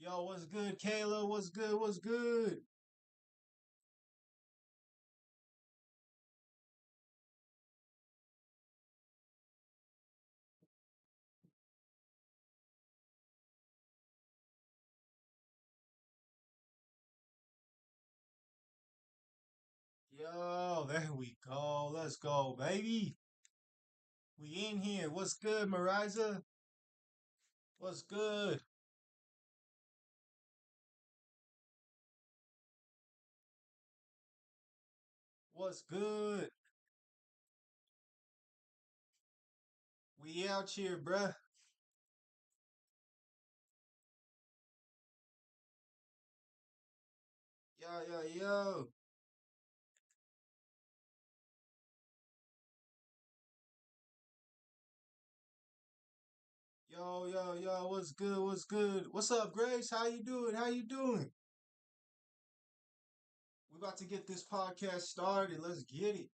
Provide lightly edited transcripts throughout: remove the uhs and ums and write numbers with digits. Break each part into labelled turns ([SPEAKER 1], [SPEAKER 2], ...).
[SPEAKER 1] Yo, what's good, Kayla? What's good? What's good? Yo, there we go. Let's go, baby. We in here. What's good, Mariza? What's good? What's good? We out here, bruh. Yo, yo, yo. Yo, yo, yo. What's good? What's good? What's up, Grace? How you doing? How you doing? We about to get this podcast started. Let's get it.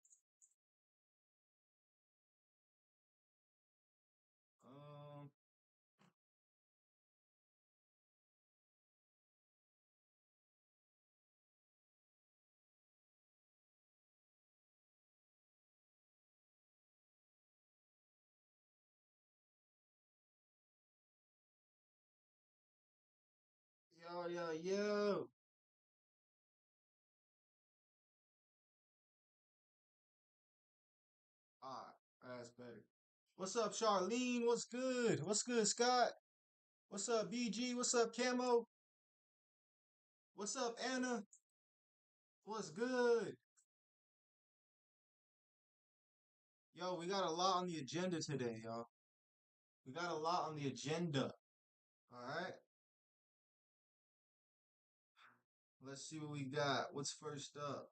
[SPEAKER 1] Um, yo, yo, yo. Ah, that's better. What's up, Charlene? What's good? What's good, Scott? What's up, BG? What's up, Camo? What's up, Anna? What's good? Yo, we got a lot on the agenda today, y'all. We got a lot on the agenda. All right. Let's see what we got. What's first up?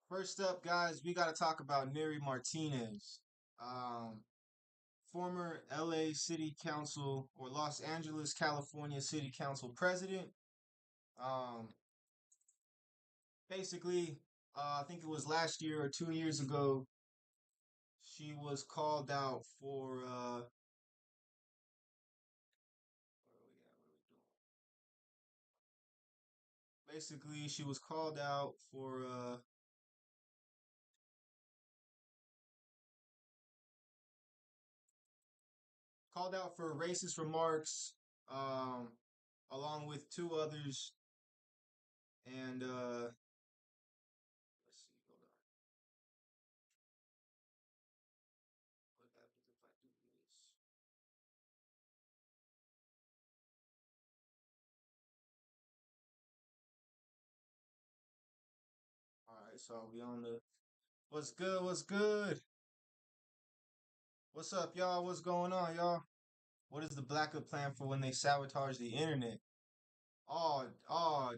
[SPEAKER 1] First up, guys, we got to talk about Nury Martinez, um, former LA City Council or Los Angeles, California City Council president. Um, basically, I think it was last year or 2 years ago, she was called out for where are we at? What are we doing? Basically, she was called out for racist remarks, um, along with two others. And let's see, hold on. What happens if I do this? All right, so we on the. What's good? What's good? What's up, y'all? What's going on, y'all? What is the backup plan for when they sabotage the internet? Oh,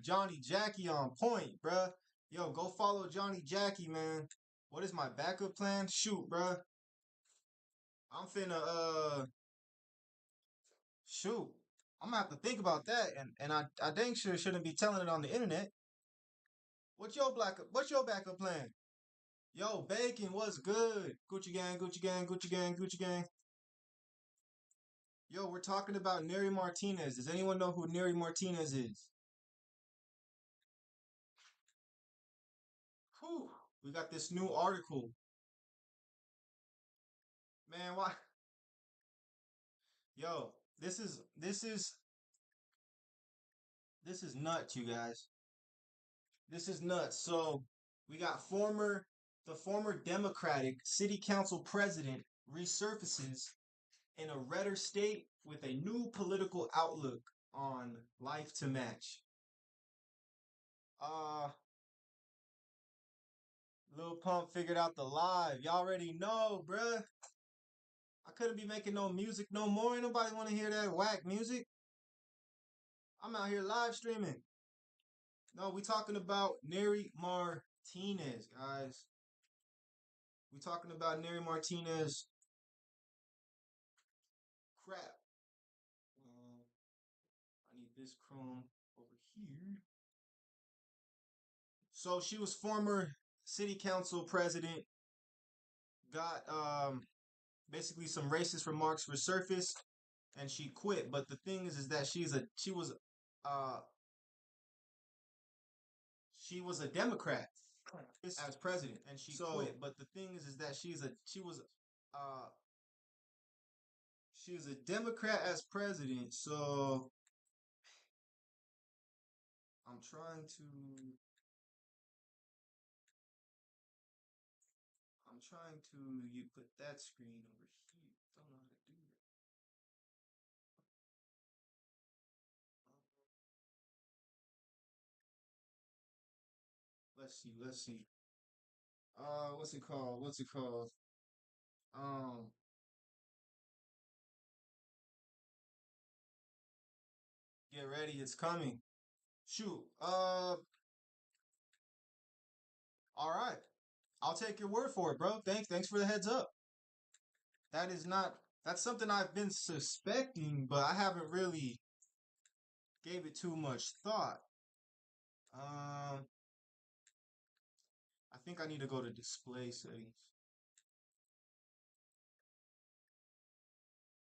[SPEAKER 1] Johnny Jackie on point, bruh. Yo, go follow Johnny Jackie, man. What is my backup plan? Shoot, bruh. I'm finna shoot. I'm gonna have to think about that, and I dang sure shouldn't be telling it on the internet. What's your backup plan? Yo, Bacon, what's good? Gucci gang, Gucci gang, Gucci gang, Gucci gang. Yo, we're talking about Neri Martinez. Does anyone know who Neri Martinez is? Whew. We got this new article. Man, why? Yo, this is nuts, you guys. This is nuts. So we got the former Democratic City Council president resurfaces in a redder state with a new political outlook on life to match. Uh, Lil Pump figured out the live. Y'all already know, bruh. I couldn't be making no music no more. Ain't nobody want to hear that whack music. I'm out here live streaming. No, we talking about Neri Martinez, guys. We talking about Neri Martinez. Crap. Um, I need this Chrome over here. So she was former city council president. Got basically some racist remarks resurfaced. and she quit. But the thing is that uh she was a Democrat as president, and she quit. But the thing is that uh she was a Democrat as president. So I'm trying to you put that screen over here. Don't know how to do that. Let's see. What's it called? What's it called? Um, get ready, it's coming. Shoot. All right. I'll take your word for it, bro. Thanks for the heads up. That is not that's something I've been suspecting, but I haven't really gave it too much thought. Um, I think I need to go to display settings.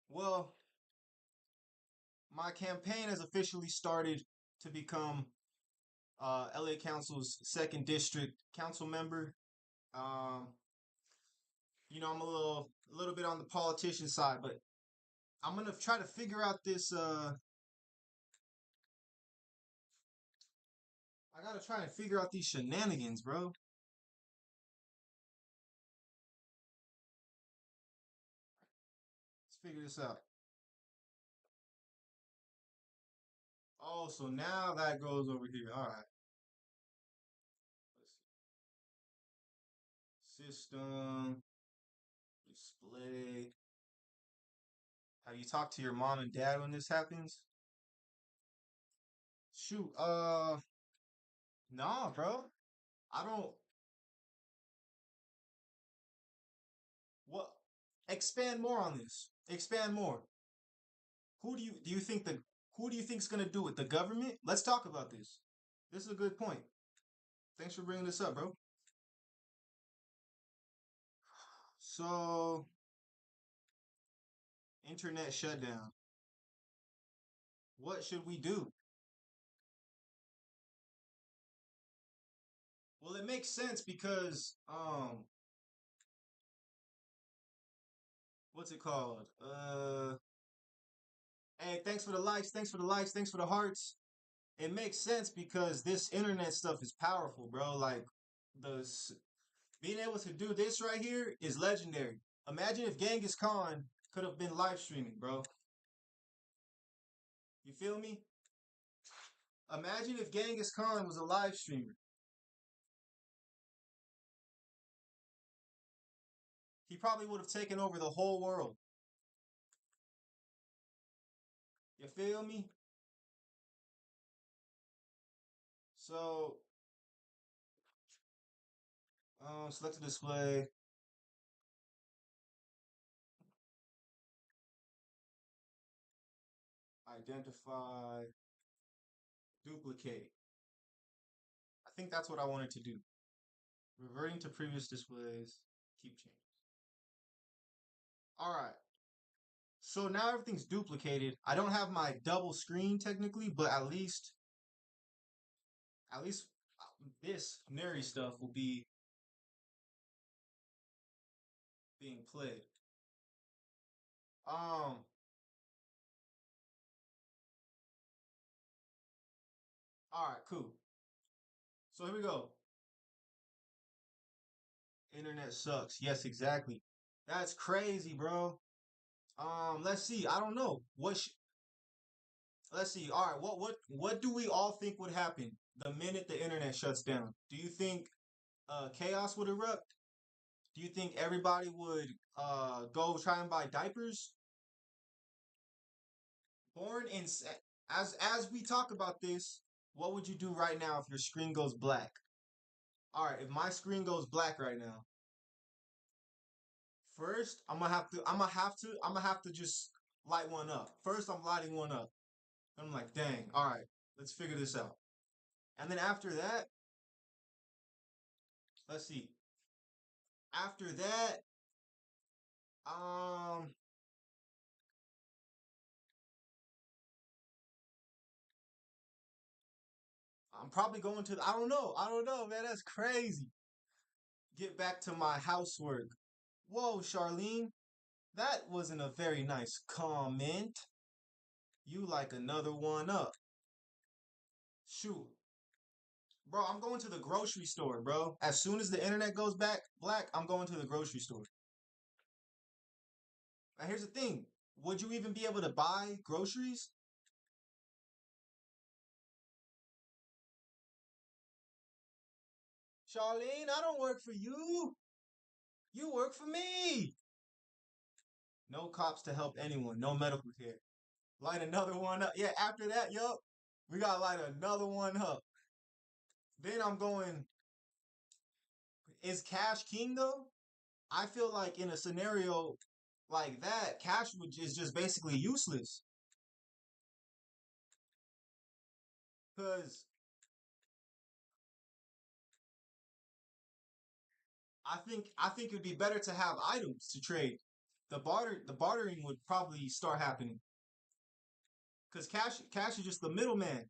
[SPEAKER 1] Well, my campaign has officially started to become LA Council's second district council member. Um, I'm a little bit on the politician side, but I'm gonna try to figure out this. I gotta try and figure out these shenanigans, bro. Let's figure this out. Oh, so now that goes over here. All right. Let's see. System, display. Have you talked to your mom and dad when this happens? Shoot, nah, bro. I don't. What? Expand more on this. Expand more. Do you think who do you think's gonna do it? The government? Let's talk about this. This is a good point. Thanks for bringing this up, bro. So, internet shutdown. What should we do? Well, it makes sense because what's it called? Hey, thanks for the likes, thanks for the likes, thanks for the hearts. It makes sense because this internet stuff is powerful, bro. Like the being able to do this right here is legendary. Imagine if Genghis Khan could have been live streaming, bro. You feel me? Imagine if Genghis Khan was a live streamer. He probably would have taken over the whole world. You feel me? So, select the display, identify, duplicate. I think that's what I wanted to do. Reverting to previous displays, keep changes. All right. So now everything's duplicated. I don't have my double screen technically, but at least this Nury stuff will be being played. Um, all right, cool. So here we go. Internet sucks. Yes, exactly. That's crazy, bro. Let's see. I don't know. Let's see. All right, what do we all think would happen the minute the internet shuts down? Do you think chaos would erupt? Do you think everybody would go try and buy diapers? Born in as we talk about this, what would you do right now if your screen goes black? All right, if my screen goes black right now, first I'm gonna have to just light one up. First, I'm lighting one up. I'm like, dang, all right, let's figure this out. And then after that, let's see. After that, um, I'm probably going to. I don't know. I don't know, man. That's crazy. Get back to my housework. Whoa, Charlene. That wasn't a very nice comment. You like another one up. Shoot. Bro, I'm going to the grocery store, bro. As soon as the internet goes back black, I'm going to the grocery store. Now, here's the thing. Would you even be able to buy groceries? Charlene, I don't work for you. You work for me. No cops to help anyone. No medical care. Light another one up. Yeah, after that, yup, we gotta light another one up. Then I'm going, is cash king though? I feel like in a scenario like that, cash is just basically useless. Cause I think it'd be better to have items to trade. The bartering would probably start happening. Cause cash is just the middleman.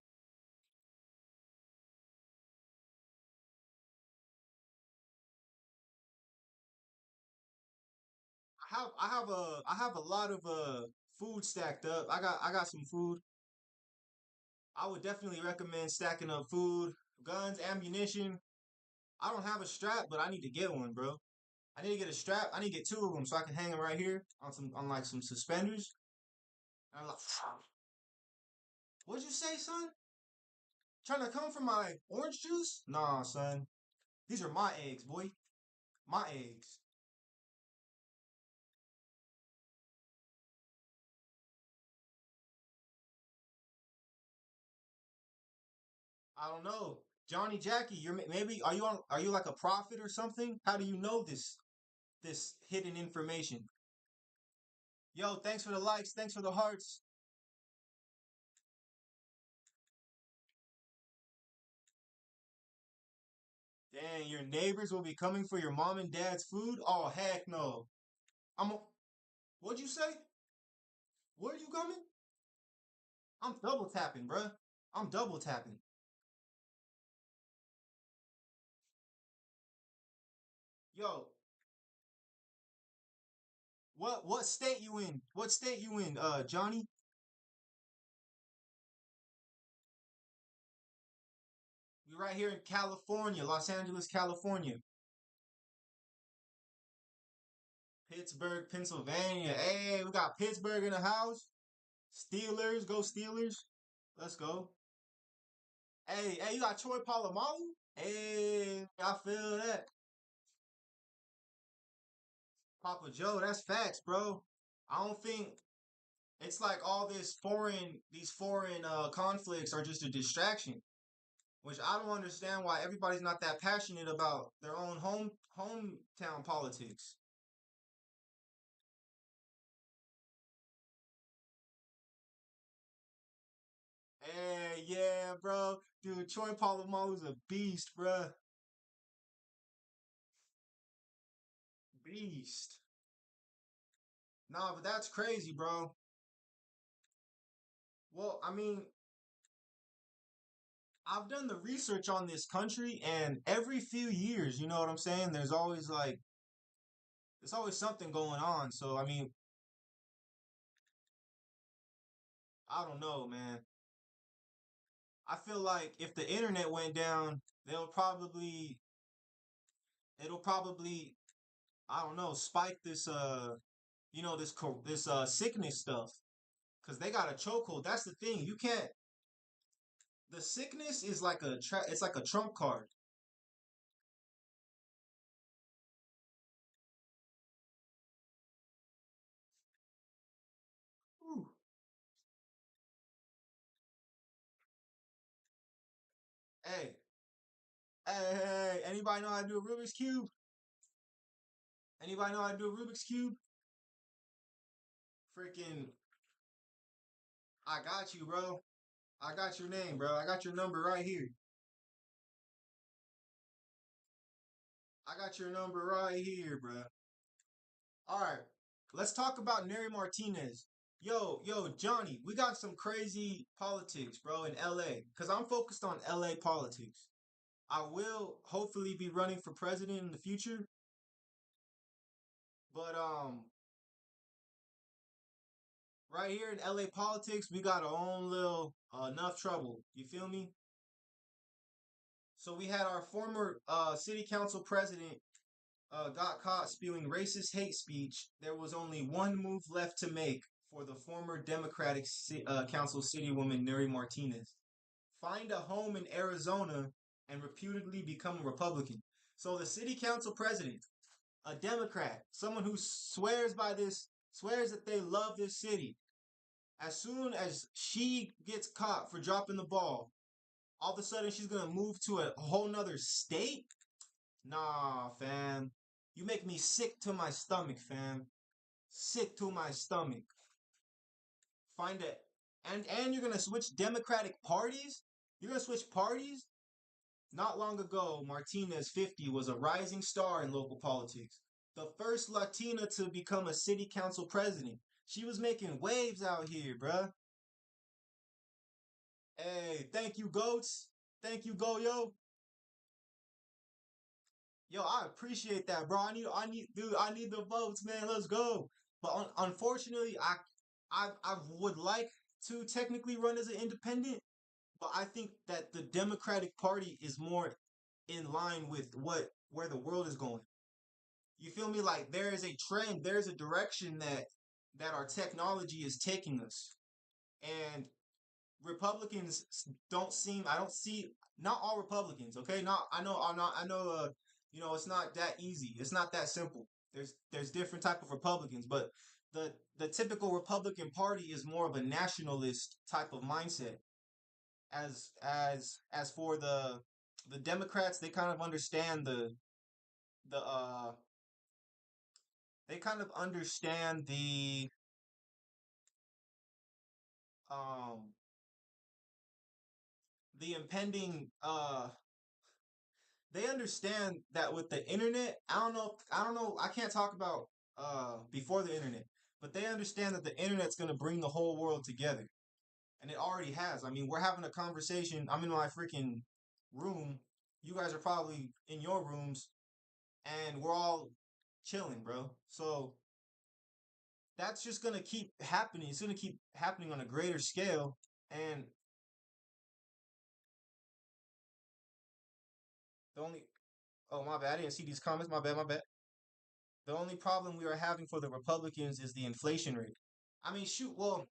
[SPEAKER 1] I have a lot of food stacked up. I got some food. I would definitely recommend stacking up food, guns, ammunition. I don't have a strap, but I need to get one, bro. I need to get a strap. I need to get two of them so I can hang them right here on like some suspenders. And I'm like, what'd you say, son? Trying to come for my orange juice? Nah, son. These are my eggs, boy. My eggs. I don't know. Johnny Jackie, you're maybe are you like a prophet or something? How do you know this hidden information? Yo, thanks for the likes, thanks for the hearts. Dang, your neighbors will be coming for your mom and dad's food? Oh, heck no. I'm a, what'd you say? Where are you coming? I'm double tapping, bruh. I'm double tapping. Yo, what state you in? What state you in, Johnny? We right here in California, Los Angeles, California. Pittsburgh, Pennsylvania. Hey, we got Pittsburgh in the house. Steelers, go Steelers. Let's go. Hey, you got Troy Polamalu? Hey, I feel that. Papa Joe, that's facts, bro. I don't think it's like all these foreign conflicts are just a distraction, which I don't understand why everybody's not that passionate about their own hometown politics. Hey, yeah, bro. Dude, Troy Polamalu's a beast, bruh. Beast. Nah, but that's crazy, bro. Well, I mean, I've done the research on this country, and every few years, you know what I'm saying? There's always something going on. So, I mean, I don't know, man. I feel like if the internet went down, it'll probably, I don't know, spike this, this sickness stuff. Cause they got a chokehold. That's the thing. You can't. The sickness is like it's like a trump card. Ooh. Hey, hey, anybody know how to do a Rubik's cube? Anybody know how to do a Rubik's cube? Freaking, I got you, bro. I got your name, bro. I got your number right here. I got your number right here, bro. All right, let's talk about Neri Martinez. Johnny, we got some crazy politics, bro, in LA. Cause I'm focused on LA politics. I will hopefully be running for president in the future, but right here in LA politics, we got our own little enough trouble. You feel me? So we had our former city council president got caught spewing racist hate speech. There was only one move left to make for the former Democratic Council city woman Nury Martinez. Find a home in Arizona and reputedly become a Republican. So the city council president, a Democrat, someone who swears by this, swears that they love this city. As soon as she gets caught for dropping the ball, all of a sudden she's gonna move to a whole nother state? Nah, fam. You make me sick to my stomach, fam. Sick to my stomach. Find it. And you're gonna switch Democratic parties? You're gonna switch parties? Not long ago, Martinez 50 was a rising star in local politics. The first Latina to become a city council president. She was making waves out here, bruh. Hey, thank you, goats. Thank you, go yo. Yo, I appreciate that, bro. Dude, I need the votes, man. Let's go. But unfortunately, I would like to technically run as an independent, but I think that the Democratic Party is more in line with where the world is going. You feel me? Like there is a trend, there's a direction that our technology is taking us, and Republicans don't seem. I don't see. Not all Republicans, okay? Not. I know. I'm not. I know. It's not that easy. It's not that simple. There's different type of Republicans, but the typical Republican Party is more of a nationalist type of mindset. As for the Democrats, they kind of understand the they kind of understand um the impending they understand that with the internet, I don't know, I can't talk about before the internet, but they understand that the internet's going to bring the whole world together. And it already has. I mean, we're having a conversation. I'm in my freaking room. You guys are probably in your rooms and we're all chilling, bro. So that's just going to keep happening. It's going to keep happening on a greater scale. And the only, oh, my bad. I didn't see these comments. My bad, my bad. The only problem we are having for the Republicans is the inflation rate. I mean, shoot. Well,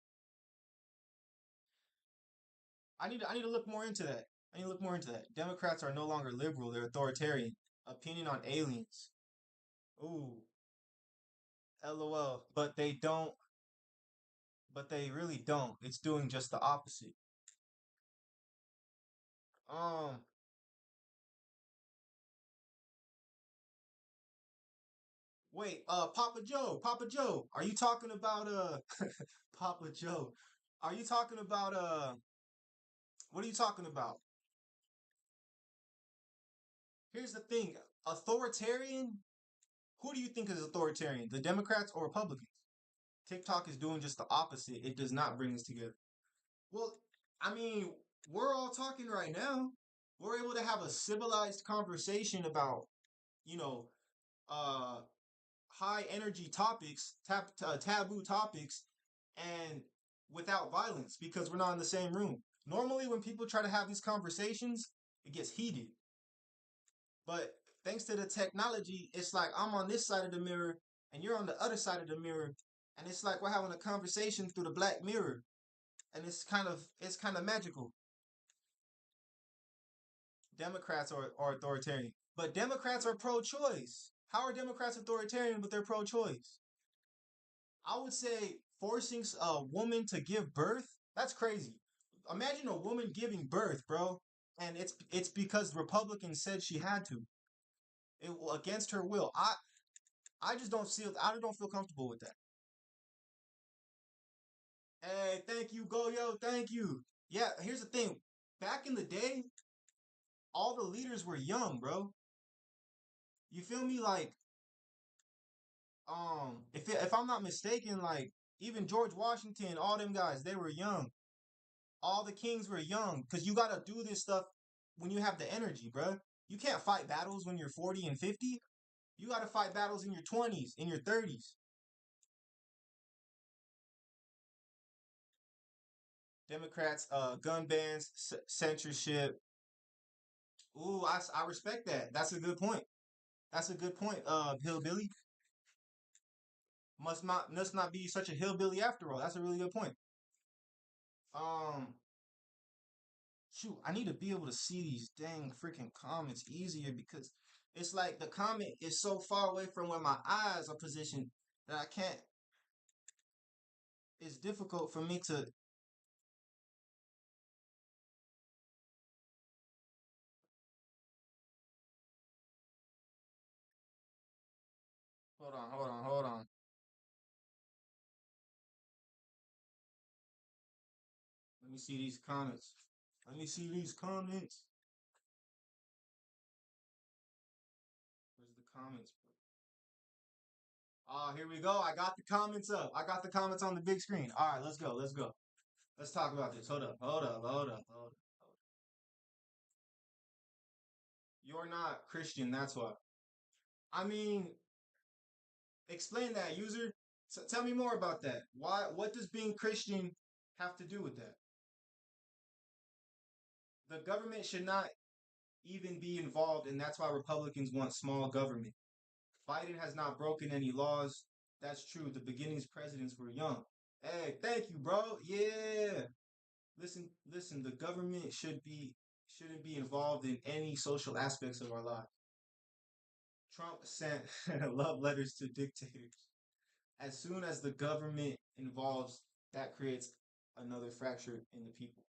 [SPEAKER 1] I need to look more into that. I need to look more into that. Democrats are no longer liberal; they're authoritarian. Opinion on aliens. Ooh, LOL. But they don't. But they really don't. It's doing just the opposite. Um. Wait. Papa Joe. Papa Joe. Are you talking about Papa Joe? Are you talking about What are you talking about? Here's the thing. Authoritarian. Who do you think is authoritarian? The Democrats or Republicans? TikTok is doing just the opposite. It does not bring us together. Well, I mean, we're all talking right now. We're able to have a civilized conversation about, you know, uh, high energy topics, taboo topics, and without violence because we're not in the same room. Normally, when people try to have these conversations, it gets heated. But thanks to the technology, it's like I'm on this side of the mirror and you're on the other side of the mirror, and it's like we're having a conversation through the black mirror, and it's kind of magical. Democrats are authoritarian, but Democrats are pro-choice. How are Democrats authoritarian but they're pro-choice? I would say forcing a woman to give birth. That's crazy. Imagine a woman giving birth, bro, and it's because Republicans said she had to. It against her will. I just don't feel I don't feel comfortable with that. Hey, thank you, go yo, thank you. Yeah, here's the thing. Back in the day, all the leaders were young, bro. You feel me? Like, if I'm not mistaken, like Even George Washington, all them guys, they were young. All the kings were young because you gotta do this stuff when you have the energy, bruh. You can't fight battles when you're 40 and 50. You gotta fight battles in your 20s, in your 30s. Democrats, gun bans, censorship. Ooh, I respect that. That's a good point. That's a good point. Hillbilly must not be such a hillbilly after all. That's a really good point. Um, shoot, I need to be able to see these dang freaking comments easier because it's like the comment is so far away from where my eyes are positioned that I can't. It's difficult for me to. Hold on, hold on, hold on. Let me see these comments. Let me see these comments. Where's the comments? Oh, here we go. I got the comments up. I got the comments on the big screen. All right, let's go. Let's go. Let's talk about this. Hold up. Hold up. Hold up. Hold up. You're not Christian. That's why. I mean, explain that, user. So tell me more about that. Why? What does being Christian have to do with that? The government should not even be involved, and that's why Republicans want small government. Biden has not broken any laws. That's true. The beginning's presidents were young. Hey, thank you, bro. Yeah. Listen, listen. The government shouldn't be involved in any social aspects of our lives. Trump sent love letters to dictators. As soon as the government involves, that creates another fracture in the people.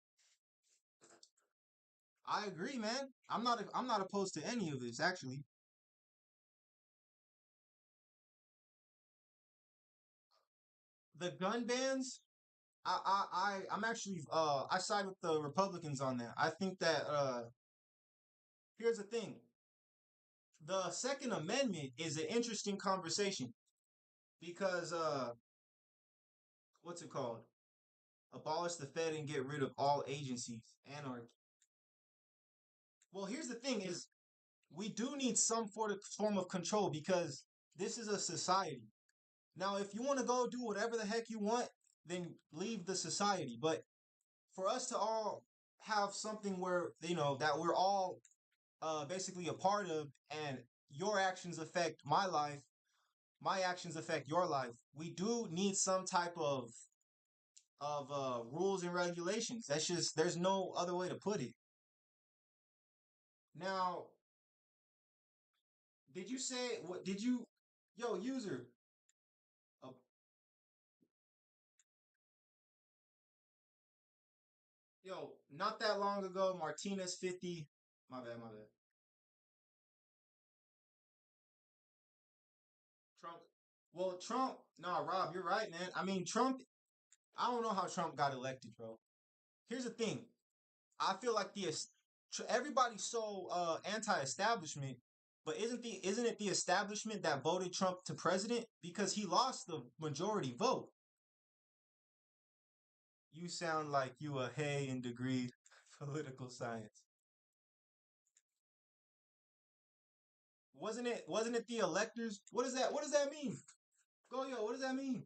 [SPEAKER 1] I agree, man. I'm not opposed to any of this actually. The gun bans, I'm actually I side with the Republicans on that. I think that here's the thing. The Second Amendment is an interesting conversation because what's it called? Abolish the Fed and get rid of all agencies. Anarchy. Well, here's the thing is we do need some form of control because this is a society. Now, if you want to go do whatever the heck you want, then leave the society. But for us to all have something where, that we're all basically a part of and your actions affect my life, my actions affect your life, we do need some type of rules and regulations. That's just, there's no other way to put it. Now, did you say, what did you, yo, user, uh, yo, not that long ago, Martinez 50, my bad. Trump, well, Trump, nah, Rob, you're right, man. I mean, Trump, I don't know how Trump got elected, bro. Here's the thing. I feel like everybody's so anti-establishment, but isn't it the establishment that voted Trump to president because he lost the majority vote? You sound like you a hay in degree political science. Wasn't it the electors? What does that mean? Go yo, what does that mean?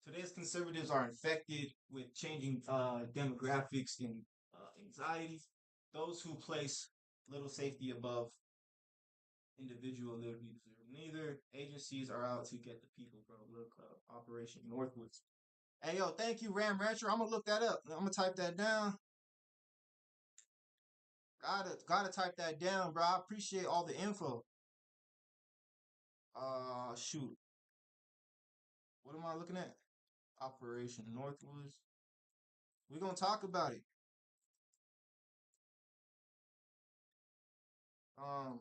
[SPEAKER 1] Today's conservatives are infected with changing demographics and anxiety. Those who place little safety above individual liberty deserve neither. Agencies are out to get the people, bro. Look, Operation Northwoods. Hey, yo, thank you, Ram Rancher. I'm gonna look that up. I'm gonna type that down. Gotta type that down, bro. I appreciate all the info. Shoot. What am I looking at? Operation Northwoods. We're gonna talk about it. Um,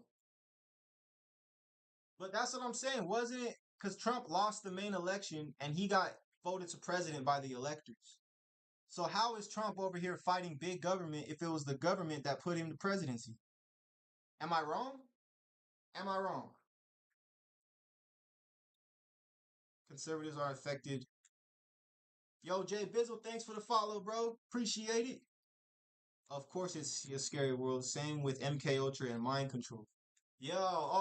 [SPEAKER 1] but that's what I'm saying, wasn't it? Because Trump lost the main election and he got voted to president by the electors. So how is Trump over here fighting big government if it was the government that put him to presidency? Am I wrong? Am I wrong? Conservatives are affected. Yo, Jay Bizzle, thanks for the follow, bro. Appreciate it. Of course, it's your scary world. Same with MK Ultra and mind control. Yo,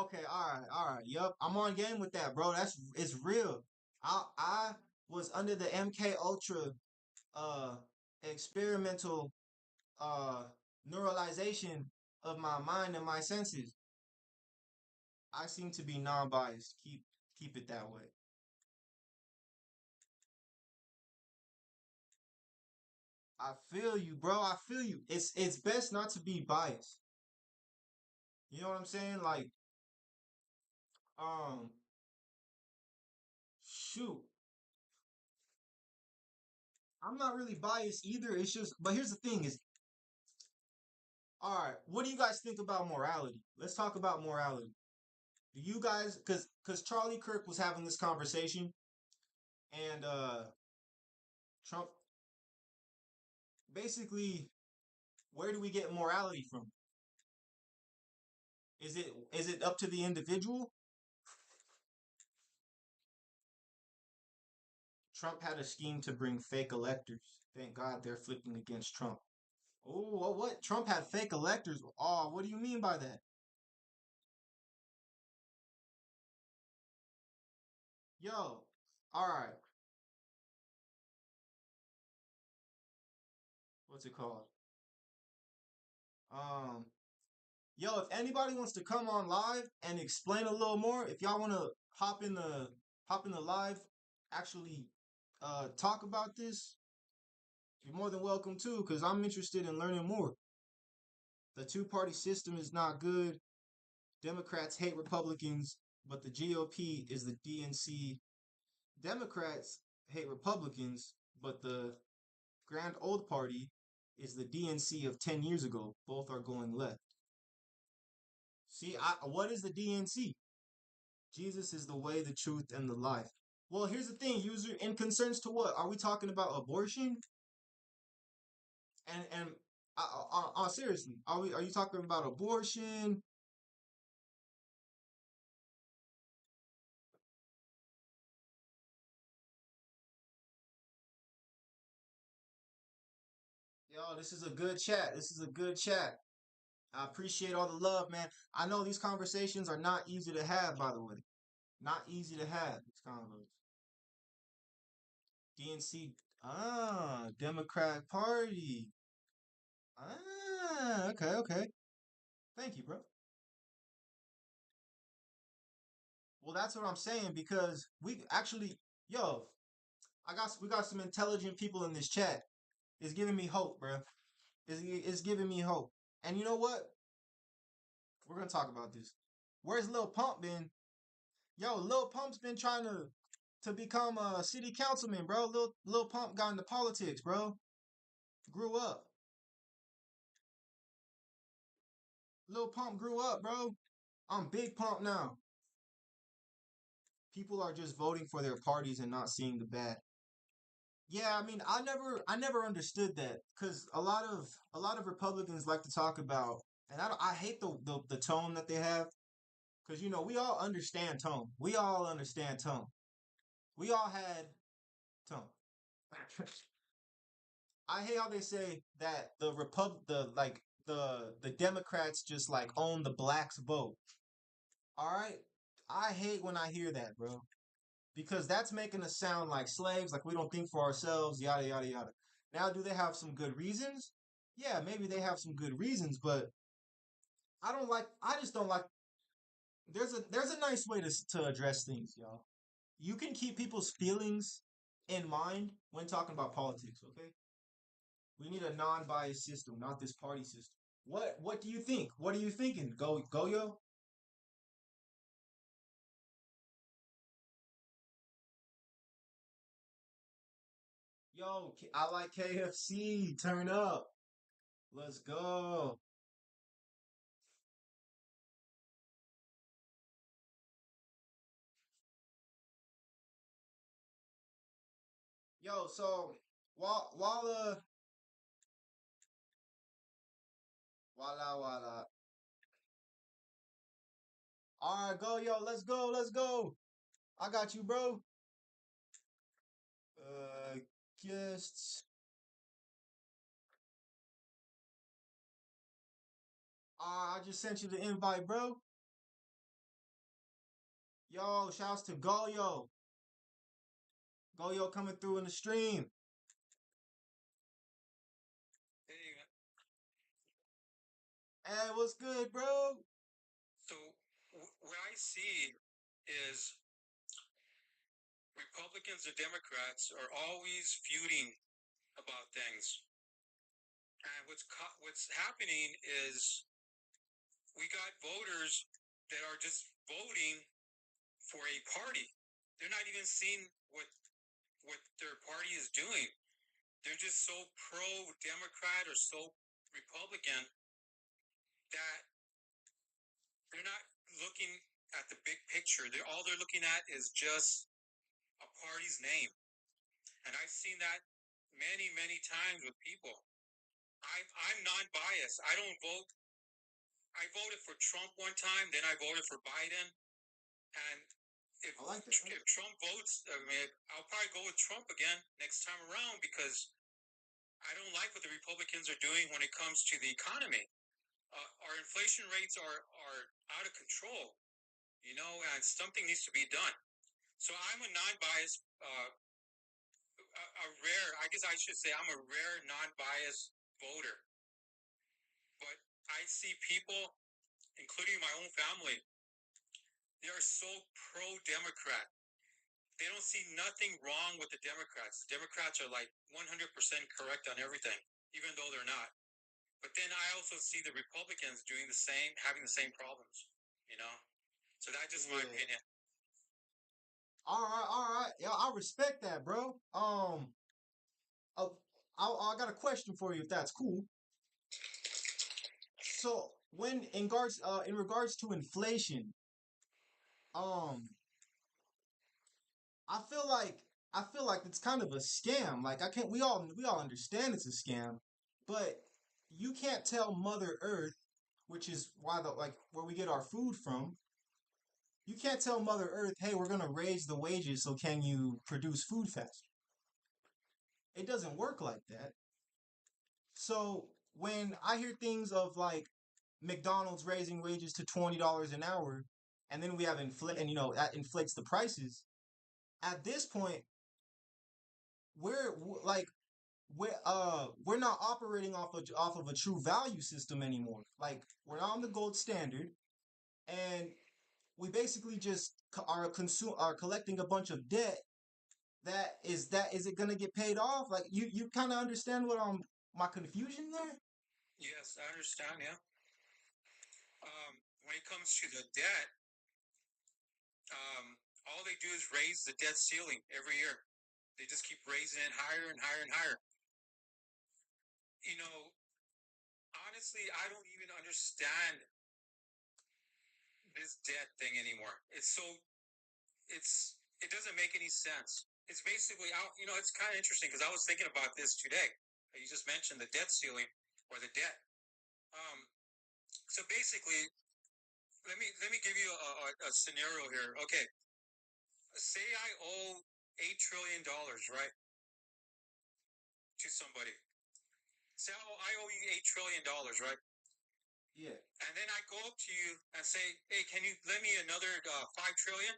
[SPEAKER 1] okay, all right. Yup, I'm on game with that, bro. That's it's real. I was under the MK Ultra uh experimental uh neuralization of my mind and my senses. I seem to be non-biased. Keep it that way. I feel you, bro. I feel you. It's best not to be biased. You know what I'm saying? Like, um, shoot, I'm not really biased either. It's just, but here's the thing: is all right. What do you guys think about morality? Let's talk about morality. Do you guys, because Charlie Kirk was having this conversation, and Trump basically, where do we get morality from? Is it up to the individual? Trump had a scheme to bring fake electors. Thank God they're flipping against Trump. Oh, what? Trump had fake electors? Oh, what do you mean by that? Yo, all right. What's it called? Um, yo, if anybody wants to come on live and explain a little more, if y'all want to hop in the live, actually talk about this, you're more than welcome to, because I'm interested in learning more. The two-party system is not good. Democrats hate Republicans, but the GOP is the DNC. Democrats hate Republicans, but the Grand Old Party is the DNC of 10 years ago. Both are going left. See, what is the DNC? Jesus is the way, the truth, and the life. Well, here's the thing, user. In concerns to what? Are we talking about abortion? And seriously, are you talking about abortion? Yo, this is a good chat. This is a good chat. I appreciate all the love, man. I know these conversations are not easy to have, by the way. Not easy to have these convos. DNC, Democrat Party. Okay, okay. Thank you, bro. Well, that's what I'm saying because we actually, yo, we got some intelligent people in this chat. It's giving me hope, bro. It's giving me hope. And you know what? We're gonna talk about this. Where's Lil Pump been? Yo, Lil Pump's been trying to become a city councilman, bro. Lil Pump got into politics, bro. Grew up. Lil Pump grew up, bro. I'm Big Pump now. People are just voting for their parties and not seeing the bad. Yeah, I mean, I never understood that because a lot of Republicans like to talk about, and I hate the tone that they have because we all understand tone. We all understand tone. We all had tone. I hate how they say that the Democrats just like own the blacks vote. All right, I hate when I hear that, bro, because that's making us sound like slaves, like we don't think for ourselves, yada yada yada. Now, do they have some good reasons? Yeah, maybe they have some good reasons, but I just don't like. There's a nice way to address things, y'all. You can keep people's feelings in mind when talking about politics, okay? We need a non-biased system, not this party system. What do you think? What are you thinking? Go yo? Yo, I like KFC. Turn up. Let's go. Yo, so while voila. All right, go yo. Let's go. Let's go. I got you, bro. Uh Just I just sent you the invite, bro. Yo, shouts to Goyo. Goyo coming through in the stream.
[SPEAKER 2] Hey,
[SPEAKER 1] Hey, what's good, bro?
[SPEAKER 2] so what I see is Republicans and Democrats are always feuding about things, and what's happening is we got voters that are just voting for a party. They're not even seeing what their party is doing. They're just so pro Democrat or so Republican that they're not looking at the big picture. All they're looking at is just a party's name. And I've seen that many times with people. I'm non-biased. I don't vote. I voted for Trump one time, then I voted for Biden. And if
[SPEAKER 1] I like that.
[SPEAKER 2] if Trump votes, I mean, I'll probably go with Trump again next time around because I don't like what the Republicans are doing when it comes to the economy. Our inflation rates are out of control, and something needs to be done. So I'm a non-biased, a rare. I guess I should say I'm a rare non-biased voter. But I see people, including my own family, they are so pro-Democrat. They don't see nothing wrong with the Democrats. The Democrats are like 100% correct on everything, even though they're not. But then I also see the Republicans doing the same, having the same problems, you know? So that's just my
[SPEAKER 1] Yeah.
[SPEAKER 2] opinion.
[SPEAKER 1] All right, all right. Yeah, I respect that, bro. Uh, I got a question for you, if that's cool. So, in regards to inflation, um, I feel like I feel like it's kind of a scam. Like I can't. We all understand it's a scam, but you can't tell Mother Earth, which is why the like where we get our food from. You can't tell Mother Earth, hey, we're gonna raise the wages, so can you produce food faster? It doesn't work like that. So when I hear things of like McDonald's raising wages to $20 an hour, and then we have inflate, and that inflates the prices. At this point, like we're not operating off of a true value system anymore. Like we're on the gold standard, and we basically just are collecting a bunch of debt. Is it gonna get paid off? Like you kind of understand what my confusion there?
[SPEAKER 2] Yes, I understand, yeah. When it comes to the debt, all they do is raise the debt ceiling every year. They just keep raising it higher and higher and higher. You know, honestly, I don't even understand this debt thing anymore. It doesn't make any sense. It's basically it's kind of interesting because I was thinking about this today. You just mentioned the debt ceiling or the debt. Um, so basically, let me give you a scenario here. Okay, say I owe $8 trillion, right, to somebody. Say I owe you $8 trillion, right?
[SPEAKER 1] Yeah.
[SPEAKER 2] And then I go up to you and say, "Hey, can you lend me another 5 trillion?"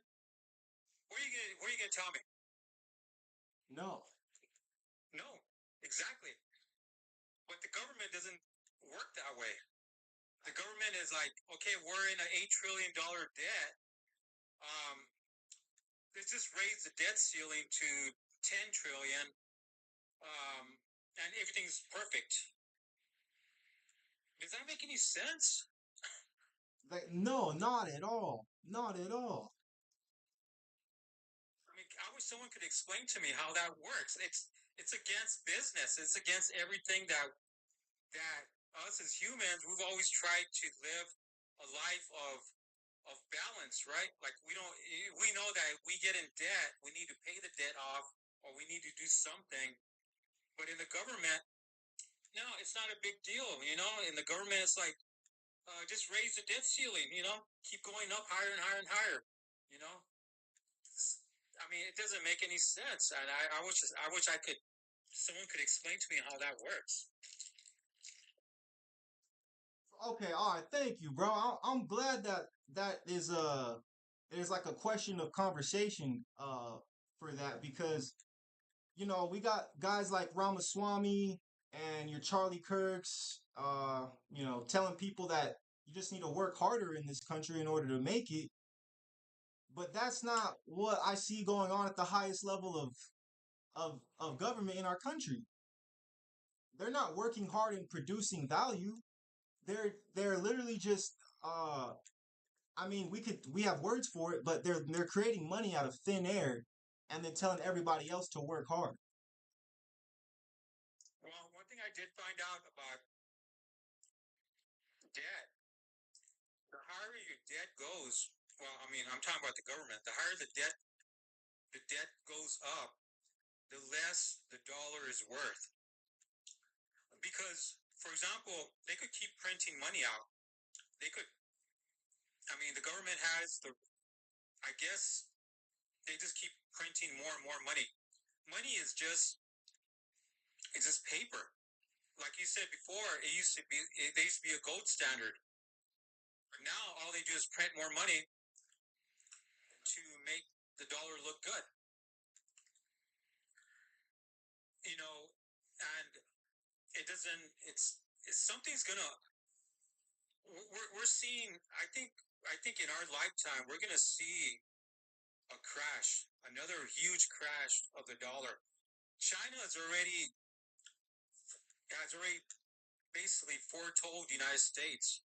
[SPEAKER 2] What are you gonna tell me?
[SPEAKER 1] No.
[SPEAKER 2] No, exactly. But the government doesn't work that way. The government is like, okay, we're in an $8 trillion debt. Um, let's just raise the debt ceiling to 10 trillion, and everything's perfect. Does that make any sense?
[SPEAKER 1] Like no, not at all. Not at all.
[SPEAKER 2] I mean, I wish someone could explain to me how that works. It's against business. It's against everything that us as humans we've always tried to live a life of balance, right? Like we know that if we get in debt, we need to pay the debt off or we need to do something. But in the government, no, it's not a big deal, In the government, it's like just raise the debt ceiling, keep going up higher and higher and higher, you know. I mean, it doesn't make any sense, and I wish I could. someone could explain to me how that works.
[SPEAKER 1] Okay, all right, thank you, bro. I'm glad that that is there's like a question of conversation for that because we got guys like Ramaswamy and your Charlie Kirks, telling people that you just need to work harder in this country in order to make it. But that's not what I see going on at the highest level of government in our country. They're not working hard in producing value. They're literally just uh we have words for it, but they're creating money out of thin air and then telling everybody else to work hard.
[SPEAKER 2] Well, one thing I did find out about debt, the higher your debt goes, well, I mean, I'm talking about the government. The higher the debt goes up, the less the dollar is worth. Because, for example, they could keep printing money out. They could, I mean, the government has I guess they just keep printing more and more money. Money it's just paper. Like you said before, they used to be a gold standard. But now all they do is print more money to make the dollar look good. You know, and it doesn't. It's something's gonna. We're seeing. I think in our lifetime we're gonna see a crash, another huge crash of the dollar. China has already basically foretold the United States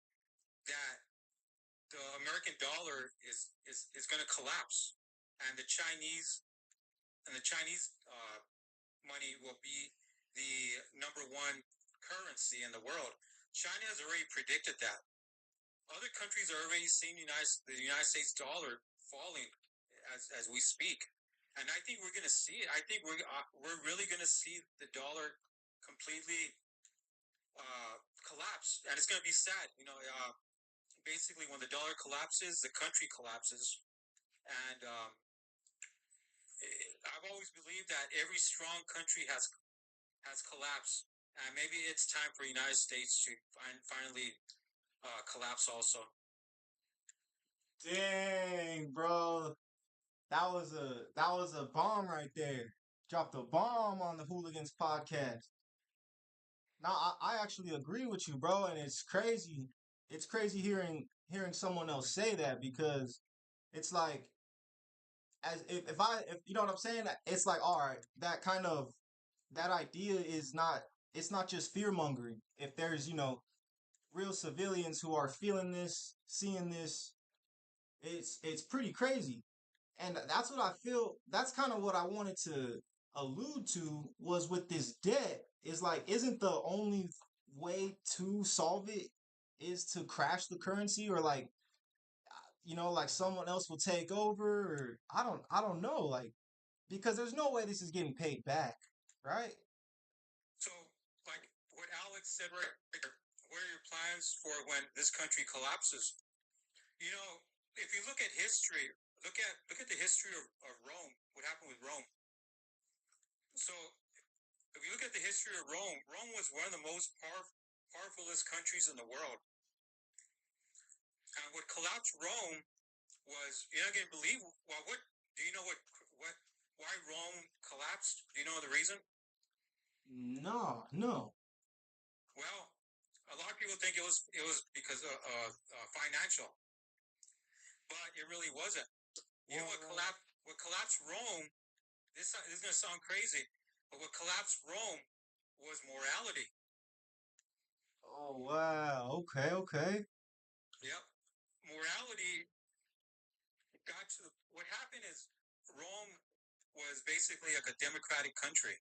[SPEAKER 2] that the American dollar is going to collapse, and the Chinese money will be the number one currency in the world. China has already predicted that. Other countries are already seeing the United States dollar falling as we speak, and I think we're going to see it. I think we're really going to see the dollar completely collapse, and it's going to be sad. Basically, when the dollar collapses, the country collapses, and I've always believed that every strong country has collapsed, and maybe it's time for the United States to finally collapse also.
[SPEAKER 1] Dang, bro. That was a bomb right there. Dropped a bomb on the Hooligans podcast. Now I actually agree with you, bro, and it's crazy. It's crazy hearing someone else say that because it's like as if you know what I'm saying, it's like all right, that idea is not it's not just fear mongering. If there's, real civilians who are feeling this, seeing this, it's pretty crazy. And that's what I feel. That's kind of what I wanted to allude to was with this debt. Is like, isn't the only way to solve it is to crash the currency or like, like someone else will take over or I don't know, like because there's no way this is getting paid back, right?
[SPEAKER 2] So, like what Alex said right there, what are your plans for when this country collapses? You know, if you look at history, look at the history of Rome. What happened with Rome? So, if you look at the history of Rome, Rome was one of the most powerfulest countries in the world. And what collapsed Rome was you're not going to believe. Well, what do you know? What why Rome collapsed? Do you know the reason?
[SPEAKER 1] No, no.
[SPEAKER 2] Well, a lot of people think it was because of financial, but it really wasn't. You know
[SPEAKER 1] Well,
[SPEAKER 2] what collapsed Rome? This is going to sound crazy, but what collapsed Rome was morality.
[SPEAKER 1] oh wow, okay, okay.
[SPEAKER 2] Yep, morality got to what happened is Rome was basically like a democratic country,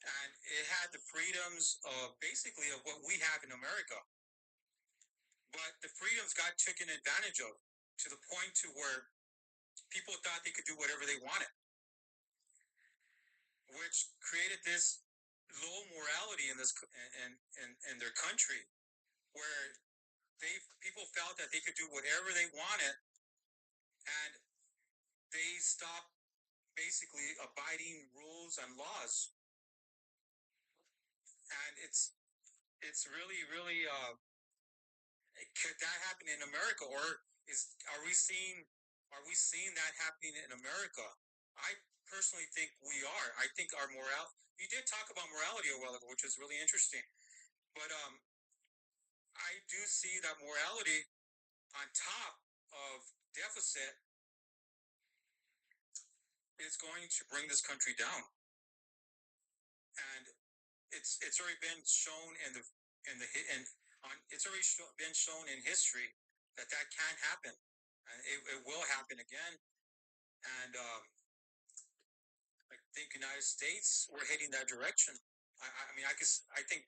[SPEAKER 2] and it had the freedoms of basically of what we have in America. But the freedoms got taken advantage of to the point to where people thought they could do whatever they wanted, which created this low morality in their country, where people felt that they could do whatever they wanted, and they stopped basically abiding rules and laws. and it's really really could that happen in America, or is are we seeing that happening in America? I personally think we are. I think our morale. You did talk about morality a while ago, which is really interesting. But I do see that morality on top of deficit is going to bring this country down, and it's already been shown in the in on it's already been shown in history that that can happen, and it will happen again. And I think United States we're heading that direction. I mean, I think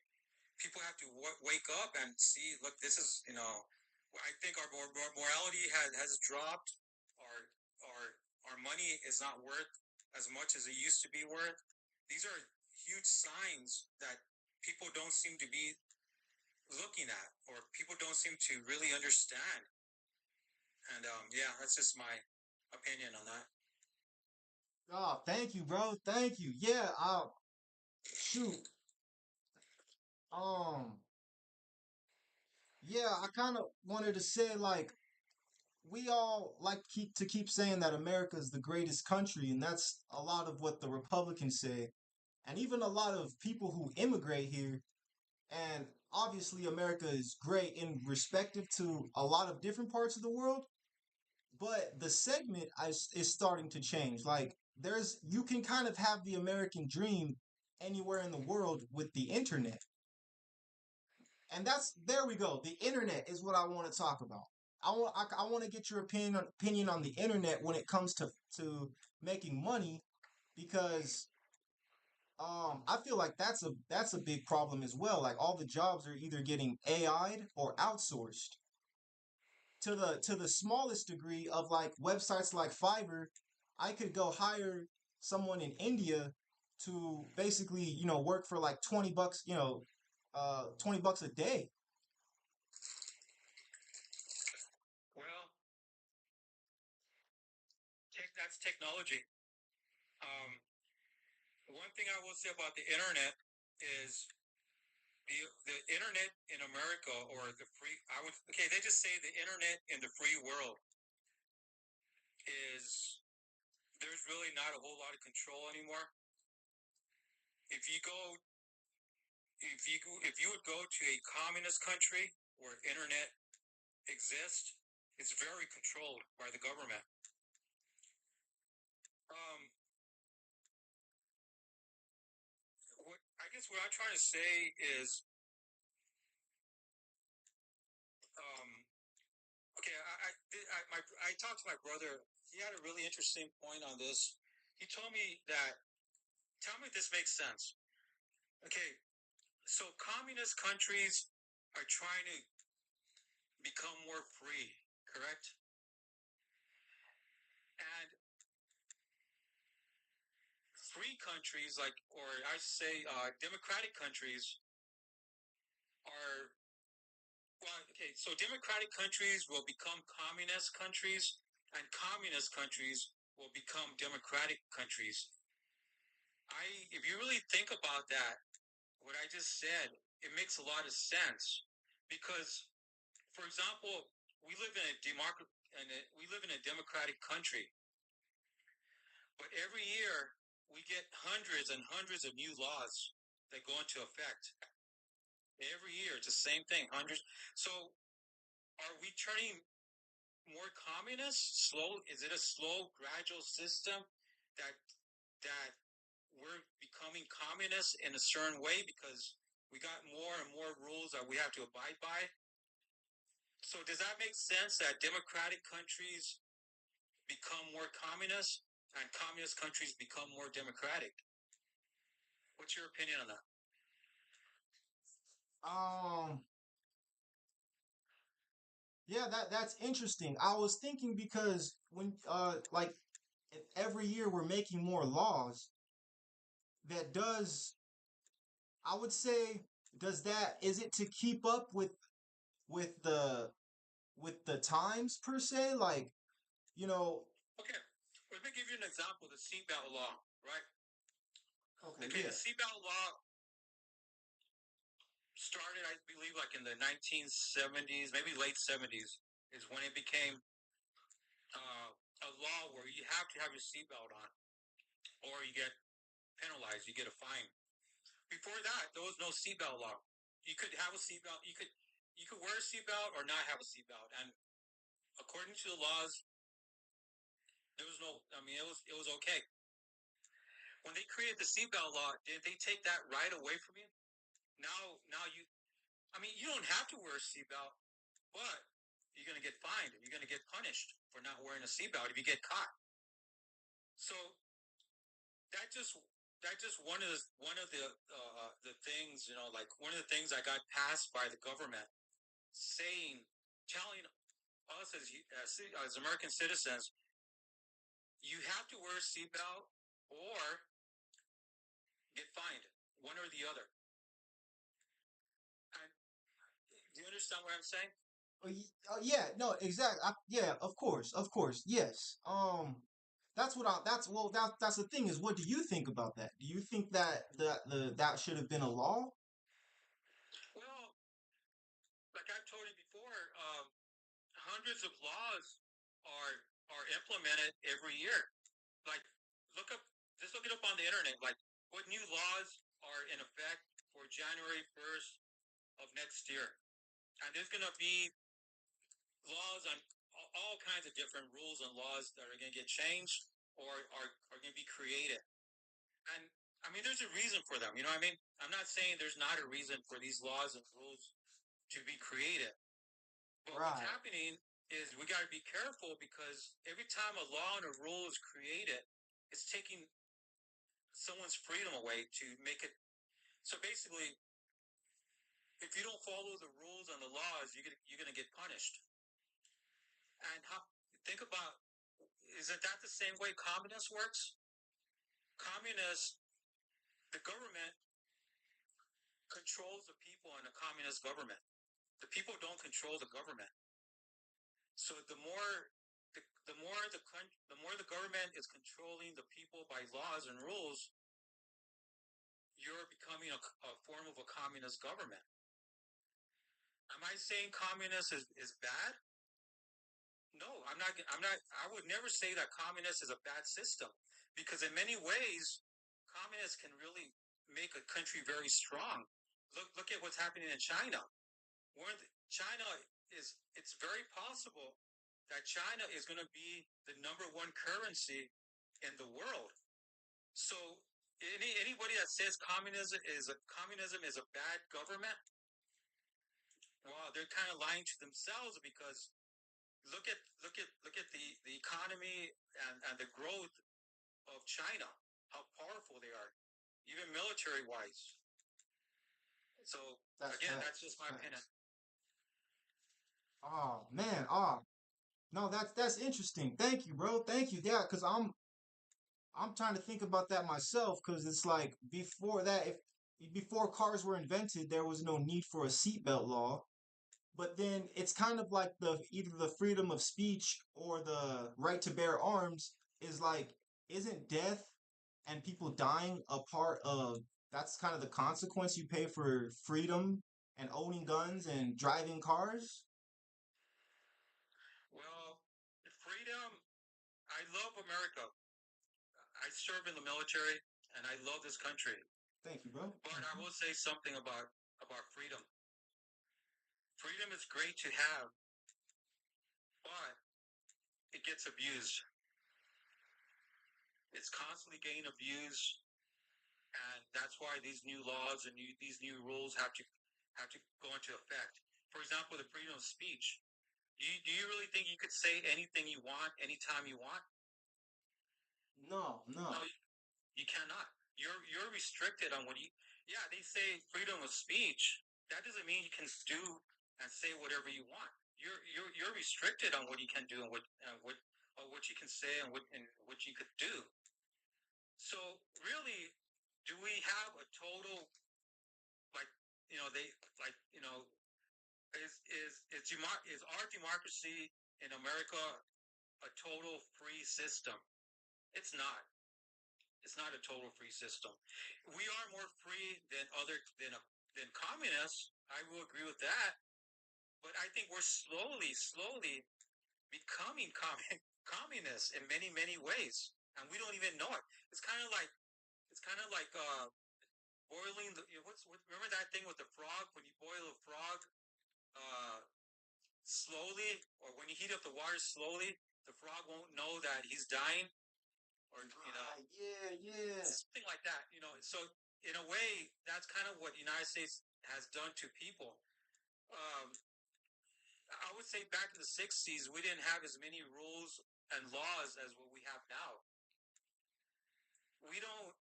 [SPEAKER 2] people have to wake up and see. Look, this is I think our morality has dropped. Our our our money is not worth as much as it used to be worth. These are huge signs that people don't seem to be looking at, or people don't seem to really understand. And yeah, that's just my opinion on that.
[SPEAKER 1] Oh, thank you, bro. Thank you. Yeah, shoot. Um, yeah, I kind of wanted to say like we all like keep saying that America is the greatest country, and that's a lot of what the Republicans say, and even a lot of people who immigrate here. And obviously, America is great in respective to a lot of different parts of the world, but the segment is starting to change. Like, you can kind of have the American dream anywhere in the world with the internet. And there we go. The internet is what I want to talk about. I want to get your opinion on the internet when it comes to making money because I feel like that's a big problem as well. Like all the jobs are either getting AI'd or outsourced to the smallest degree of like websites like Fiverr. I could go hire someone in India to basically, work for like 20 bucks, 20 bucks a day.
[SPEAKER 2] Well, that's technology. Um, One thing I will say about the internet is the internet in America, or the free I would okay they just say the internet in the free world is there's really not a whole lot of control anymore. If you go if you would go to a communist country where internet exists, it's very controlled by the government. Um, I guess what I'm trying to say is, um, okay, I talked to my brother. He had a really interesting point on this. He told me that, tell me if this makes sense. Okay, so communist countries are trying to become more free, correct? And free countries, like, or I say, democratic countries are, well, okay, so democratic countries will become communist countries, and communist countries will become democratic countries. If you really think about that, what I just said, it makes a lot of sense because, for example, we live in a we live in a democratic country, but every year we get hundreds and hundreds of new laws that go into effect. Every year, it's the same thing, hundreds. So, are we turning more communist? Slow? Is it a slow, gradual system that that we're becoming communist in a certain way because we got more and more rules that we have to abide by? So does that make sense that democratic countries become more communist and communist countries become more democratic? What's your opinion on that?
[SPEAKER 1] Um, yeah, that's interesting. I was thinking because when like every year we're making more laws that does I would say does that is it to keep up with the with the times per se like you know
[SPEAKER 2] Okay, let me give you an example. The seatbelt law, right?
[SPEAKER 1] okay
[SPEAKER 2] Okay,
[SPEAKER 1] yeah
[SPEAKER 2] the seatbelt law. started, I believe, like in the 1970s, maybe late 70s, is when it became a law where you have to have your seatbelt on, or you get penalized, you get a fine. Before that, there was no seatbelt law. You could have a seatbelt, you could wear a seatbelt or not have a seatbelt, and according to the laws, there was no. I mean, it was okay. When they created the seatbelt law, did they take that right away from you? Now you. I mean, you don't have to wear a seatbelt, but you're going to get fined. You're going to get punished for not wearing a seatbelt if you get caught. So that just one of the things, like one of the things I got passed by the government saying, telling us as American citizens, you have to wear a seatbelt or get fined, one or the other. And do you understand what I'm saying?
[SPEAKER 1] Yeah, no, exactly. Yeah, of course, yes. That's what I. That's well. That's the thing is, what do you think about that? Do you think that that should have been a law?
[SPEAKER 2] Well, like I've told you before, hundreds of laws are implemented every year. Like, look up, just look it up on the internet. Like, what new laws are in effect for January 1st of next year? And there's going to be laws on all kinds of different rules and laws that are going to get changed or are going to be created. And I mean, there's a reason for them. You know what I mean? I'm not saying there's not a reason for these laws and rules to be created. But what's
[SPEAKER 1] Right.
[SPEAKER 2] happening is we got to be careful because every time a law and a rule is created, it's taking someone's freedom away to make it. So basically, if you don't follow the rules and the laws, you're gonna get punished. And think about, isn't that the same way communist works? Communists, the government controls the people in a communist government. The people don't control the government. So the more the government is controlling the people by laws and rules, you're becoming a form of a communist government. Am I saying communist is bad? No, I'm not. I'm not. I would never say that communist is a bad system, because in many ways, communists can really make a country very strong. Look at what's happening in China. China is. It's very possible that China is going to be the number one currency in the world. So anybody that says communism is a bad government, well, they're kind of lying to themselves, because look at the economy and the growth of China, how powerful they are, even military wise. So
[SPEAKER 1] That's
[SPEAKER 2] again, that's
[SPEAKER 1] facts.
[SPEAKER 2] just
[SPEAKER 1] That's
[SPEAKER 2] my opinion.
[SPEAKER 1] facts. Oh man. Oh no, that's interesting. Thank you, bro. Thank you. Yeah, because I'm trying to think about that myself. Because it's like before that, if before cars were invented, there was no need for a seatbelt law. But then it's kind of like the either the freedom of speech or the right to bear arms is like, isn't death and people dying a part of that's kind of the consequence you pay for freedom and owning guns and driving cars?
[SPEAKER 2] Well, freedom. I love America. I serve in the military, and I love this country.
[SPEAKER 1] Thank you, bro.
[SPEAKER 2] But
[SPEAKER 1] Thank
[SPEAKER 2] I
[SPEAKER 1] you.
[SPEAKER 2] will say something about freedom. Freedom is great to have, but it gets abused. It's constantly getting abused, and that's why these new laws and these new rules have to go into effect. For example, the freedom of speech. Do you really think you could say anything you want anytime you want?
[SPEAKER 1] No,
[SPEAKER 2] No,
[SPEAKER 1] no.
[SPEAKER 2] you cannot. You're restricted on what you. Yeah, they say freedom of speech. That doesn't mean you can do and say whatever you want. You're restricted on what you can do and what you can say and what you could do. So really, do we have a total, like, they, like, is our democracy in America a total free system? It's not. It's not a total free system. We are more free than than communists. I will agree with that. But I think we're slowly becoming communists in many, many ways, and we don't even know it. It's kind of like boiling the. Remember that thing with the frog? When you boil a frog uh, slowly, or when you heat up the water slowly, the frog won't know that he's dying, or
[SPEAKER 1] Yeah.
[SPEAKER 2] something like that. So in a way, that's kind of what the United States has done to people. Um, I would say back in the '60s, we didn't have as many rules and laws as what we have now. We don't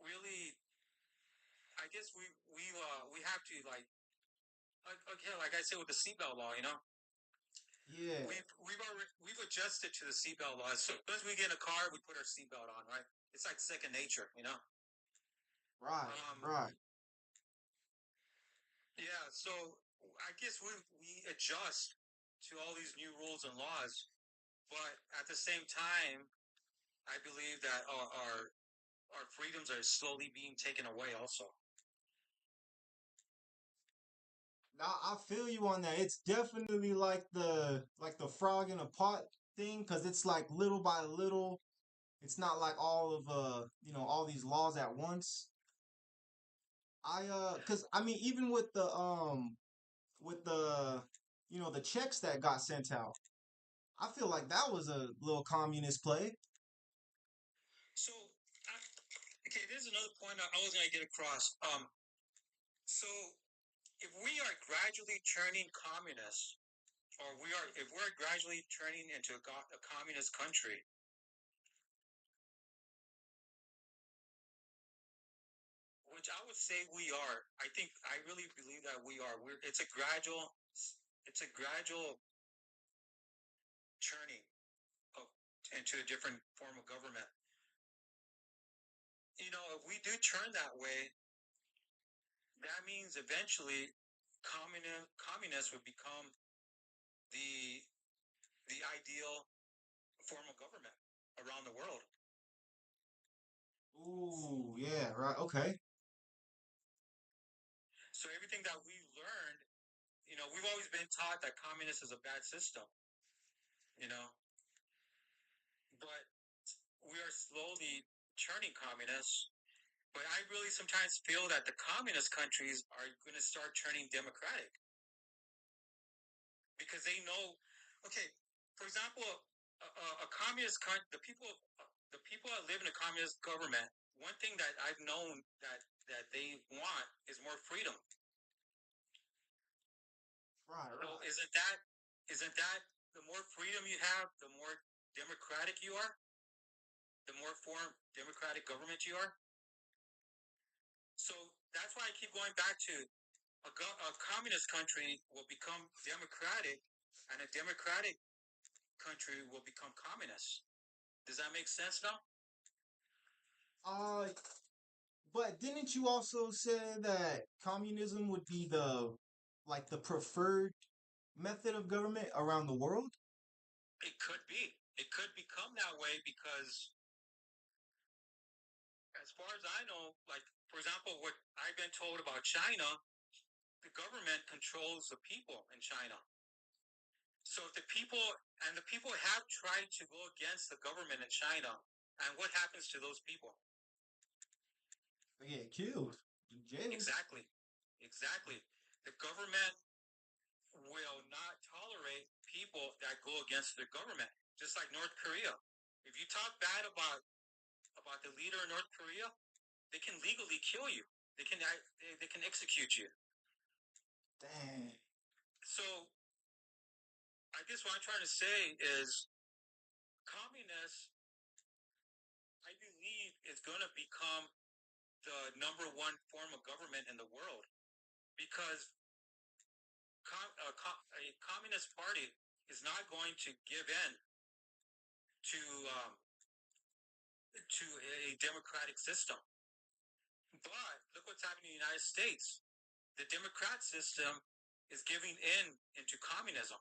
[SPEAKER 2] really. I guess we have to okay, like I said with the seatbelt law,
[SPEAKER 1] Yeah.
[SPEAKER 2] we've adjusted to the seatbelt law. So as we get in a car, we put our seatbelt on, right? It's like second nature.
[SPEAKER 1] Right.
[SPEAKER 2] Um,
[SPEAKER 1] Right.
[SPEAKER 2] yeah. So I guess we adjust to all these new rules and laws, but at the same time, I believe that our freedoms are slowly being taken away. Also,
[SPEAKER 1] Now I feel you on that. It's definitely like the frog in a pot thing, because it's like little by little. It's not like all of all these laws at once. Cause I mean, even with the the checks that got sent out, I feel like that was a little communist play.
[SPEAKER 2] so okay, there's another point I was going to get across. So if we are gradually turning communist, or if we're gradually turning into a communist country, which I would say we are. I really believe that we are. It's a gradual turning of, into a different form of government. If we do turn that way, that means eventually communists would become the the ideal form of government around the world.
[SPEAKER 1] Ooh, yeah, right. Okay.
[SPEAKER 2] So everything that we learned, we've always been taught that communist is a bad system, you know, but we are slowly turning communist. But I really sometimes feel that the communist countries are going to start turning democratic because they know. Okay, for example, a communist country, the people that live in a communist government, one thing that I've known that they want is more freedom.
[SPEAKER 1] Right,
[SPEAKER 2] So
[SPEAKER 1] right.
[SPEAKER 2] isn't that the more freedom you have, the more democratic you are, the more form democratic government you are. So that's why I keep going back to a communist country will become democratic, and a democratic country will become communist. Does that make sense now?
[SPEAKER 1] Uh, but didn't you also say that communism would be the preferred method of government around the world?
[SPEAKER 2] It could be. It could become that way because, as far as I know, like, for example, what I've been told about China, the government controls the people in China. So if the people have tried to go against the government in China, and what happens to those people?
[SPEAKER 1] They get killed in jail.
[SPEAKER 2] Exactly. Exactly. The government will not tolerate people that go against the government, just like North Korea. If you talk bad about the leader of North Korea, they can legally kill you. They can execute you.
[SPEAKER 1] Dang.
[SPEAKER 2] So I guess what I'm trying to say is communists, I believe, is going to become the number one form of government in the world because a communist party is not going to give in to um, to a democratic system. But look what's happening in the United States. The democrat system is giving in into communism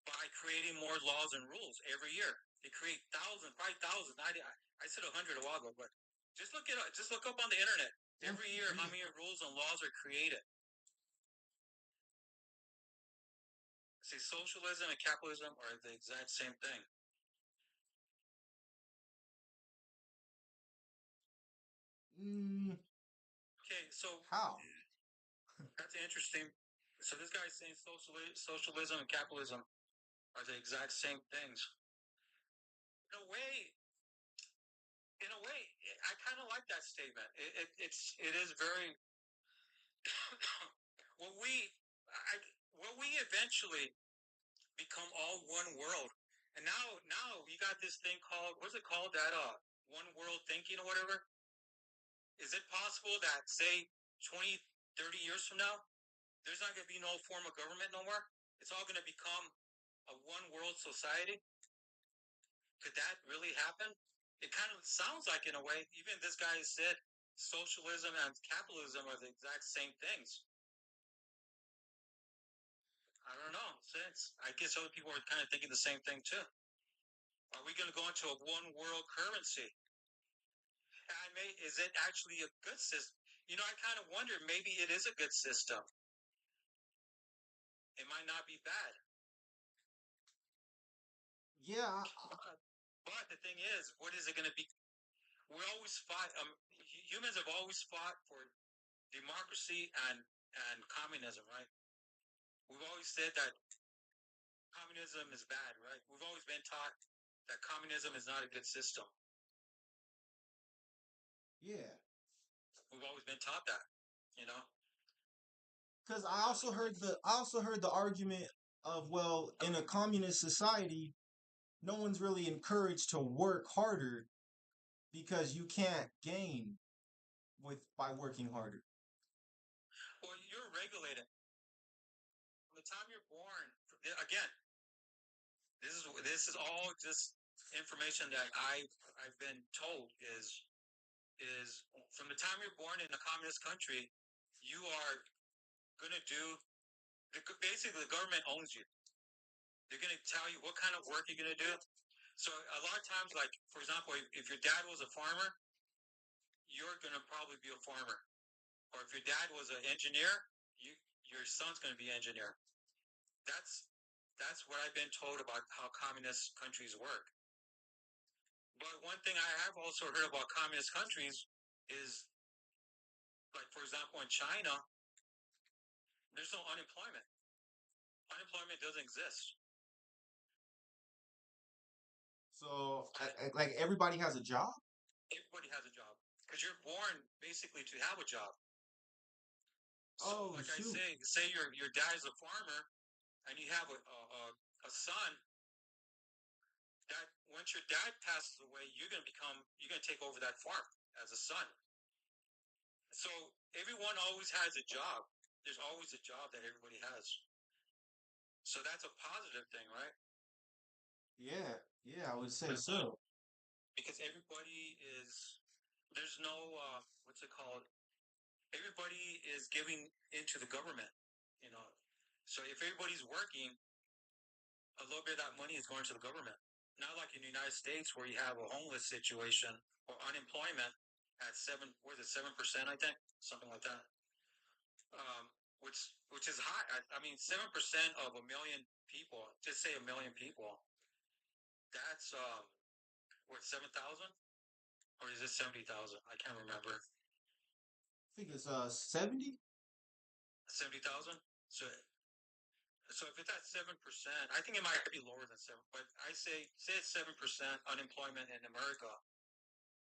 [SPEAKER 2] by creating more laws and rules every year. They create thousands, probably thousands. I said 100 a while ago, but just look up on the internet. Every year, how
[SPEAKER 1] Yeah.
[SPEAKER 2] many rules and laws are created? See, socialism and capitalism are the exact same thing.
[SPEAKER 1] Mm,
[SPEAKER 2] Okay, so
[SPEAKER 1] how?
[SPEAKER 2] that's interesting. So this guy's saying socialism and capitalism are the exact same things. In a way, I kind of like that statement. It is very well we eventually become all one world, and now you got this thing called what's it called that one world thinking or whatever. Is it possible that say 20, 30 years from now, there's not going to be no form of government no more? It's all going to become a one world society. Could that really happen? It kind of sounds like, in a way, even this guy said socialism and capitalism are the exact same things. I don't know. Since I guess other people are kind of thinking the same thing too. Are we going to go into a one world currency? Is it actually a good system? I kind of wonder maybe it is a good system. It might not be bad.
[SPEAKER 1] Yeah.
[SPEAKER 2] But the thing is, what is it going to be? We always fought. Humans have always fought for democracy and communism, right? We've always said that communism is bad, right? We've always been taught that communism is not a good system.
[SPEAKER 1] Yeah.
[SPEAKER 2] We've always been taught that, you know.
[SPEAKER 1] Because I also heard the argument of, well, in a communist society, no one's really encouraged to work harder because you can't gain by working harder.
[SPEAKER 2] Well, you're regulated from the time you're born. Again, this is all just information that I've been told is from the time you're born in a communist country, you are going to do basically the government owns you. They're going to tell you what kind of work you're going to do. So a lot of times, like for example, if your dad was a farmer, you're going to probably be a farmer. Or if your dad was an engineer, you your son's going to be an engineer. That's what I've been told about how communist countries work. But one thing I have also heard about communist countries is, like for example, in China, there's no unemployment. Unemployment doesn't exist.
[SPEAKER 1] So, like, everybody has a job?
[SPEAKER 2] Everybody has a job because you're born basically to have a job. So,
[SPEAKER 1] Oh,
[SPEAKER 2] like I
[SPEAKER 1] shoot.
[SPEAKER 2] say your dad is a farmer, and you have a son. That once your dad passes away, you're gonna take over that farm as a son. So everyone always has a job. There's always a job that everybody has. So that's a positive thing, right?
[SPEAKER 1] Yeah. Yeah, I would say so.
[SPEAKER 2] Because everybody is there's no what's it called? Everybody is giving into the government, you know. So if everybody's working, a little bit of that money is going to the government. Not like in the United States where you have a homeless situation or unemployment at 7%, I think, something like that. Um, which is high. I mean, 7% of a million people. Just say a million people. That's what 7,000 or is it 70,000? I can't remember.
[SPEAKER 1] I think it's 70.
[SPEAKER 2] 70,000. So if it's at 7%, I think it might be lower than 7. But I say it's 7% unemployment in America.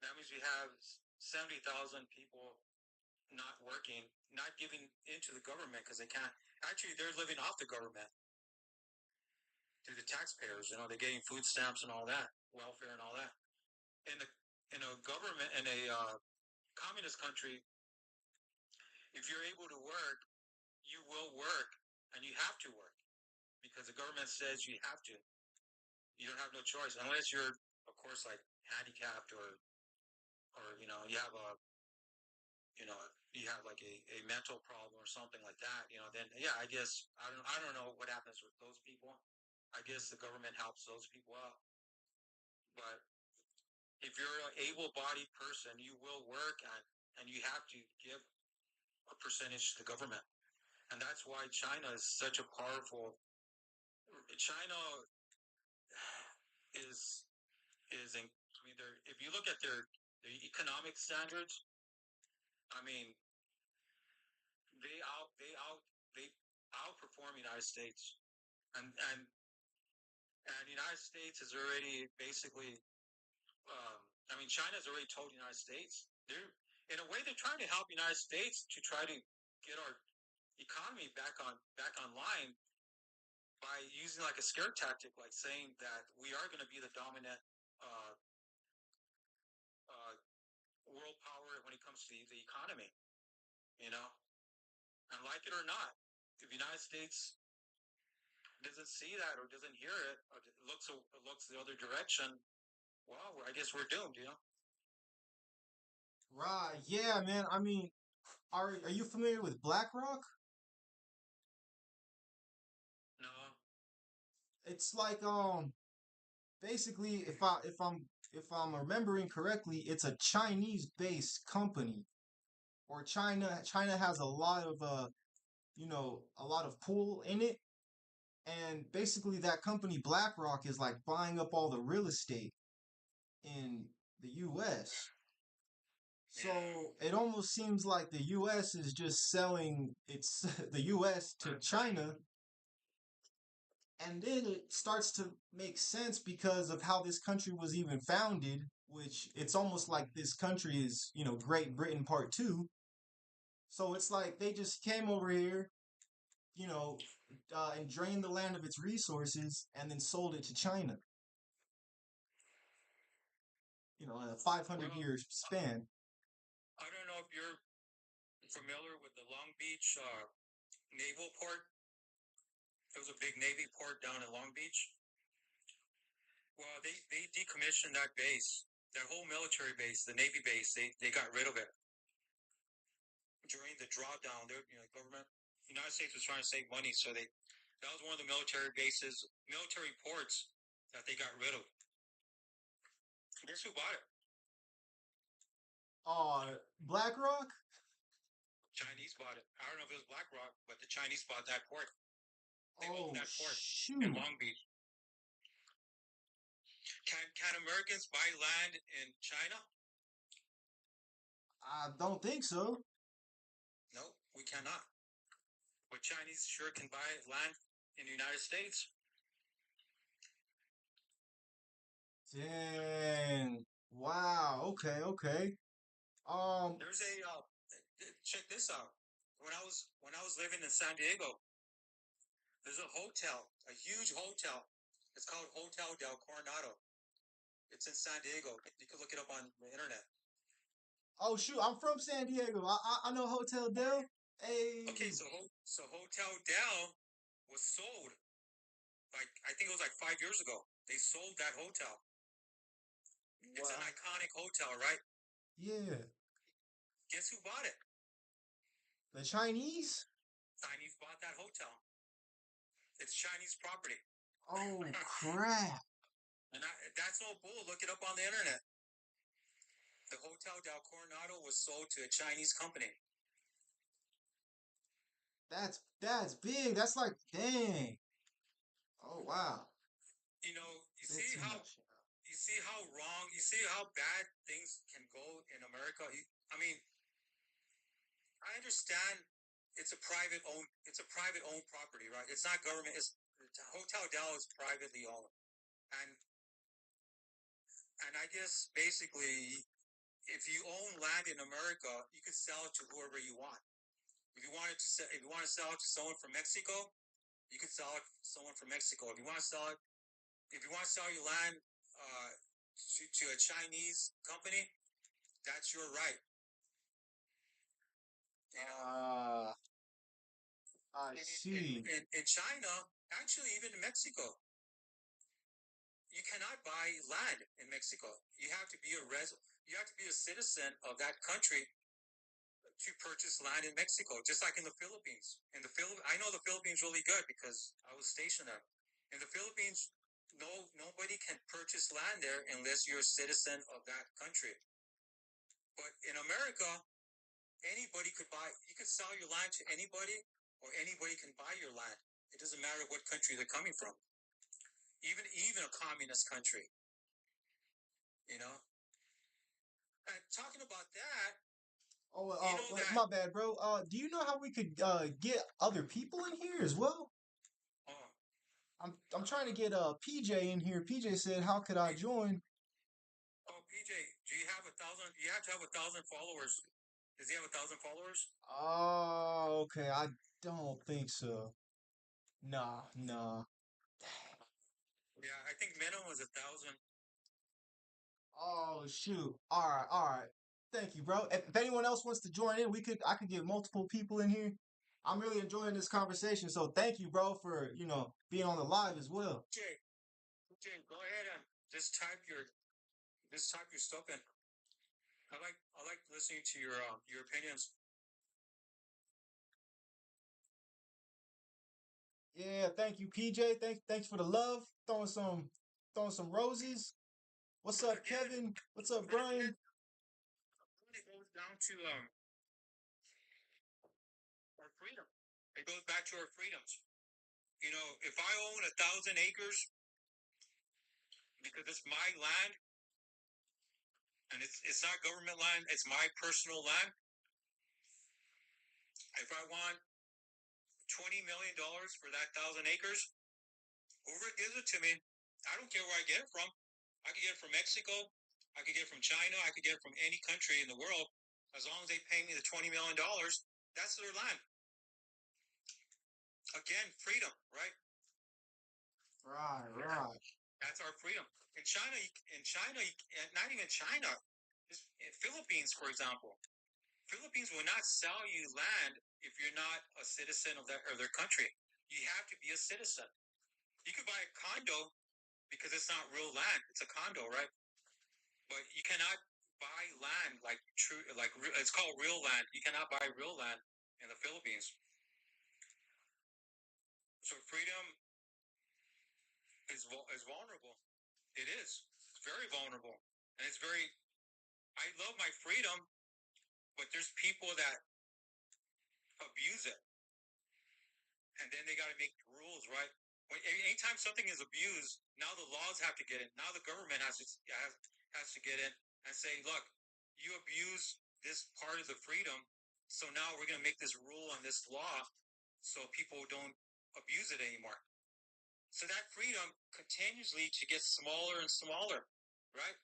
[SPEAKER 2] That means we have 70,000 people not working, not giving into the government because they can't. Actually, they're living off the government through the taxpayers. They're getting food stamps and all that, welfare and all that. In a in a government in a communist country, if you're able to work, you will work, and you have to work because the government says you have to. You don't have no choice unless you're, of course, like handicapped or you have a you know you have like a mental problem or something like that. Then yeah, I guess I don't know what happens with those people. I guess the government helps those people out. But if you're an able-bodied person, you will work and you have to give a percentage to the government. And that's why China is such a powerful. China is in. I mean, if you look at their economic standards, I mean, they out they out they outperform the United States, and and and the United States is already basically. I mean, China's already told the United States they're in a way they're trying to help the United States to try to get our economy back online by using like a scare tactic, like saying that we are going to be the dominant uh, uh, world power when it comes to the economy. You know, and like it or not, if the United States doesn't see that or doesn't hear it or looks the other direction, well, I guess we're doomed. You know.
[SPEAKER 1] Right. Yeah, man. I mean, are you familiar with BlackRock?
[SPEAKER 2] No.
[SPEAKER 1] It's like basically if I'm remembering correctly, it's a Chinese based company. Or China has a lot of a lot of pull in it. And basically that company BlackRock is like buying up all the real estate in the US.
[SPEAKER 2] Yeah.
[SPEAKER 1] So it almost seems like the US is just selling its the US to China, and then it starts to make sense because of how this country was even founded, which it's almost like this country is, Great Britain Part 2. So it's like they just came over here, you know, and drained the land of its resources and then sold it to China, in a 500
[SPEAKER 2] Well,
[SPEAKER 1] year span.
[SPEAKER 2] I don't know if you're familiar with the Long Beach naval port. There was a big Navy port down in Long Beach. Well, they decommissioned that base, that whole military base, the Navy base. They got rid of it during the drawdown. Government, United States was trying to save money, so that was one of the military bases, military ports that they got rid of. Guess who bought it?
[SPEAKER 1] BlackRock?
[SPEAKER 2] Chinese bought it. I don't know if it was BlackRock, but the Chinese bought that port. They own
[SPEAKER 1] Oh,
[SPEAKER 2] that port in
[SPEAKER 1] shoot.
[SPEAKER 2] Long Beach. Can Americans buy land in China?
[SPEAKER 1] I don't think so.
[SPEAKER 2] No, we cannot. But Chinese sure can buy land in the United States.
[SPEAKER 1] Dang. Wow. Okay, okay. Um,
[SPEAKER 2] There's a check this out. When I was living in San Diego, there's a hotel, a huge hotel. It's called Hotel del Coronado. It's in San Diego. You can look it up on the internet.
[SPEAKER 1] oh shoot, I'm from San Diego. I know Hotel Del.
[SPEAKER 2] Okay,
[SPEAKER 1] Hey.
[SPEAKER 2] so Hotel Del was sold like I think it was like 5 years ago. They sold that hotel. It's an
[SPEAKER 1] Wow.
[SPEAKER 2] iconic hotel, right?
[SPEAKER 1] Yeah.
[SPEAKER 2] Guess who bought it?
[SPEAKER 1] The Chinese?
[SPEAKER 2] Chinese bought that hotel. It's Chinese property.
[SPEAKER 1] Oh crap.
[SPEAKER 2] And that's no bull. Look it up on the internet. The Hotel del Coronado was sold to a Chinese company.
[SPEAKER 1] That's big. That's like dang. Oh wow.
[SPEAKER 2] You know, you
[SPEAKER 1] Bit
[SPEAKER 2] see
[SPEAKER 1] too
[SPEAKER 2] how
[SPEAKER 1] much.
[SPEAKER 2] you see how wrong, you see how bad things can go in America. I mean, I understand it's a private owned property, right? It's not government. Hotel Del is privately owned, and and I guess basically, if you own land in America, you could sell it to whoever you want. If you want to sell it to someone from Mexico, you could sell it to someone from Mexico. If you want to sell your land to a Chinese company, that's your right. You know,
[SPEAKER 1] Ah, I see.
[SPEAKER 2] in China, actually, even in Mexico, you cannot buy land in Mexico. You have to be a citizen of that country to purchase land in Mexico, just like in the Philippines. I know the Philippines really good because I was stationed there. In the Philippines, nobody can purchase land there unless you're a citizen of that country. But in America, anybody could buy. You could sell your land to anybody, or anybody can buy your land. It doesn't matter what country they're coming from. Even a communist country, you know. And talking about that,
[SPEAKER 1] Oh,
[SPEAKER 2] you know that.
[SPEAKER 1] my bad, bro. Do you know how we could get other people in here as well?
[SPEAKER 2] Oh,
[SPEAKER 1] I'm trying to get PJ in here. PJ said, "How could I join?"
[SPEAKER 2] oh, PJ, do you have 1,000? You have to have 1,000 followers. Does he have 1,000 followers?
[SPEAKER 1] Oh, okay. I don't think so. Nah, nah.
[SPEAKER 2] Yeah, I think minimum was 1,000.
[SPEAKER 1] Oh shoot. All right, all right. Thank you, bro. If anyone else wants to join in, I could get multiple people in here. I'm really enjoying this conversation, so thank you, bro, for being on the live as well.
[SPEAKER 2] PJ, go ahead and just type your stuff in. I like listening to your opinions.
[SPEAKER 1] Yeah, thank you, PJ. Thanks for the love. Throwing some roses. What's
[SPEAKER 2] But
[SPEAKER 1] up,
[SPEAKER 2] again,
[SPEAKER 1] Kevin? What's up,
[SPEAKER 2] but again,
[SPEAKER 1] Brian?
[SPEAKER 2] it goes down to our freedom. It goes back to our freedoms. You know, if I own 1,000 acres because it's my land and it's not government land, it's my personal land. If I want $20 million for that 1,000 acres, whoever gives it to me, I don't care where I get it from. I could get it from Mexico. I could get it from China. I could get it from any country in the world. As long as they pay me the $20 million, that's their land. Again, freedom, right?
[SPEAKER 1] Right, right.
[SPEAKER 2] That's our freedom. In China, not even China, just in Philippines, for example. Philippines will not sell you land if you're not a citizen of their country. You have to be a citizen. You could buy a condo because it's not real land; it's a condo, right? But you cannot buy land like true, like it's called real land. You cannot buy real land in the Philippines. So freedom is vulnerable. It is. It's very vulnerable, and it's very. I love my freedom, but there's people that abuse it, and then they got to make rules, right? Anytime something is abused, now the laws have to get in. Now the government has to get in and say, look, you abuse this part of the freedom, so now we're going to make this rule and this law so people don't abuse it anymore. So that freedom continuously to get smaller and smaller, right?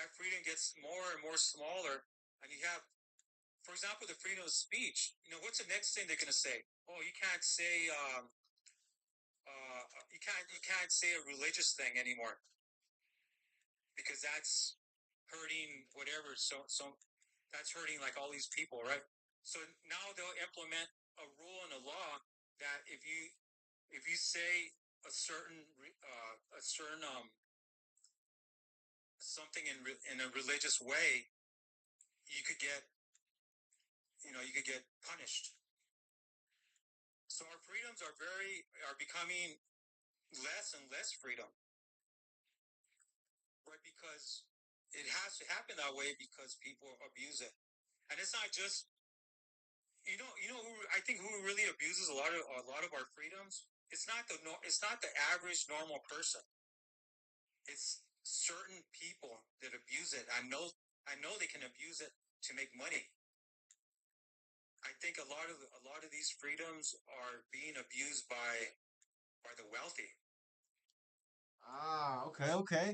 [SPEAKER 2] That freedom gets more and more smaller, and you have, for example, the freedom of speech. You know, what's the next thing they're going to say? Oh, you can't say you can't say a religious thing anymore because that's hurting whatever. So that's hurting like all these people, right? So now they'll implement a rule and a law that if you say a certain something in a religious way, you could get punished. So our freedoms are becoming less and less freedom, right? Because it has to happen that way because people abuse it, and it's not just who I think who really abuses a lot of our freedoms. It's not the average normal person. It's certain people that abuse it. I know they can abuse it to make money. I think a lot of these freedoms are being abused by the wealthy.
[SPEAKER 1] Ah, okay, okay.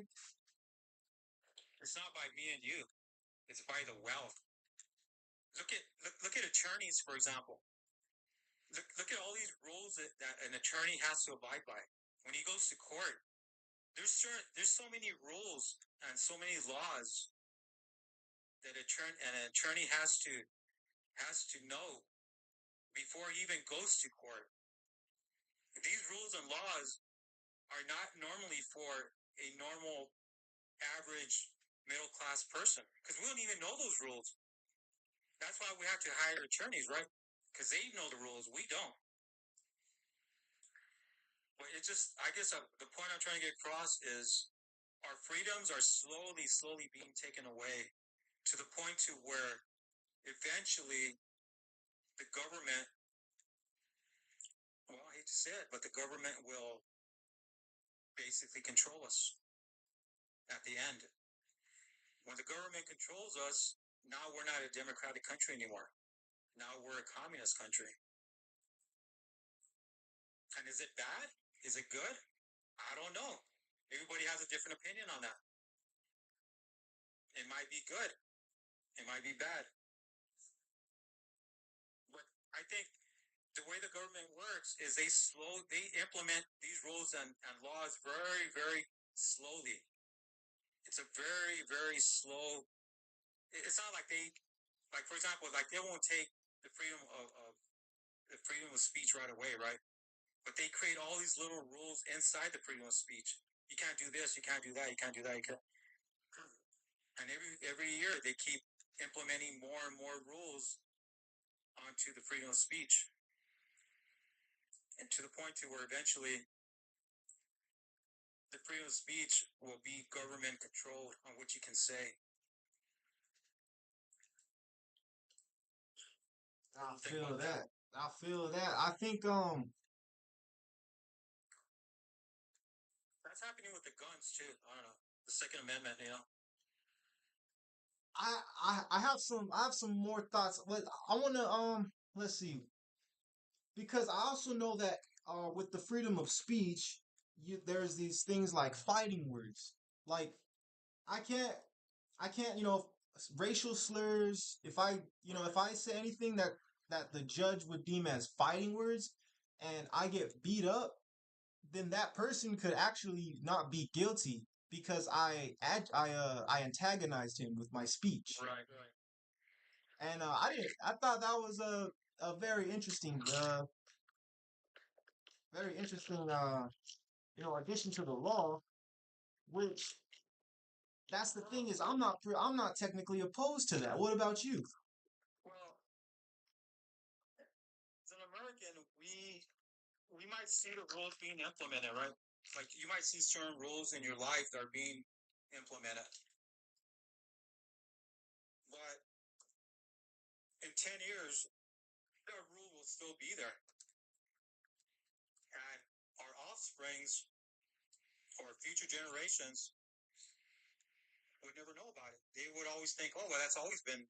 [SPEAKER 2] It's not by me and you. It's by the wealth. Look at attorneys, for example. Look at all these rules that an attorney has to abide by. When he goes to court, there's so many rules and so many laws that an attorney has to know before he even goes to court. These rules and laws are not normally for a normal, average, middle class person because we don't even know those rules. That's why we have to hire attorneys, right? Because they know the rules, we don't. But I guess the point I'm trying to get across is our freedoms are slowly, slowly being taken away to the point to where eventually the government, well, I hate to say it, but the government will basically control us at the end. When the government controls us, now we're not a democratic country anymore. Now we're a communist country. And is it bad? Is it good? I don't know. Everybody has a different opinion on that. It might be good. It might be bad. But I think the way the government works is they implement these rules and laws very, very slowly. It's a very, very slow. It's not like like for example, like they won't take the freedom of speech right away, right? But they create all these little rules inside the freedom of speech. You can't do this. You can't do that. You can't do that. You can't. And every year they keep implementing more and more rules onto the freedom of speech, and to the point to where eventually the freedom of speech will be government controlled on what you can say.
[SPEAKER 1] I feel that. I feel that. I think
[SPEAKER 2] that's happening with the guns too. I don't know, the Second Amendment.
[SPEAKER 1] I have some more thoughts, but I want to let's see, because I also know that with the freedom of speech, there's these things like fighting words. Like I can't I can't, racial slurs, if I say anything that the judge would deem as fighting words and I get beat up, then that person could actually not be guilty because I antagonized him with my speech.
[SPEAKER 2] Right, right.
[SPEAKER 1] And I thought that was a very interesting addition to the law, which that's the thing is I'm not technically opposed to that. What about you?
[SPEAKER 2] Well, as an American, we might see the rules being implemented, right? Like you might see certain rules in your life that are being implemented, but in 10 years, that rule will still be there, and our offsprings or future generations would never know about it. They would always think, "Oh, well, it's always been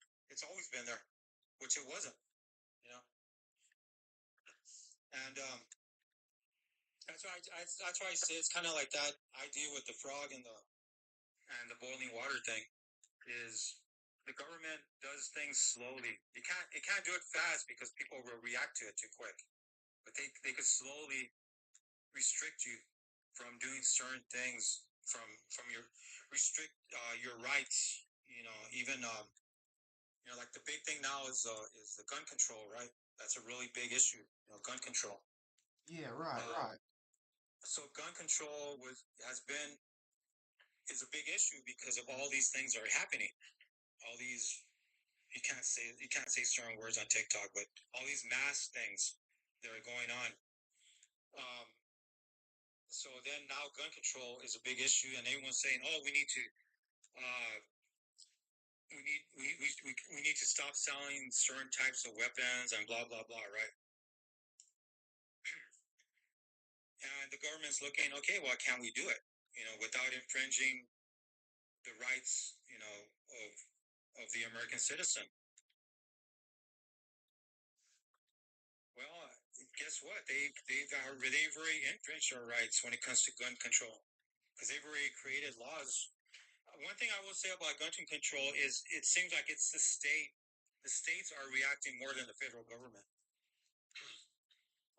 [SPEAKER 2] there," which it wasn't, you know. And that's why I say it's kind of like that idea with the frog and the boiling water thing is the government does things slowly. It can't do it fast because people will react to it too quick. But they could slowly restrict you from doing certain things, from your restrict your rights. Even like the big thing now is the gun control, right? That's a really big issue. Gun control.
[SPEAKER 1] Yeah, right,
[SPEAKER 2] Um,
[SPEAKER 1] right.
[SPEAKER 2] so gun control is a big issue because of all these things that are happening. All these you can't say certain words on TikTok, but all these mass things that are going on. Um, so then now gun control is a big issue, and everyone's saying, "Oh, we need to uh, we need to stop selling certain types of weapons and blah blah blah," right? And the government's looking, okay, well, can we do it? Without infringing the rights, of the American citizen. Well, guess what? They've already infringed our rights when it comes to gun control because they've already created laws. One thing I will say about gun control is it seems like it's the state. The states are reacting more than the federal government.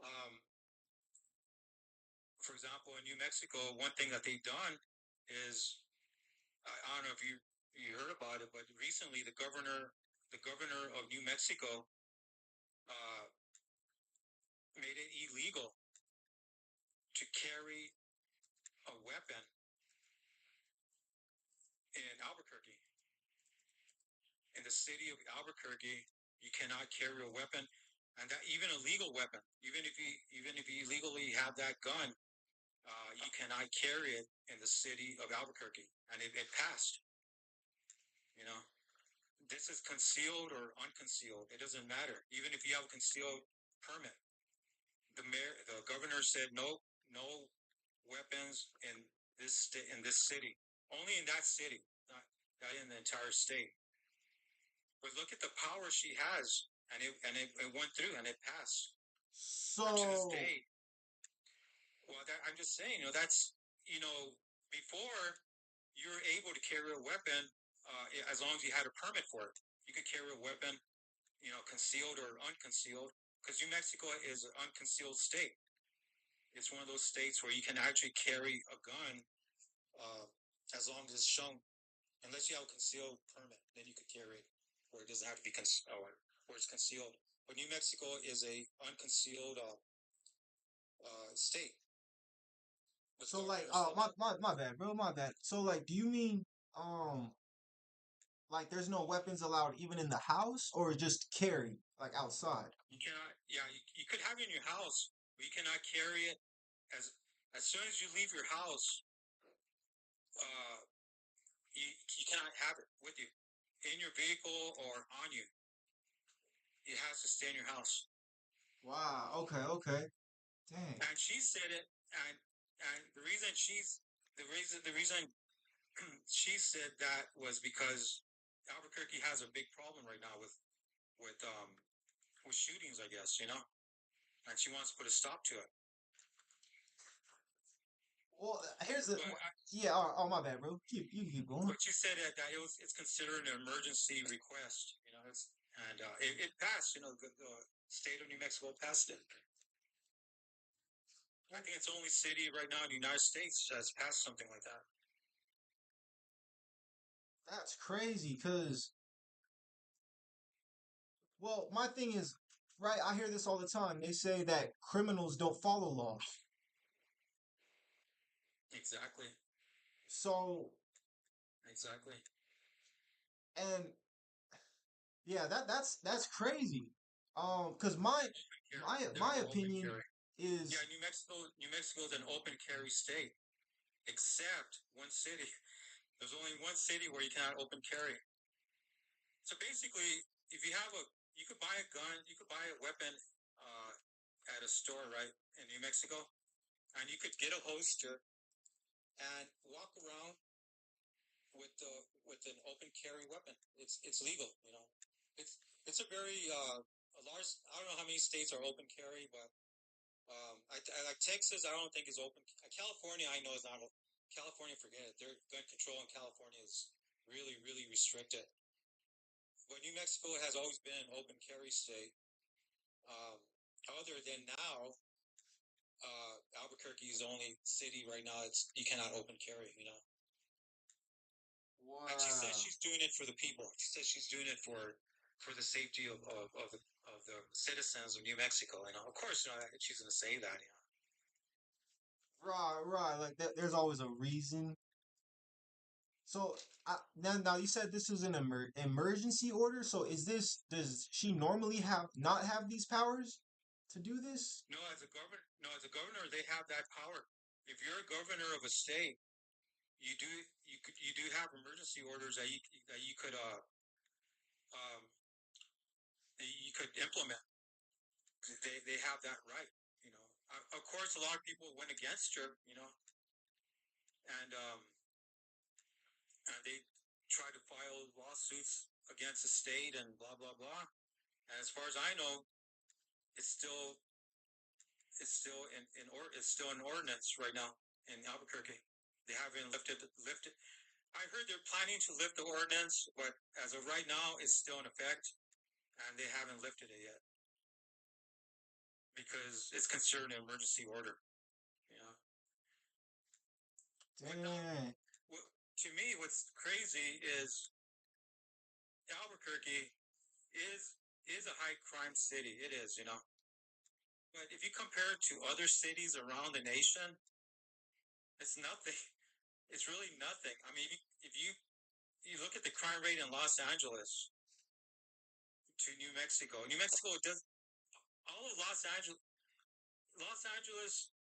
[SPEAKER 2] Um, for example, in New Mexico, one thing that they've done is I don't know if you heard about it, but recently the governor of New Mexico uh, made it illegal to carry a weapon in Albuquerque. In the city of Albuquerque, you cannot carry a weapon, and that even a legal weapon, even if you legally have that gun, you cannot carry it in the city of Albuquerque, and it passed. You know, this is concealed or unconcealed. It doesn't matter. Even if you have a concealed permit, the governor said no, no weapons in in this city. Only in that city, not in the entire state. But look at the power she has, and it went through and it passed. And to this
[SPEAKER 1] So,
[SPEAKER 2] day, well, I'm just saying, that's before you're able to carry a weapon as long as you had a permit for it. You could carry a weapon, concealed or unconcealed, because New Mexico is an unconcealed state. It's one of those states where you can actually carry a gun uh, as long as it's shown. Unless you have a concealed permit, then you could carry it, where it doesn't have to be where it's concealed. But New Mexico is a unconcealed state. With
[SPEAKER 1] so like,
[SPEAKER 2] governors and
[SPEAKER 1] my bad, bro, my bad. So like, do you mean, um, like there's no weapons allowed even in the house or just carry like outside?
[SPEAKER 2] you cannot. Yeah, you could have it in your house, but you cannot carry it as as soon as you leave your house. Uh, you cannot have it with you in your vehicle or on you. It has to stay in your house.
[SPEAKER 1] Wow. Okay. Okay. Dang.
[SPEAKER 2] And she said it, and the reason she said that was because Albuquerque has a big problem right now with um with shootings, I guess, and she wants to put a stop to it.
[SPEAKER 1] Well, here's the.
[SPEAKER 2] But
[SPEAKER 1] Yeah. Oh, my bad, bro. You keep going.
[SPEAKER 2] but she said that it's considered an emergency request, and it passed. The state of New Mexico passed it. I think it's the only city right now in the United States that's passed something like that.
[SPEAKER 1] That's crazy. Cause, well, my thing is, right? I hear this all the time. They say that criminals don't follow laws.
[SPEAKER 2] Exactly,
[SPEAKER 1] So,
[SPEAKER 2] exactly.
[SPEAKER 1] and yeah, that's crazy. Cause
[SPEAKER 2] Open carry.
[SPEAKER 1] my
[SPEAKER 2] They're open
[SPEAKER 1] opinion
[SPEAKER 2] carry. Yeah,
[SPEAKER 1] is
[SPEAKER 2] New Mexico is an open carry state, except one city. There's only one city where you cannot open carry. So basically, if you have you could buy a gun, you could buy a weapon uh, at a store, right, in New Mexico, and you could get a holster and walk around with an open carry weapon. It's legal, It's it's a very a large. I don't know how many states are open carry, but I like Texas. I don't think is open. California, I know is not. California, forget it. Their gun control in California is really, really restricted. But New Mexico has always been an open carry state. Um, Other than now, Albuquerque is the only city right now it's you cannot open carry. And she says
[SPEAKER 1] wow.
[SPEAKER 2] she's doing it for the people. She says she's doing it for the safety of the citizens of New Mexico. Of course, she's going to say that.
[SPEAKER 1] Right, right. Like there's always a reason. So now you said this is an emergency order. So does she normally not have these powers to do this?
[SPEAKER 2] No, as a governor, they have that power. If you're a governor of a state, you do have emergency orders that um, you could implement. They have that right. Of course, a lot of people went against her. And they tried to file lawsuits against the state and blah blah blah. And as far as I know, it's still it's still an ordinance right now in Albuquerque. They haven't lifted. I heard they're planning to lift the ordinance, but as of right now, it's still in effect, and they haven't lifted it yet because it's considered an emergency order. You know, but now,
[SPEAKER 1] Dang.
[SPEAKER 2] to me, what's crazy is Albuquerque is a high crime city. It is. But if you compare it to other cities around the nation, it's nothing. It's really nothing. I mean, if you look at the crime rate in Los Angeles to New Mexico does all of Los Angeles,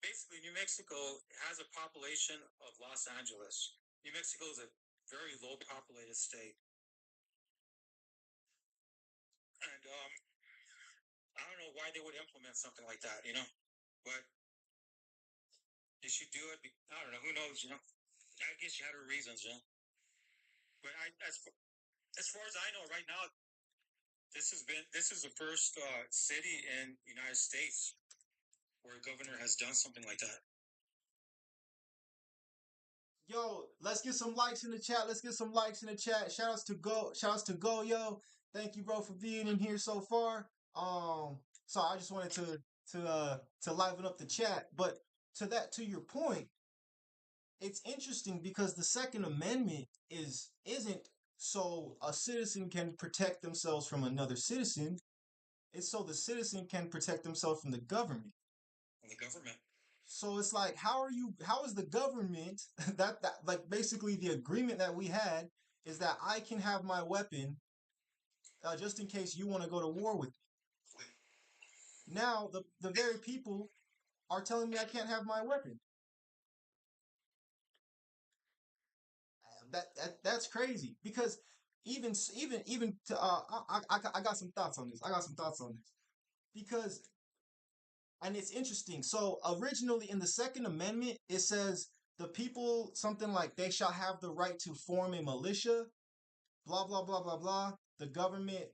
[SPEAKER 2] basically, New Mexico has a population of Los Angeles. New Mexico is a very low populated state. And I don't know why they would implement something like that, you know, but they should do it. I don't know. Who knows, you know? I guess you had her reasons, you know. But as far as I know, right now, this is the first city in the United States where a governor has done something like that.
[SPEAKER 1] Yo, let's get some likes in the chat. Let's get some likes in the chat. Shout outs to Go, yo. Thank you, bro, for being in here so far. So I just wanted to liven up the chat. But to your point, it's interesting because the Second Amendment isn't so a citizen can protect themselves from another citizen. It's so the citizen can protect themselves from the government.
[SPEAKER 2] From the government.
[SPEAKER 1] So it's like, how is the government that like basically the agreement that we had is that I can have my weapon just in case you want to go to war with me. Now the very people are telling me I can't have my weapon. That's crazy because even to, I got some thoughts on this. I got some thoughts on this because and it's interesting. So originally in the Second Amendment, it says the people something like they shall have the right to form a militia, blah blah blah blah blah. The government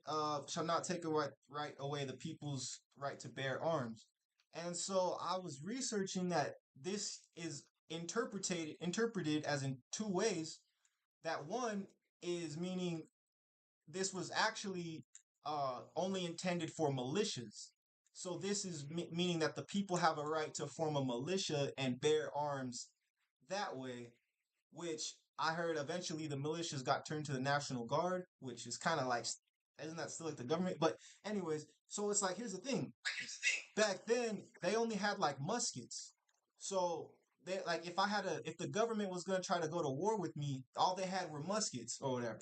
[SPEAKER 1] shall not take a right away the people's right to bear arms. And so I was researching that this is interpreted as in two ways. That one is meaning this was actually only intended for militias. So this is meaning that the people have a right to form a militia and bear arms that way, which I heard eventually the militias got turned to the National Guard, which is kind of like, isn't that still like the government? But anyways, so it's like, here's the thing. Back then, they only had like muskets. So they like if the government was gonna try to go to war with me, all they had were muskets or whatever.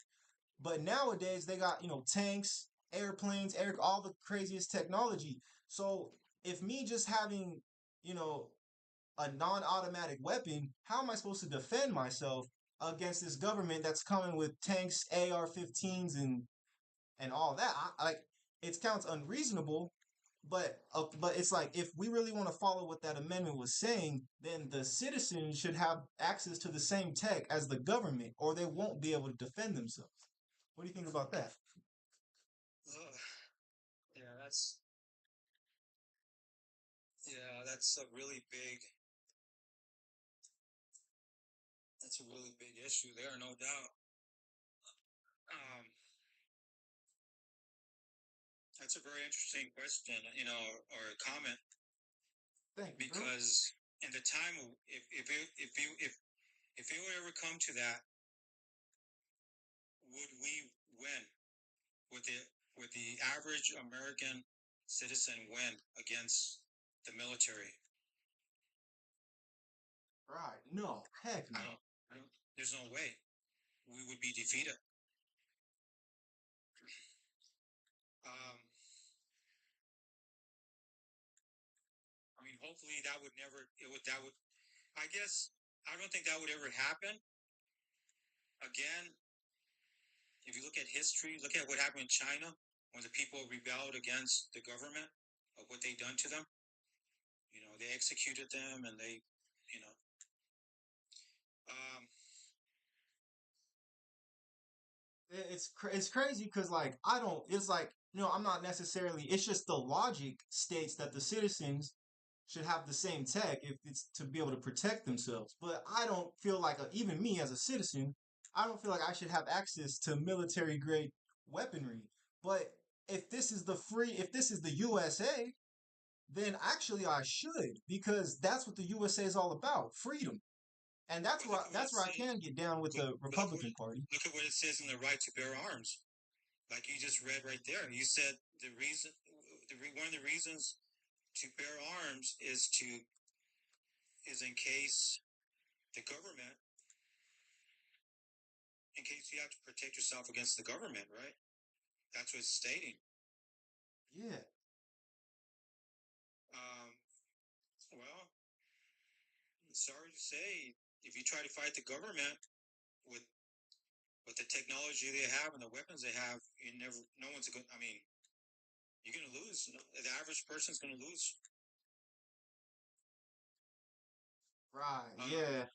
[SPEAKER 1] But nowadays they got, tanks, airplanes, all the craziest technology. So if me just having, you know, a non-automatic weapon, how am I supposed to defend myself against this government that's coming with tanks, AR-15s, and all that? Like it counts unreasonable, but it's like if we really want to follow what that amendment was saying, then the citizens should have access to the same tech as the government, or they won't be able to defend themselves. What do you think about that?
[SPEAKER 2] Ugh. Yeah, that's a really big that's a really big issue there, no doubt. Um, that's a very interesting question, you know, or a comment,
[SPEAKER 1] Thank you, bro.
[SPEAKER 2] because in the time, if it would ever come to that, would we win? Would the average American citizen win against the military?
[SPEAKER 1] Right. No. Heck
[SPEAKER 2] I
[SPEAKER 1] no.
[SPEAKER 2] don't. I don't. There's no way we would be defeated. Um, I mean, hopefully that would never. It would. That would. I guess I don't think that would ever happen again. If you look at history, look at what happened in China when the people rebelled against the government of what they done to them. You know, they executed them, and they, you know, um,
[SPEAKER 1] It's crazy because like I don't. It's like I'm not necessarily. It's just the logic states that the citizens should have the same tech if it's to be able to protect themselves. But I don't feel like even me as a citizen, I don't feel like I should have access to military grade weaponry. But if this is the USA, then actually I should because that's what the USA is all about, freedom. And
[SPEAKER 2] but look at what it
[SPEAKER 1] that's where I
[SPEAKER 2] says.
[SPEAKER 1] can get down with the
[SPEAKER 2] But
[SPEAKER 1] Republican Party.
[SPEAKER 2] look at what it says in the right to bear arms. Like you just read right there. You said one of the reasons to bear arms is in case the government, in case you have to protect yourself against the government, right? That's what it's stating.
[SPEAKER 1] Yeah.
[SPEAKER 2] Um, well, sorry to say, if you try to fight the government with with the technology they have and the weapons they have, no one's going. I mean, you're gonna lose. The average person's gonna lose.
[SPEAKER 1] Right.
[SPEAKER 2] Um,
[SPEAKER 1] Yeah.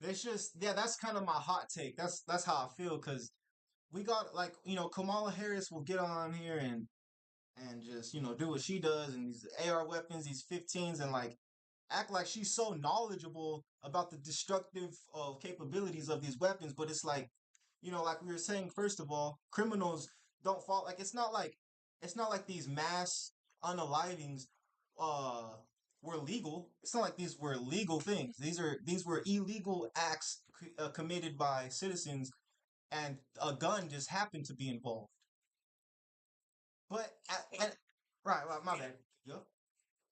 [SPEAKER 1] It's just yeah. That's kind of my hot take. That's how I feel because we got like Kamala Harris will get on here and just do what she does and these AR weapons, these 15s, and like act like she's so knowledgeable about the destructive capabilities of these weapons. But it's like like we were saying, first of all, criminals don't fall. Like it's not like these mass unalivings uh were legal. It's not like these were legal things. These were illegal acts committed by citizens, and a gun just happened to be involved. But
[SPEAKER 2] well,
[SPEAKER 1] and right, my
[SPEAKER 2] yeah,
[SPEAKER 1] bad. Yeah.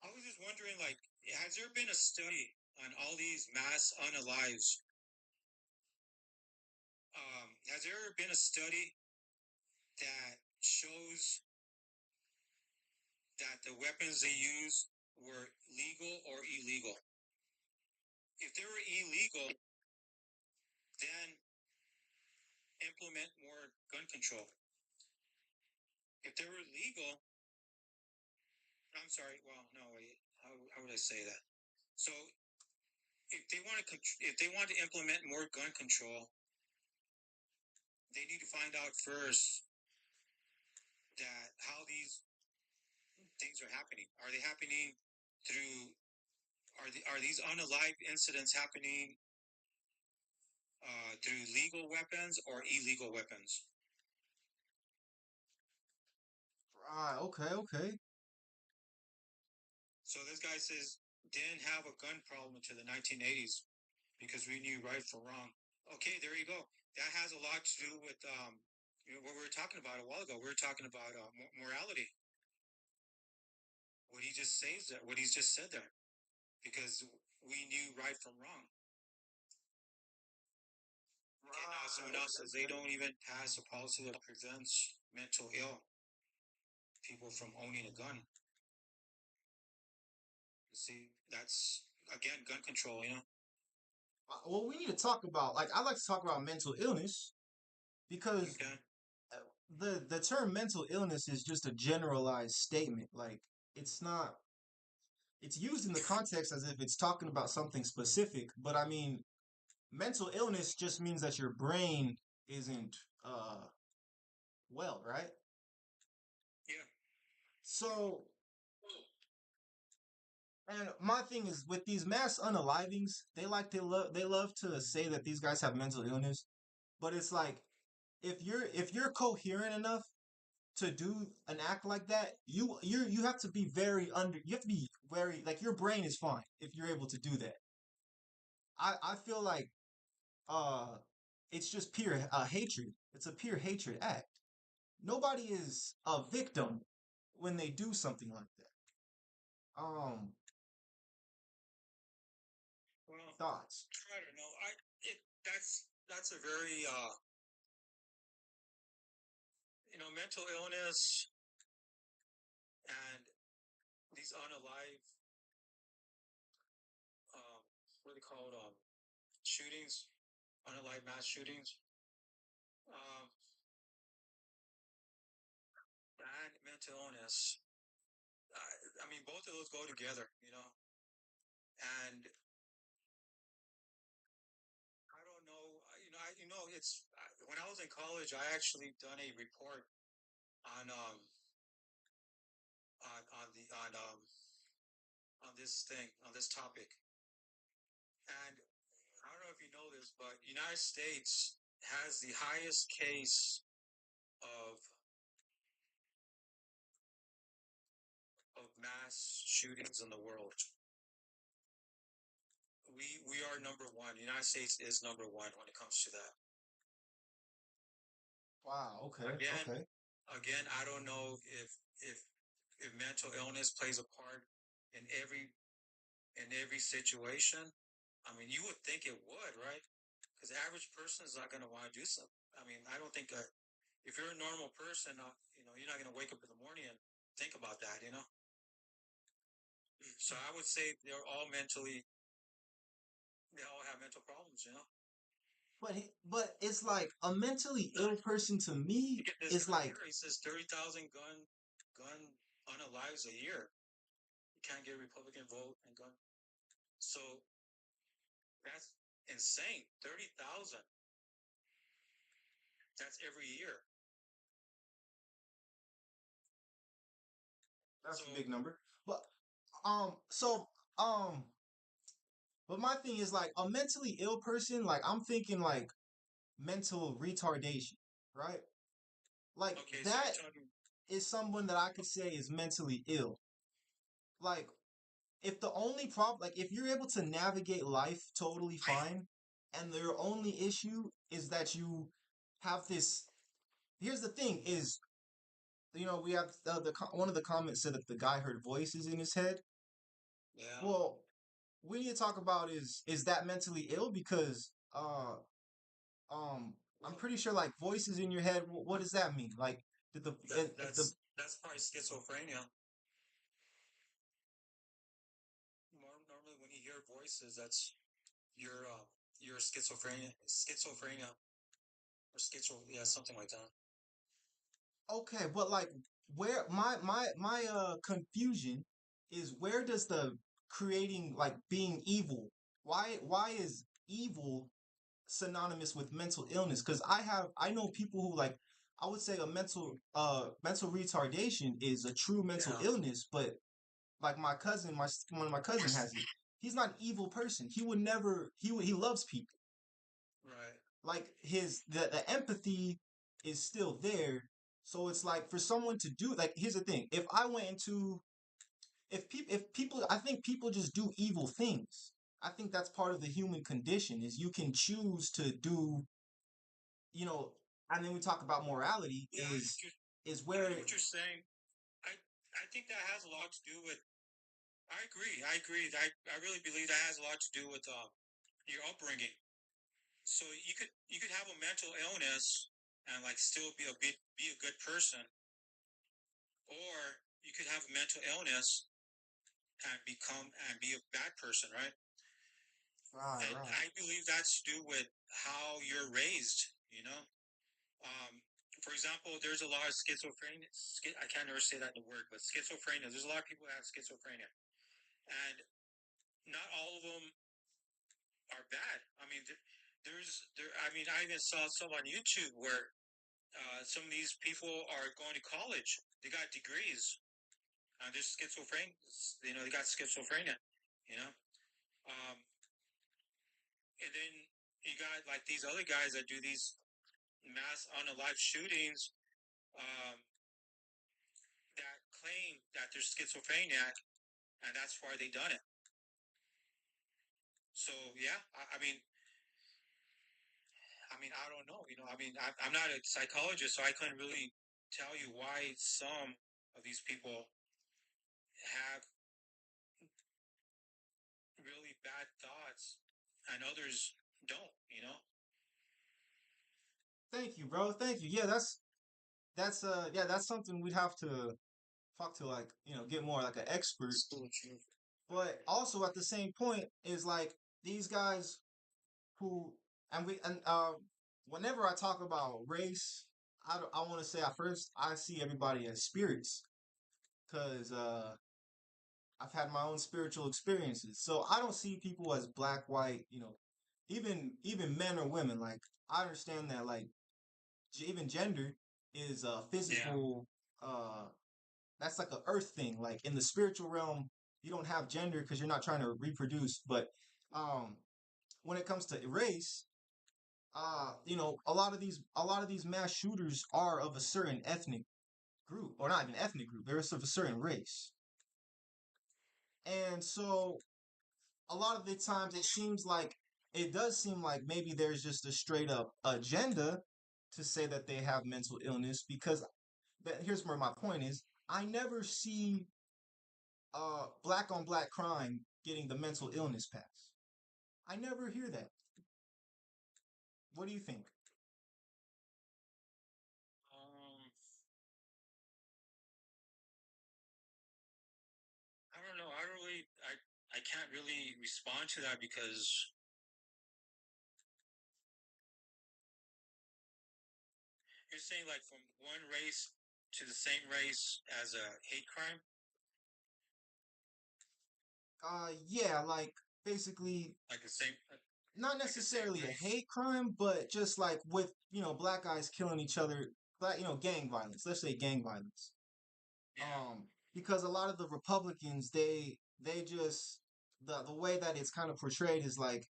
[SPEAKER 2] I was just wondering, like, has there been a study on all these mass unalives? Has there ever been a study that shows that the weapons they use were legal or illegal? If they were illegal, then implement more gun control. If they were legal, I'm sorry. Well, no, wait. How would I say that? So if they want to implement more gun control, they need to find out first that how these things are happening. Are they happening through are these unalive incidents happening through legal weapons or illegal weapons?
[SPEAKER 1] Right. Okay. Okay.
[SPEAKER 2] So this guy says didn't have a gun problem until the 1980s because we knew right from wrong. Okay, there you go. That has a lot to do with what we were talking about a while ago. We were talking about morality. What he just says there, what he's just said there, because we knew right from wrong. And now someone else says they don't even pass a policy that prevents mental ill people from owning a gun. See, that's again gun control.
[SPEAKER 1] Well, we need to talk about like I like to talk about mental illness because
[SPEAKER 2] Okay.
[SPEAKER 1] uh, the term mental illness is just a generalized statement. Like it's not it's used in the context as if it's talking about something specific, but I mean mental illness just means that your brain isn't well, right?
[SPEAKER 2] Yeah.
[SPEAKER 1] So and my thing is with these mass unalivings, they love to say that these guys have mental illness, but it's like if you're coherent enough to do an act like that, you have to be you have to be very like your brain is fine if you're able to do that. I feel like uh it's just pure hatred. It's a pure hatred act. Nobody is a victim when they do something like that.
[SPEAKER 2] Well,
[SPEAKER 1] Thoughts.
[SPEAKER 2] I don't know. That's a very mental illness and these unalive what do they call it shootings, unalive mass shootings, um, and mental illness. I mean, both of those go together. And I don't know, it's when I was in college, I actually done a report on on the on this thing on this topic, and I don't know if you know this, but United States has the highest case of mass shootings in the world. We are number one. The United States is number one when it comes to that.
[SPEAKER 1] Wow. Okay.
[SPEAKER 2] Again,
[SPEAKER 1] Okay.
[SPEAKER 2] again, I don't know if mental illness plays a part in every situation. I mean, you would think it would, right? Because the average person is not going to want to do something. I mean, I don't think if you're a normal person, you're not going to wake up in the morning and think about that. So I would say they all have mental problems.
[SPEAKER 1] But it's like a mentally
[SPEAKER 2] Uh,
[SPEAKER 1] ill person to
[SPEAKER 2] You
[SPEAKER 1] me
[SPEAKER 2] get this
[SPEAKER 1] is
[SPEAKER 2] guy
[SPEAKER 1] like
[SPEAKER 2] here. He says 30,000 gun. gun unalives a year. You can't get a Republican vote and gun. So that's insane. 30,000. That's every year.
[SPEAKER 1] That's
[SPEAKER 2] So
[SPEAKER 1] a big number. But so but my thing is like a mentally ill person, like I'm thinking like mental retardation, right? Like
[SPEAKER 2] okay, so
[SPEAKER 1] that
[SPEAKER 2] you're talking.
[SPEAKER 1] is someone that I could say is mentally ill. Like if the only problem, like if you're able to navigate life totally fine, and your only issue is that you have this. Here's the thing: is we have one of the comments said that the guy heard voices in his head.
[SPEAKER 2] Yeah.
[SPEAKER 1] Well, we need to talk about is that mentally ill because I'm
[SPEAKER 2] Well,
[SPEAKER 1] pretty sure like voices in your head. What does that mean? Like did the
[SPEAKER 2] that
[SPEAKER 1] if the
[SPEAKER 2] that's probably schizophrenia. Normally, when you hear voices, that's your your schizophrenia, or schizo, yeah, something like that.
[SPEAKER 1] okay, but like where my confusion is where does the creating like being evil? Why is evil synonymous with mental illness? Because I know people who like I would say a mental retardation is a true mental
[SPEAKER 2] Yeah.
[SPEAKER 1] illness, but like my cousin, one of my cousin has it. He's not an evil person. He would never. He loves people.
[SPEAKER 2] Right.
[SPEAKER 1] Like the empathy is still there. So it's like for someone to do like here's the thing. If I went into if people I think people just do evil things. I think that's part of the human condition is you can choose to do, you know, and then we talk about morality
[SPEAKER 2] Yeah,
[SPEAKER 1] is
[SPEAKER 2] I
[SPEAKER 1] where
[SPEAKER 2] know what you're saying. I think that has a lot to do with. I agree. I agree. I really believe that has a lot to do with your upbringing. So you could have a mental illness and like still be a good person, or you could have a mental illness and be a bad person, right?
[SPEAKER 1] right,
[SPEAKER 2] And
[SPEAKER 1] right.
[SPEAKER 2] I believe that's to do with how you're raised. You know, um, for example, there's a lot of schizophrenia. I can't never say that in the word, but schizophrenia. There's a lot of people that have schizophrenia, and not all of them are bad. I mean, there. I mean, I even saw some on YouTube where some of these people are going to college. They got degrees. They're schizophrenic. You know, they got schizophrenia. You know, um, and then you got like these other guys that do these mass unalived shootings, um, that claim that they're schizophrenic, and that's why they done it. So yeah, I don't know. You know, I'm not a psychologist, so I couldn't really tell you why some of these people have really bad thoughts and others don't. You know.
[SPEAKER 1] Thank you, bro. Thank you. Yeah, that's something we'd have to talk to like, get more like an expert.
[SPEAKER 2] Spiritual.
[SPEAKER 1] But also at the same point is like these guys who and whenever I talk about race, I want to say at first I see everybody as spirits because I've had my own spiritual experiences. So I don't see people as black, white, even men or women. Like I understand that like even gender is a
[SPEAKER 2] Yeah.
[SPEAKER 1] physical that's like a earth thing. Like in the spiritual realm, you don't have gender because you're not trying to reproduce. But um, when it comes to race, a lot of these mass shooters are of a certain ethnic group, or not even ethnic group. They're of a certain race, and so a lot of the times it does seem like maybe there's just a straight up agenda to say that they have mental illness because here's where my point is. I never see black on black crime getting the mental illness pass. I never hear that. What do you think?
[SPEAKER 2] Um, I don't know. I can't really respond to that because you're saying like from one race. to the same race as a hate crime?
[SPEAKER 1] Yeah, like basically
[SPEAKER 2] Like the same,
[SPEAKER 1] not
[SPEAKER 2] like the same
[SPEAKER 1] necessarily a
[SPEAKER 2] race?
[SPEAKER 1] hate crime, but just like with, black guys killing each other, black, gang violence. Let's say gang violence.
[SPEAKER 2] Yeah.
[SPEAKER 1] Because a lot of the Republicans, they just the way that it's kind of portrayed is like,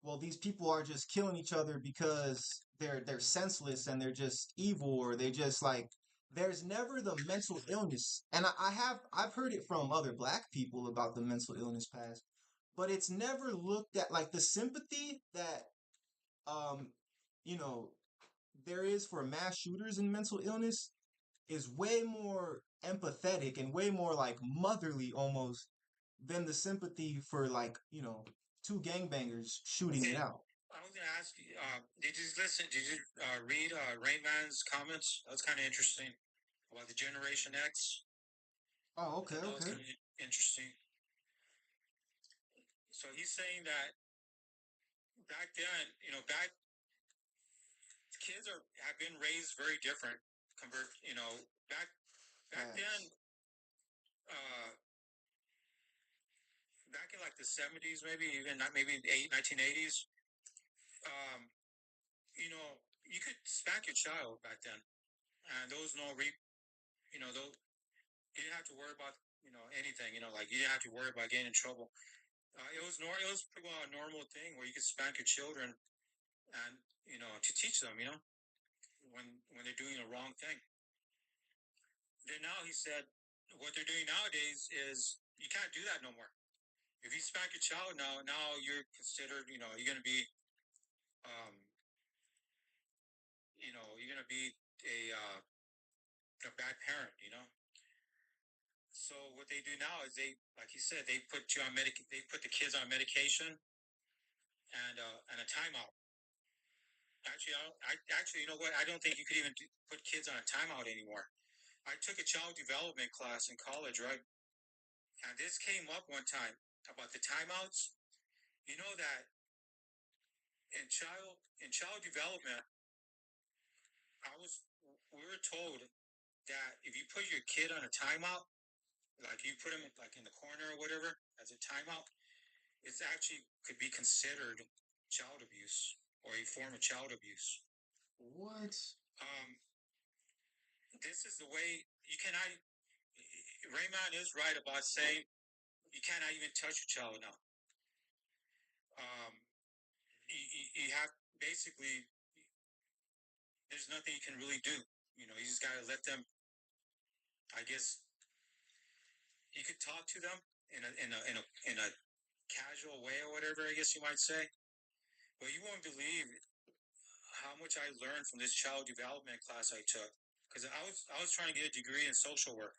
[SPEAKER 1] well, these people are just killing each other because they're senseless and they're just evil, or they just like, there's never the mental illness. And I've heard it from other black people about the mental illness past, but it's never looked at like the sympathy that um you know there is for mass shooters and mental illness is way more empathetic and way more like motherly almost than the sympathy for like, two gangbangers shooting it
[SPEAKER 2] Okay.
[SPEAKER 1] out.
[SPEAKER 2] I was gonna ask you. Did you listen? Did you read Rain Man's comments? That was kind of interesting about the Generation X.
[SPEAKER 1] Oh,
[SPEAKER 2] I
[SPEAKER 1] okay,
[SPEAKER 2] thought that was
[SPEAKER 1] okay.
[SPEAKER 2] kind of interesting. So he's saying that back then, back kids have been raised very different compared, back then,
[SPEAKER 1] Facts.
[SPEAKER 2] uh, back in like the 70s, maybe even not maybe 1980s. Um, you could spank your child back then, and there was no though you didn't have to worry about anything. Like you didn't have to worry about getting in trouble. It was pretty well a normal thing where you could spank your children and to teach them when they're doing the wrong thing. Then now he said what they're doing nowadays is you can't do that no more. If you spank your child now you're considered you're going to be um, you're going to be a bad parent. So what they do now is like he said, they put you on they put the kids on medication and a timeout. Actually, actually, you know what? I don't think you could even put kids on a timeout anymore. I took a child development class in college, right? And this came up one time about the timeouts. You know that in child development, I was we were told that if you put your kid on a timeout, like you put him like in the corner or whatever as a timeout, it's actually could be considered child abuse or a form of child abuse.
[SPEAKER 1] What?
[SPEAKER 2] Um, this is the way you cannot. Raymond is right about saying you cannot even touch a child now. Um, you have basically there's nothing you can really do. You just gotta let them. I guess you could talk to them in a casual way or whatever. I guess you might say. But you won't believe how much I learned from this child development class I took because I was trying to get a degree in social work.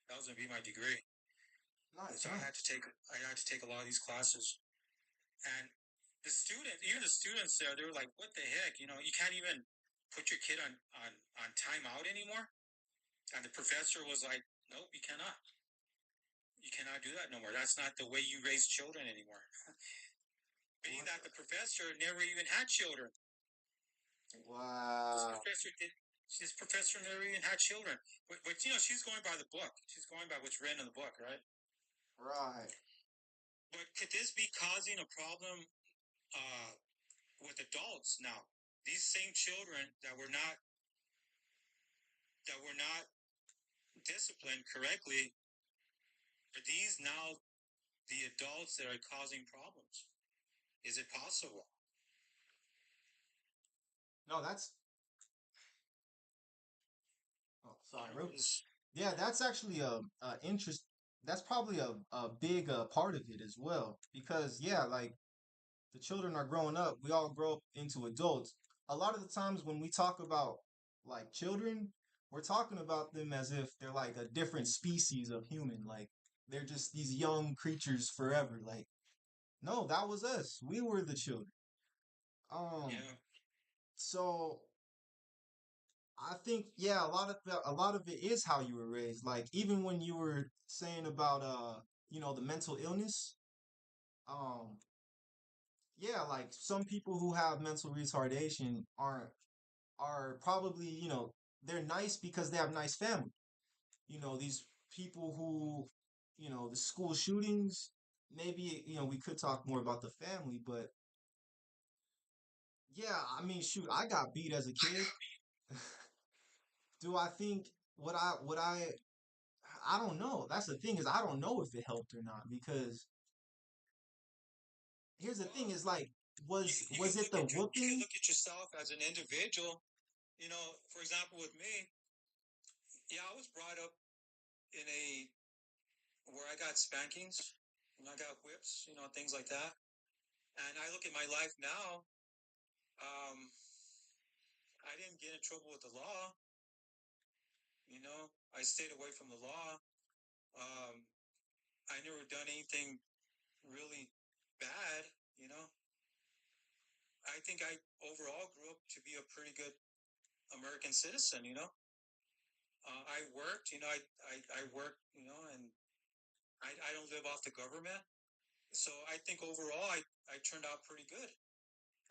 [SPEAKER 2] That was gonna be my degree.
[SPEAKER 1] Nice,
[SPEAKER 2] So
[SPEAKER 1] nice.
[SPEAKER 2] I had to take a lot of these classes, and even the students there, they were like, "What the heck? You can't even put your kid on timeout anymore." And the professor was like, "Nope, you cannot. You cannot do that no more. That's not the way you raise children anymore." Being
[SPEAKER 1] What
[SPEAKER 2] that the professor never even had children. This
[SPEAKER 1] Wow.
[SPEAKER 2] professor did. This professor never even had children. But she's going by the book. She's going by what's written in the book, right?
[SPEAKER 1] Right.
[SPEAKER 2] But could this be causing a problem uh, with adults now? These same children that were not disciplined correctly, are these now the adults that are causing problems? Is it possible?
[SPEAKER 1] No, that's oh,
[SPEAKER 2] You
[SPEAKER 1] sorry,
[SPEAKER 2] know,
[SPEAKER 1] bro.
[SPEAKER 2] this.
[SPEAKER 1] Yeah, that's actually a interest. That's probably a big part of it as well, because yeah, like the children are growing up. We all grow up into adults. A lot of the times when we talk about like children, we're talking about them as if they're like a different species of human. Like they're just these young creatures forever. Like no, that was us. We were the children. Um,
[SPEAKER 2] Yeah,
[SPEAKER 1] so I think yeah, a lot of it is how you were raised. Like even when you were saying about the mental illness, um, yeah, like some people who have mental retardation are probably, they're nice because they have nice family. These people who, the school shootings, maybe, we could talk more about the family, but yeah, I mean, shoot, I got beat as a kid. Do I think I don't know. That's the thing is I don't know if it helped or not because here's the thing
[SPEAKER 2] Well,
[SPEAKER 1] is like
[SPEAKER 2] you
[SPEAKER 1] was
[SPEAKER 2] can
[SPEAKER 1] it
[SPEAKER 2] look
[SPEAKER 1] the
[SPEAKER 2] at you can
[SPEAKER 1] whooping?
[SPEAKER 2] look at yourself as an individual. For example, with me, yeah, I was brought up in a where I got spankings and I got whips, things like that. And I look at my life now. Um, I didn't get in trouble with the law. I stayed away from the law. Um, I never done anything really bad. You know, I think I overall grew up to be a pretty good American citizen. I worked. I worked. And I don't live off the government. So I think overall I turned out pretty good.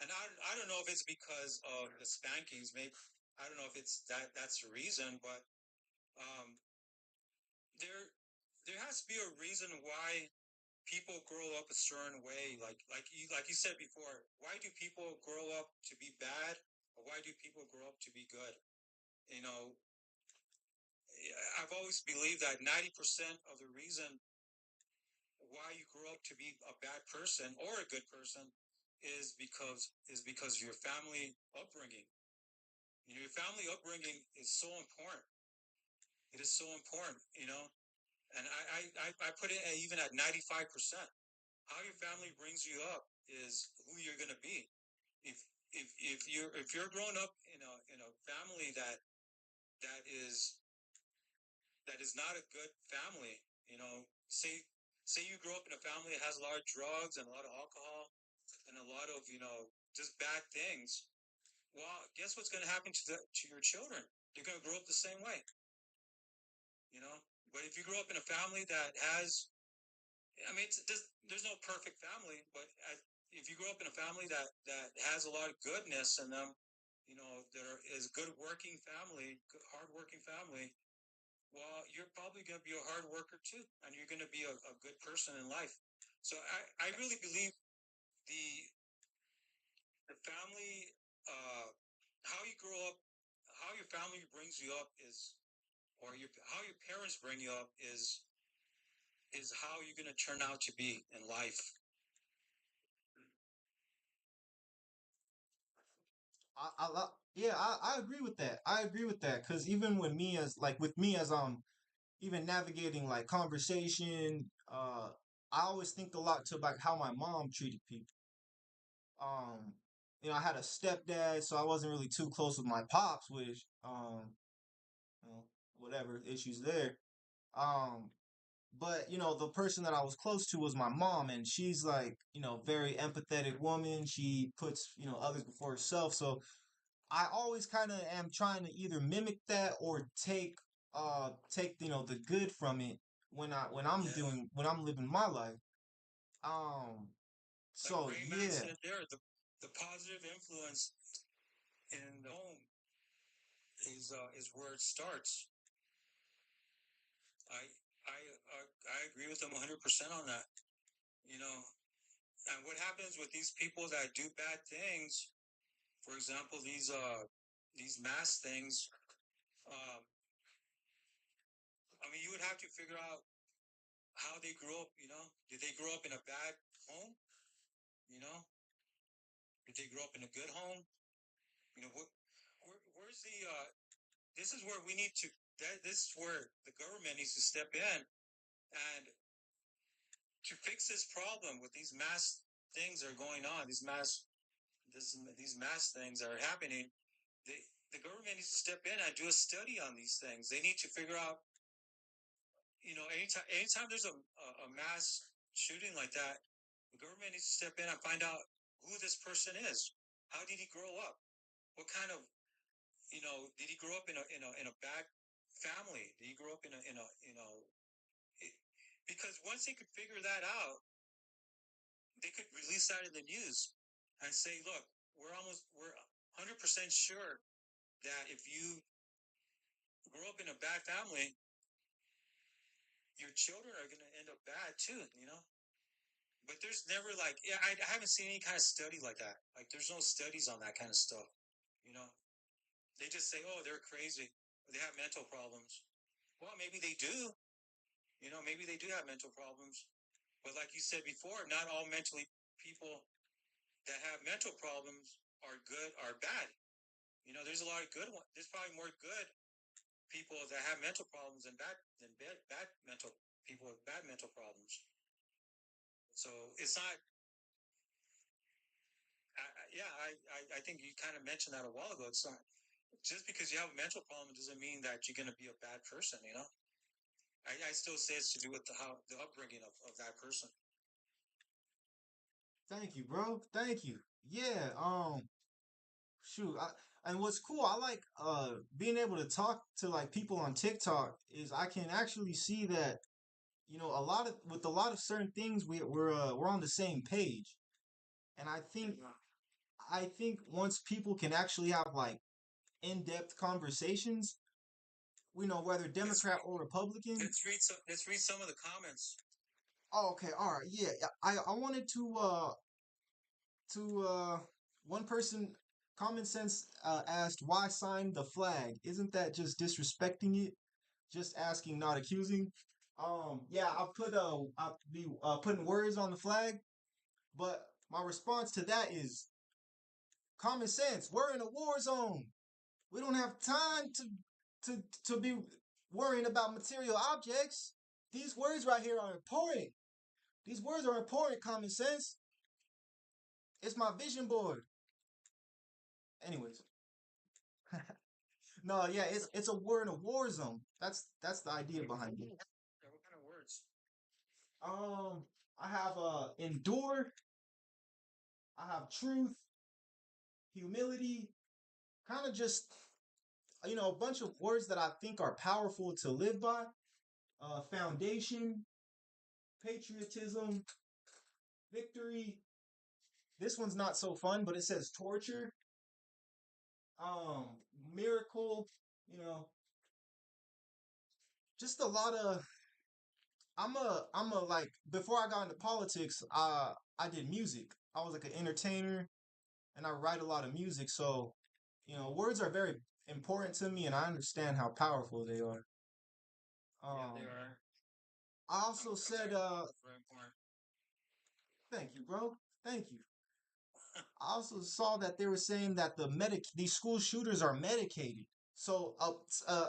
[SPEAKER 2] And I don't know if it's because of the spankings. Maybe I don't know if it's that's the reason, but um, there there has to be a reason why people grow up a certain way. Like you said before, why do people grow up to be bad, or why do people grow up to be good? You know, I've always believed that 90% of the reason why you grow up to be a bad person or a good person is because of your family upbringing. Your family upbringing is so important. It is so important. And I put it even at 95%. How your family brings you up is who you're going to be. If if you're growing up in a family that is not a good family, say you grow up in a family that has a lot of drugs and a lot of alcohol and a lot of just bad things. Well, guess what's going to happen to your children? They're going to grow up the same way. you know. But if you grow up in a family that has, I mean, there's no perfect family, but if you grow up in a family that has a lot of goodness in them, there is good working family, good hard working family. Well, you're probably going to be a hard worker too, and you're going to be a good person in life. So I really believe the the family, how you grow up, how your family brings you up is, or how your parents bring you up is how you're going to turn out to be in life.
[SPEAKER 1] Yeah, I agree with that. I agree with that because even with me as like with me as even navigating like conversation, I always think a lot to like how my mom treated people. Um, I had a stepdad, so I wasn't really too close with my pops, which you know, whatever issues there. Um, but the person that I was close to was my mom, and she's like, very empathetic woman. She puts, others before herself. So I always kind of am trying to either mimic that or take the good from it when I'm
[SPEAKER 2] Yeah.
[SPEAKER 1] when I'm living my life. Um,
[SPEAKER 2] Like
[SPEAKER 1] so
[SPEAKER 2] Rayman
[SPEAKER 1] yeah,
[SPEAKER 2] said there, the positive influence in the home is where it starts. I I agree with them 100% on that. You know, and what happens with these people that do bad things? For example, these mass things. Um, I mean, you would have to figure out how they grew up. Did they grow up in a bad home? You know, did they grow up in a good home? Where's the? This is where we need to. This is where the government needs to step in and to fix this problem with these mass things that are going on. These mass things that are happening. The the government needs to step in and do a study on these things. They need to figure out. Anytime there's a mass shooting like that, the government needs to step in and find out who this person is. How did he grow up? What kind of did he grow up in a bad family? Did he grow up it, because once they could figure that out, they could release that in the news and say, look, we're 100% sure that if you grow up in a bad family, your children are going to end up bad too, you know? But there's never like, yeah, I haven't seen any kind of study like that. Like, there's no studies on that kind of stuff, you know? They just say, oh, they're crazy. They have mental problems. Well, maybe they do, you know, maybe they do have mental problems. But like you said before, not all mentally people that have mental problems are good or bad. You know, there's a lot of good ones. There's probably more good people that have mental problems than bad mental people with bad mental problems. So it's not. I think you kind of mentioned that a while ago. It's not just because you have a mental problem doesn't mean that you're going to be a bad person. You know, I still say it's to do with the upbringing of that person.
[SPEAKER 1] Thank you, bro. Thank you. Yeah. Shoot. And what's cool, I like being able to talk to like people on TikTok is I can actually see that a lot of with a lot of certain things we're on the same page. And I think once people can actually have like in-depth conversations, whether
[SPEAKER 2] Let's
[SPEAKER 1] Democrat or Republican.
[SPEAKER 2] let's read some of the comments.
[SPEAKER 1] Oh, okay, all right, yeah. I wanted to one person common sense asked why sign the flag? Isn't that just disrespecting it? Just asking, not accusing. Yeah, I'll be putting words on the flag, but my response to that is common sense. We're in a war zone. We don't have time to be worrying about material objects. These words right here are important. These words are important, common sense. It's my vision board. Anyways, no, yeah, it's a we're in a war zone. That's the idea behind it.
[SPEAKER 2] Yeah, what kind of words?
[SPEAKER 1] Um, I have endure. I have truth, humility, kind of just a bunch of words that I think are powerful to live by. Foundation, patriotism, victory. This one's not so fun, but it says torture, um, miracle. You know, just a lot of. I'm a like before I got into politics, I did music. I was like an entertainer, and I write a lot of music. So, words are very important to me, and I understand how powerful they are.
[SPEAKER 2] Yeah, they
[SPEAKER 1] Um,
[SPEAKER 2] are.
[SPEAKER 1] I also
[SPEAKER 2] I'm
[SPEAKER 1] said,
[SPEAKER 2] sorry. Very important.
[SPEAKER 1] thank you, bro. Thank you. I also saw that they were saying that these school shooters are medicated. So,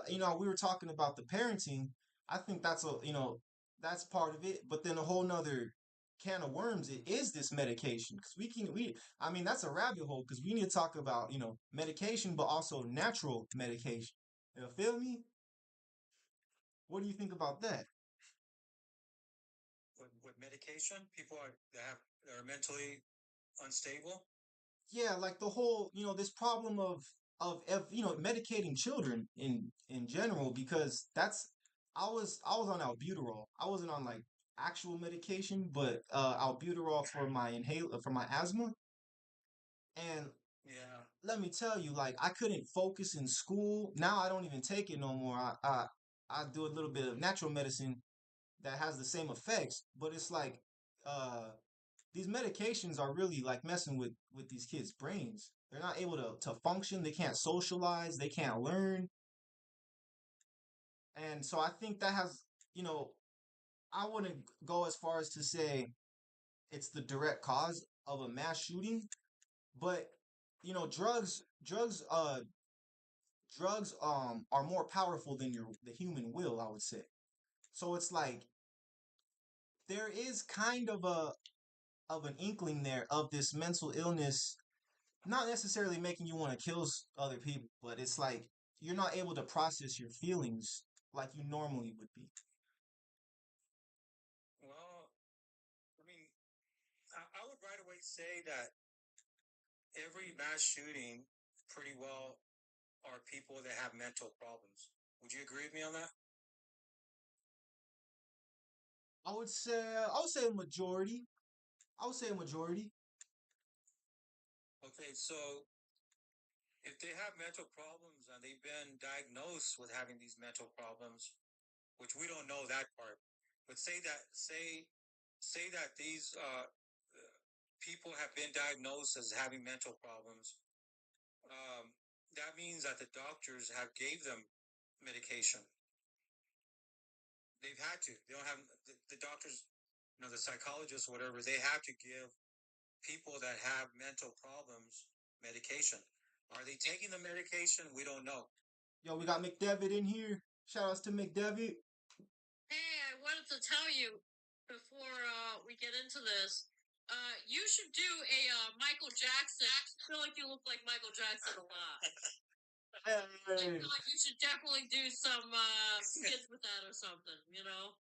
[SPEAKER 1] we were talking about the parenting. I think that's part of it. But then a whole nother can of worms. It is this medication because I mean, that's a rabbit hole because we need to talk about medication, but also natural medication. You feel me? What do you think about that?
[SPEAKER 2] With medication, people that are mentally unstable.
[SPEAKER 1] Yeah, like the whole, this problem of medicating children in general because I was on albuterol. I wasn't on like actual medication, but albuterol for my inhale for my asthma. And
[SPEAKER 2] Yeah.
[SPEAKER 1] let me tell you, like I couldn't focus in school. Now I don't even take it no more. I do a little bit of natural medicine that has the same effects, but it's like uh these medications are really like messing with these kids' brains. They're not able to function. They can't socialize. They can't learn. And so I think that has, you know, I wouldn't go as far as to say it's the direct cause of a mass shooting, but drugs are more powerful than the human will, I would say. So it's like there is kind of an inkling there of this mental illness not necessarily making you want to kill other people, but it's like you're not able to process your feelings like you normally would be.
[SPEAKER 2] Well, I mean, I would right away say that every mass shooting, pretty well, are people that have mental problems. Would you agree with me on that?
[SPEAKER 1] I would say a majority. I would say a majority.
[SPEAKER 2] Okay, so if they have mental problems and they've been diagnosed with having these mental problems, which we don't know that part, but say that these people have been diagnosed as having mental problems, um, that means that the doctors have gave them medication. They've had to. They don't have the doctors, the psychologists, whatever. They have to give people that have mental problems medication. Are they taking the medication? We don't know.
[SPEAKER 1] Yo, we got McDevitt in here. Shout outs to McDevitt.
[SPEAKER 3] Hey, I wanted to tell you before we get into this. You should do a Michael Jackson. I feel like you look like Michael Jackson a lot. I
[SPEAKER 1] Hey,
[SPEAKER 3] feel like you should definitely do some skits with that or something, you know?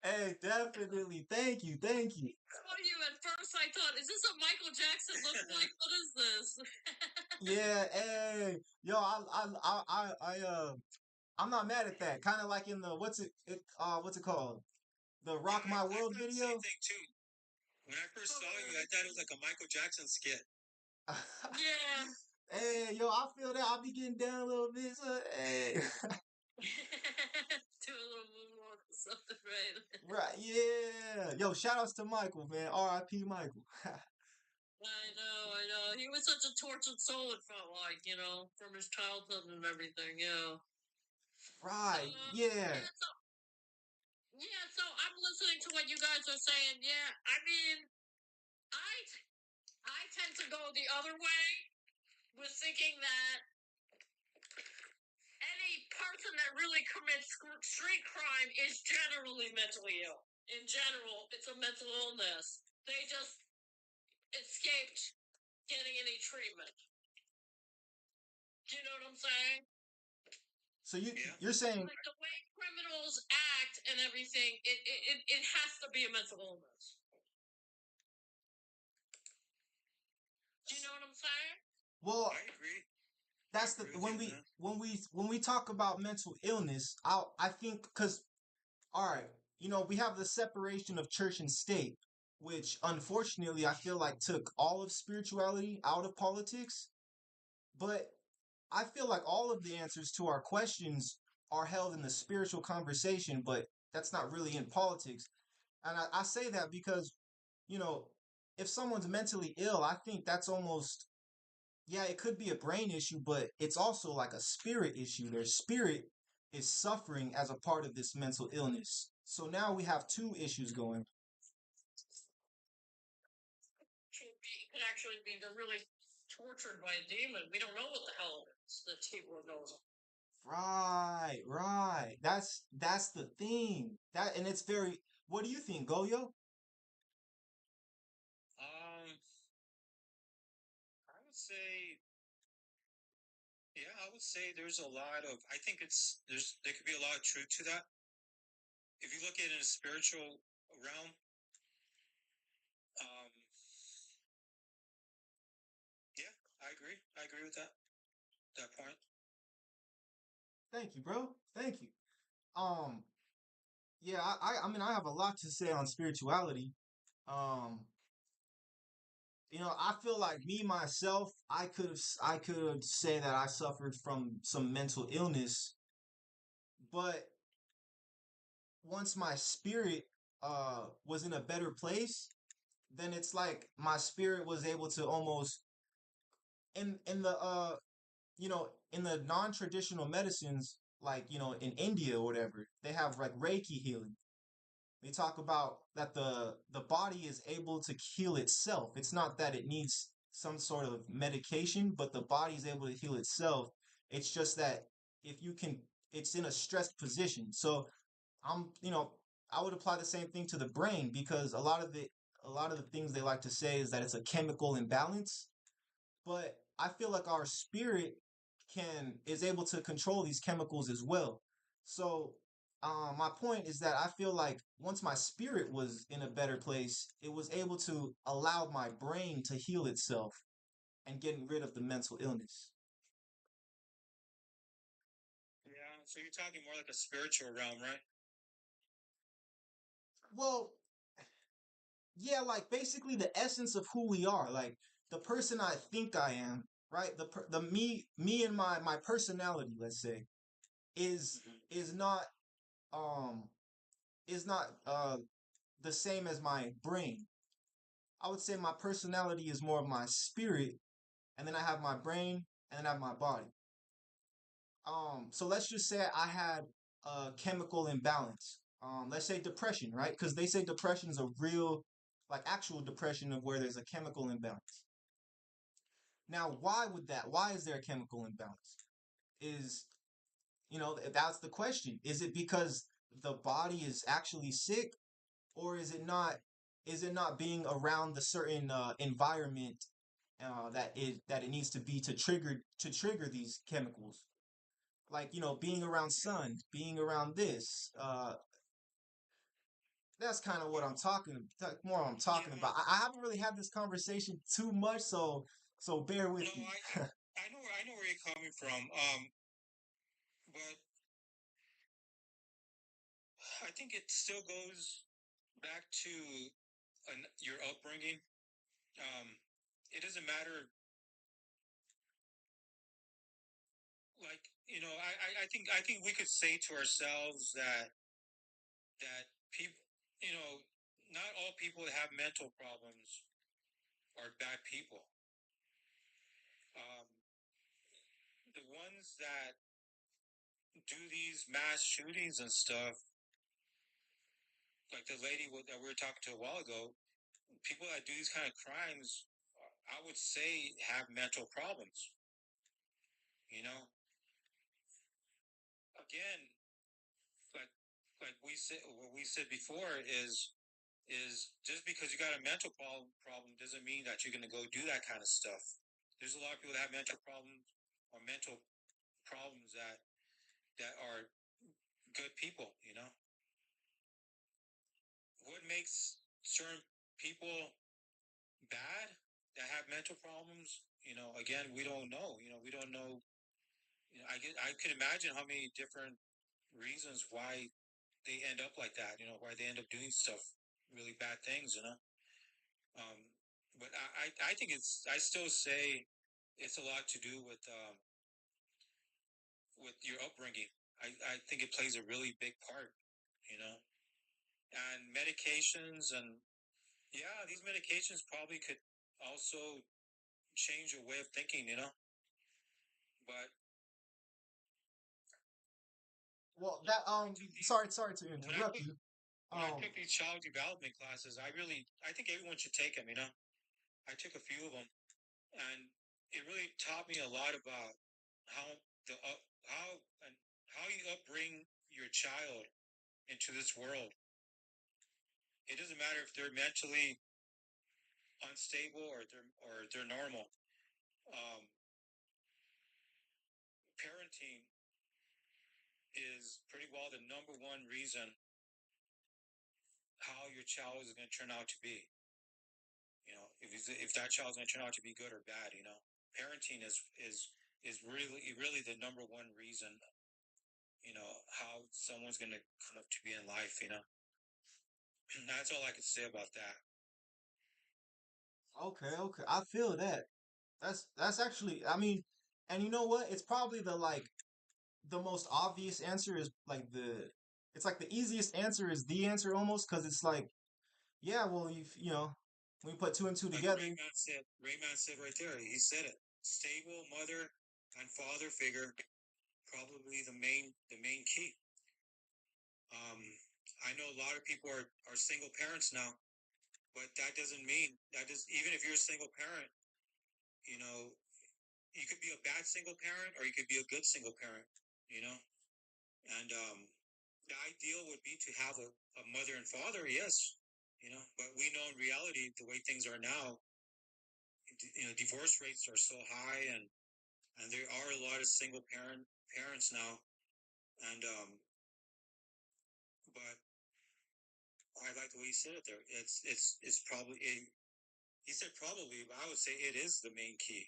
[SPEAKER 1] hey, definitely. Thank you, thank you.
[SPEAKER 3] Saw you at first, I thought, is this a Michael Jackson look like? What is this?
[SPEAKER 1] Yeah, hey, yo, I'm not mad at that. Kind of like in the what's it called? The
[SPEAKER 2] Yeah,
[SPEAKER 1] Rock My
[SPEAKER 2] I
[SPEAKER 1] World
[SPEAKER 2] thought the same
[SPEAKER 1] video.
[SPEAKER 2] thing too. When I first saw you, I thought it was like a Michael Jackson skit.
[SPEAKER 3] Yeah.
[SPEAKER 1] Hey, yo, I feel that. I'll be getting down a little bit. So, hey.
[SPEAKER 3] Do a little moonwalk or something, right?
[SPEAKER 1] Right, yeah. Yo, shout outs to Michael, man. R.I.P. Michael.
[SPEAKER 3] I know. He was such a tortured soul, it felt like, you know, from his childhood and everything, yeah.
[SPEAKER 1] Right, yeah.
[SPEAKER 3] So I'm listening to what you guys are saying. Yeah, I mean, I I tend to go the other way with thinking that any person that really commits street crime is generally mentally ill. In general, it's a mental illness. They just escaped getting any treatment. Do you know what I'm saying?
[SPEAKER 1] So
[SPEAKER 2] Yeah.
[SPEAKER 1] you're saying
[SPEAKER 3] Like the way criminals act and everything, it has to be a mental illness. Do you know what I'm saying?
[SPEAKER 1] well,
[SPEAKER 2] I agree.
[SPEAKER 1] that's the when we talk about mental illness, I think because all right, we have the separation of church and state, which unfortunately I feel like took all of spirituality out of politics. But I feel like all of the answers to our questions are held in the spiritual conversation, but that's not really in politics. And I say that because, you know, if someone's mentally ill, I think that's almost, yeah, it could be a brain issue, but it's also like a spirit issue. Their spirit is suffering as a part of this mental illness. So now we have two issues going.
[SPEAKER 3] It could actually be they're really tortured by a demon. We don't know what the hell it is that T-War knows.
[SPEAKER 1] Right, right. That's the thing. And it's very. What do you think, Goyo?
[SPEAKER 2] I would say, yeah, I would say there's a lot of. I think there could be a lot of truth to that. If you look at it in a spiritual realm, um, yeah, I agree. I agree with that point.
[SPEAKER 1] Thank you, bro. Thank you. Um, yeah, I mean, I have a lot to say on spirituality. Um, I feel like me myself, I could say that I suffered from some mental illness, but once my spirit was in a better place, then it's like my spirit was able to almost in the in the non-traditional medicines, like in India or whatever, they have like Reiki healing. They talk about that the body is able to heal itself. It's not that it needs some sort of medication, but the body is able to heal itself. It's just that if you can, it's in a stressed position. So I'm, I would apply the same thing to the brain because a lot of the things they like to say is that it's a chemical imbalance, but I feel like our spirit is able to control these chemicals as well. So my point is that I feel like once my spirit was in a better place, it was able to allow my brain to heal itself and getting rid of the mental illness.
[SPEAKER 2] Yeah, so you're talking more like a spiritual realm, right?
[SPEAKER 1] Well, yeah, like basically the essence of who we are, like the person I think I am right? The me and my personality, let's say, is
[SPEAKER 2] Mm-hmm.
[SPEAKER 1] is not um is not the same as my brain. I would say my personality is more of my spirit, and then I have my brain, and then I have my body. So let's just say I had a chemical imbalance. Let's say depression, right? Because they say depression is a real, like actual depression of where there's a chemical imbalance. Now, why would that? Why is there a chemical imbalance? Is that's the question. Is it because the body is actually sick, or is it not? Is it not being around the certain environment that it needs to be to trigger these chemicals? Like being around sun, being around this. That's kind of what
[SPEAKER 2] Well,
[SPEAKER 1] I'm more I'm
[SPEAKER 2] yeah,
[SPEAKER 1] talking about. I haven't really had this conversation too much, so bear
[SPEAKER 2] no,
[SPEAKER 1] with me.
[SPEAKER 2] I know where you're coming from. But I think it still goes back to your upbringing. Um, it doesn't matter. Like I think we could say to ourselves that people, not all people that have mental problems are bad people. Um, the ones that do these mass shootings and stuff, like the lady that we were talking to a while ago, people that do these kind of crimes, I would say have mental problems. You know, again, like what we said before is just because you got a mental problem doesn't mean that you're going to go do that kind of stuff. There's a lot of people that have mental problems or mental problems that are good people. What makes certain people bad that have mental problems? Again, we don't know. We don't know. I could imagine how many different reasons why they end up like that. Why they end up doing stuff, really bad things. Um, but I think I still say it's a lot to do with your upbringing. I think it plays a really big part, you know, and medications and yeah, these medications probably could also change your way of thinking. But
[SPEAKER 1] Well, that
[SPEAKER 2] I took these
[SPEAKER 1] sorry to
[SPEAKER 2] when I
[SPEAKER 1] interrupt
[SPEAKER 2] took
[SPEAKER 1] you.
[SPEAKER 2] when I
[SPEAKER 1] Um,
[SPEAKER 2] took these child development classes, I think everyone should take them. I took a few of them, and it really taught me a lot about how the how and how you upbring your child into this world. It doesn't matter if they're mentally unstable or they're normal. Um, Parenting is pretty well the number one reason how your child is going to turn out to be. If that child's going to turn out to be good or bad. Parenting is really the number one reason. How someone's going to come up to be in life. That's all I can say about that.
[SPEAKER 1] okay, I feel that. That's actually, I mean, and you know what? It's probably the most obvious answer is like it's like the easiest answer is the answer almost because it's like, yeah, well, when you put two and two
[SPEAKER 2] Like
[SPEAKER 1] together.
[SPEAKER 2] Rayman said right there. He said it. Stable mother and father figure, probably the main key. Um, I know a lot of people are single parents now, but that doesn't mean that just even if you're a single parent, you know, you could be a bad single parent or you could be a good single parent. You know, and the ideal would be to have a mother and father, yes. But we know in reality the way things are now, divorce rates are so high, and there are a lot of single parents now, and but I like the way he said it there. It's probably he said probably, but I would say it is the main key.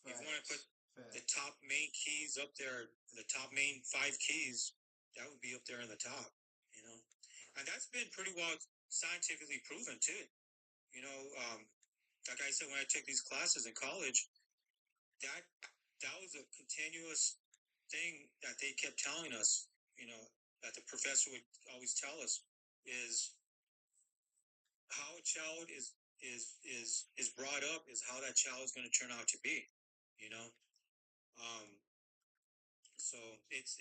[SPEAKER 2] If you want to put
[SPEAKER 1] Facts,
[SPEAKER 2] the
[SPEAKER 1] facts.
[SPEAKER 2] top main keys up there, the top main five keys, that would be up there in the top. You know, and that's been pretty well scientifically proven too. You know, um, like I said, when I took these classes in college, that that was a continuous thing that they kept telling us. You know, that the professor would always tell us is how a child is brought up is how that child is going to turn out to be. You know, um, so it's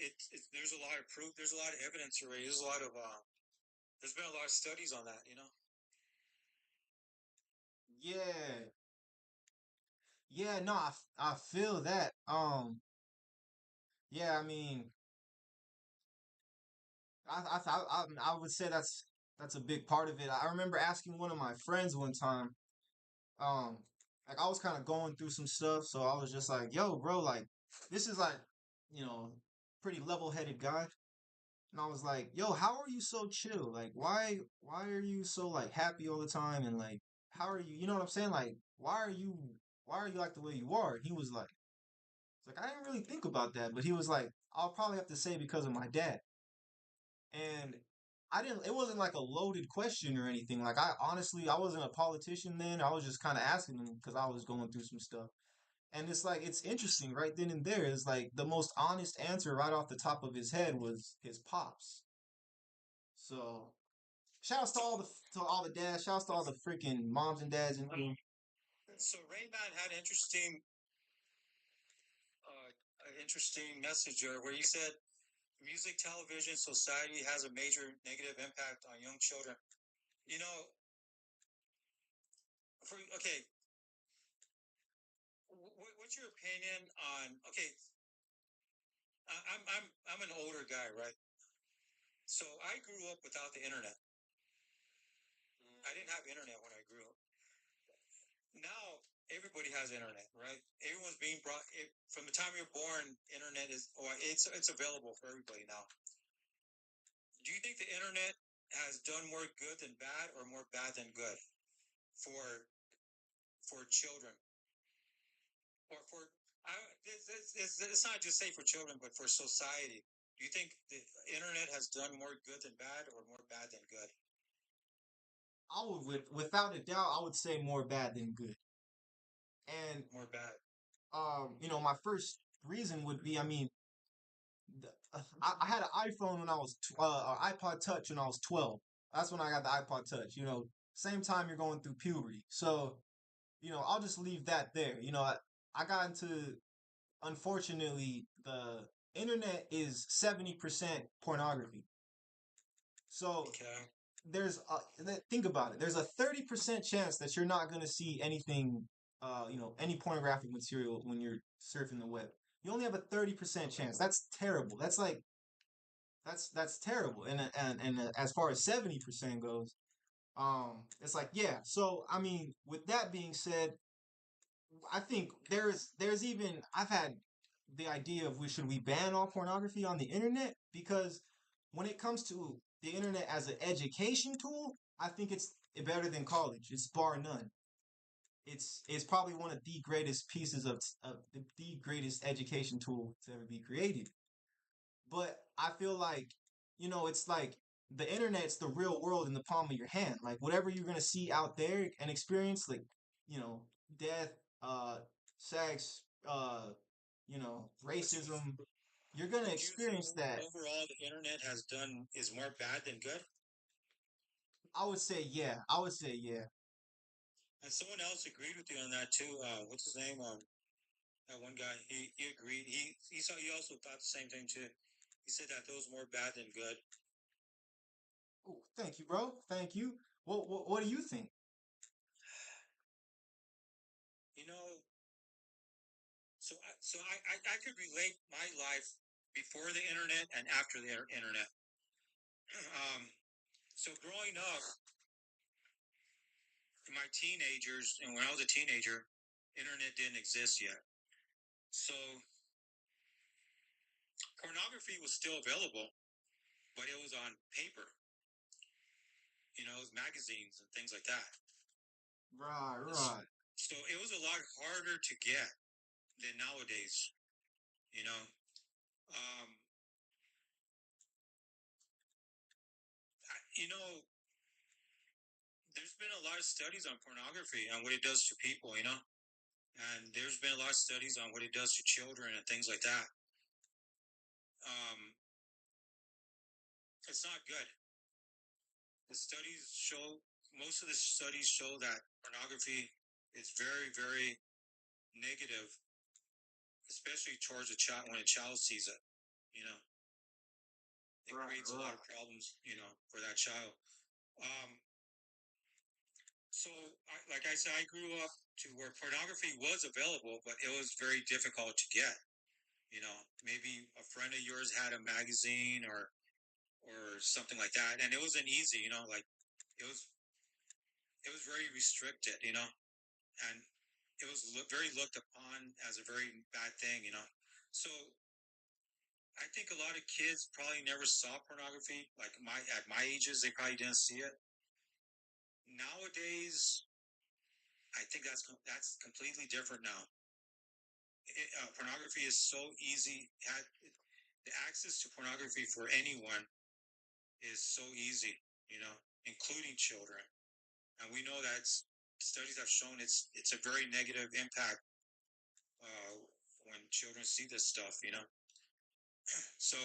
[SPEAKER 2] there's a lot of proof, there's a lot of evidence already. There's a lot of there's been a lot of studies on that. You know.
[SPEAKER 1] Yeah, yeah. No, I feel that. Yeah. I mean, I would say that's a big part of it. I remember asking one of my friends one time. Um, like I was kind of going through some stuff, so I was just like, "Yo, bro, like this is like, you know, pretty level-headed guy." And I was like, "Yo, how are you so chill? Like, why are you so like happy all the time? And like, how are you? You know what I'm saying? Like, why are you like the way you are?" And he was like, "It's like I didn't really think about that," but he was like, "I'll probably have to say because of my dad." And I didn't. It wasn't like a loaded question or anything. Like I honestly, I wasn't a politician then. I was just kind of asking him because I was going through some stuff. And it's like it's interesting right then and there. Is like the most honest answer right off the top of his head was his pops. So shouts
[SPEAKER 2] So
[SPEAKER 1] to all the dads. Shouts to all the freaking moms and dads in here.
[SPEAKER 2] so Rayman had an interesting message where he said music, television, society has a major negative impact on young children. You know, okay, what's your opinion on? Okay, I'm an older guy, right? So I grew up without the internet. I didn't have internet when I grew up. Now everybody has internet, right? Everyone's being brought from the time you're born. Internet is, or it's available for everybody now. Do you think the internet has done more good than bad, or more bad than good for children, or for I, it's not just say for children, but for society? Do you think the internet has done more good than bad, or more bad than good?
[SPEAKER 1] I would, without a doubt, I would say more bad than good. And
[SPEAKER 2] More bad.
[SPEAKER 1] my first reason would be, I mean, I had an iPhone when I was an iPod Touch when I was 12. That's when I got the iPod Touch. Same time you're going through puberty. So I'll just leave that there. I got into, unfortunately, the internet is 70% pornography. So
[SPEAKER 2] Okay.
[SPEAKER 1] think about it. There's a 30% chance that you're not going to see anything, any pornographic material when you're surfing the web. You only have a 30% chance. That's terrible. That's terrible. And as far as 70% goes, it's like, yeah. So I mean, with that being said, I think there's even I've had the idea of should we ban all pornography on the internet, because when it comes to the internet as an education tool, I think it's better than college. It's bar none. It's probably one of the greatest pieces of the greatest education tool to ever be created. But I feel like, it's like the internet's the real world in the palm of your hand. Like whatever you're gonna see out there and experience, like, you know, death, uh, sex,
[SPEAKER 2] But
[SPEAKER 1] racism, you're gonna
[SPEAKER 2] would you say
[SPEAKER 1] experience that.
[SPEAKER 2] overall the internet has done is more bad than good?
[SPEAKER 1] I would say yeah. I would say yeah.
[SPEAKER 2] And someone else agreed with you on that too. What's his name? That one guy. He agreed. He also thought the same thing too. He said that there was more bad than good.
[SPEAKER 1] Oh, thank you, bro. Thank you. What do you think?
[SPEAKER 2] You know, I could relate my life before the internet and after the internet. um, so growing up, in my teenagers, and when I was a teenager, internet didn't exist yet. So pornography was still available, but it was on paper. You know, it was magazines and things like that.
[SPEAKER 1] Right, right.
[SPEAKER 2] So it was a lot harder to get than nowadays. You know, um, there's been a lot of studies on pornography and what it does to people, you know, and there's been a lot of studies on what it does to children and things like that. Um, it's not good. The studies show, most of the studies show that pornography is very, very negative, especially towards a child when a child sees it. You know, it creates a lot of problems. You know, for that child. Um, so, like I said, I grew up to where pornography was available, but it was very difficult to get. You know, maybe a friend of yours had a magazine or something like that, and it wasn't easy. You know, like it was it was very restricted. You know, and it was very looked upon as a very bad thing. You know, so I think a lot of kids probably never saw pornography. Like at my ages, they probably didn't see it. Nowadays, I think that's completely different now. Pornography is so easy. The access to pornography for anyone is so easy, you know, including children. And we know that studies have shown it's a very negative impact uh, when children see this stuff, you know. So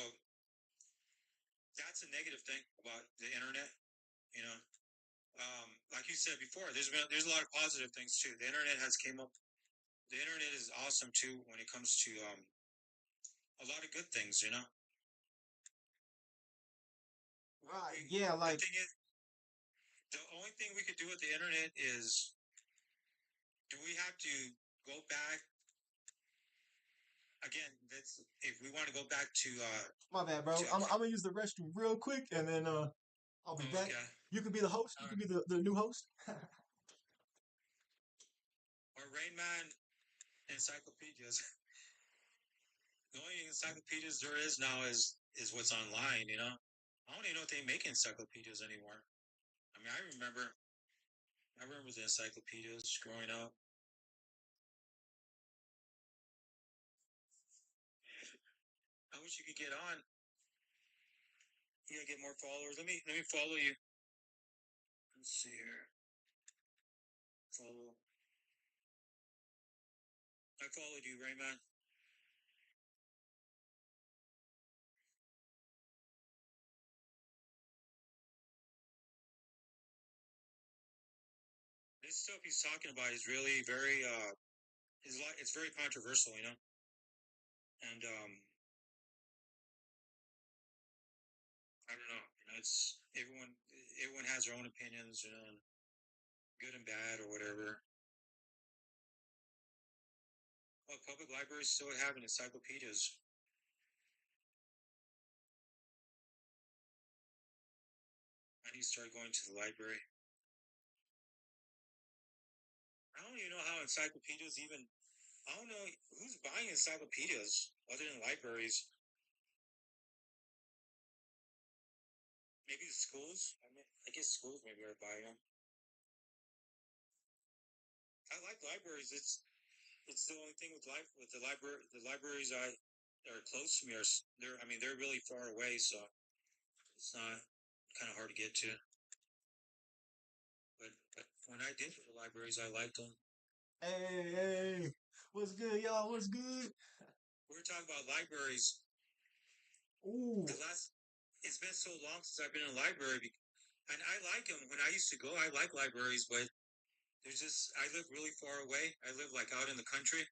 [SPEAKER 2] that's a negative thing about the internet, you know. Like you said before, there's a lot of positive things too. The internet has came up. The internet is awesome too when it comes to a lot of good things, you know.
[SPEAKER 1] Right. Yeah.
[SPEAKER 2] The
[SPEAKER 1] Like.
[SPEAKER 2] thing is, the only thing we could do with the internet is, do we have to go back again? That's if we want to go back to
[SPEAKER 1] My bad, bro.
[SPEAKER 2] to
[SPEAKER 1] I'm gonna use the restroom real quick, and then I'll be
[SPEAKER 2] oh,
[SPEAKER 1] back.
[SPEAKER 2] okay,
[SPEAKER 1] You can be the host. You can be the new host.
[SPEAKER 2] or Rain Man encyclopedias. The only encyclopedias there is now is what's online. You know, I don't even know if they make encyclopedias anymore. I mean, I remember the encyclopedias growing up. I wish you could get on. You gotta get more followers. Let me follow you. Let's see here. Follow. I followed you, Rayman. This stuff he's talking about is really very it's very controversial, you know. And I don't know, you know, it's everyone has their own opinions, you know, and good and bad or whatever. Well, public libraries still have encyclopedias. I need to start going to the library. I don't even know how encyclopedias even. I don't know who's buying encyclopedias other than libraries. Maybe the schools. I guess schools maybe are buying them. I like libraries. It's the only thing with life with the library. The libraries I that are close to me are they're really far away, so it's not kind of hard to get to. But when I did go to libraries, I liked them.
[SPEAKER 1] Hey, hey, what's good, y'all? What's good?
[SPEAKER 2] We were talking about libraries.
[SPEAKER 1] Ooh.
[SPEAKER 2] The last it's been so long since I've been in a library, and I like them. When I used to go, I like libraries, but there's just I live really far away. I live like out in the country,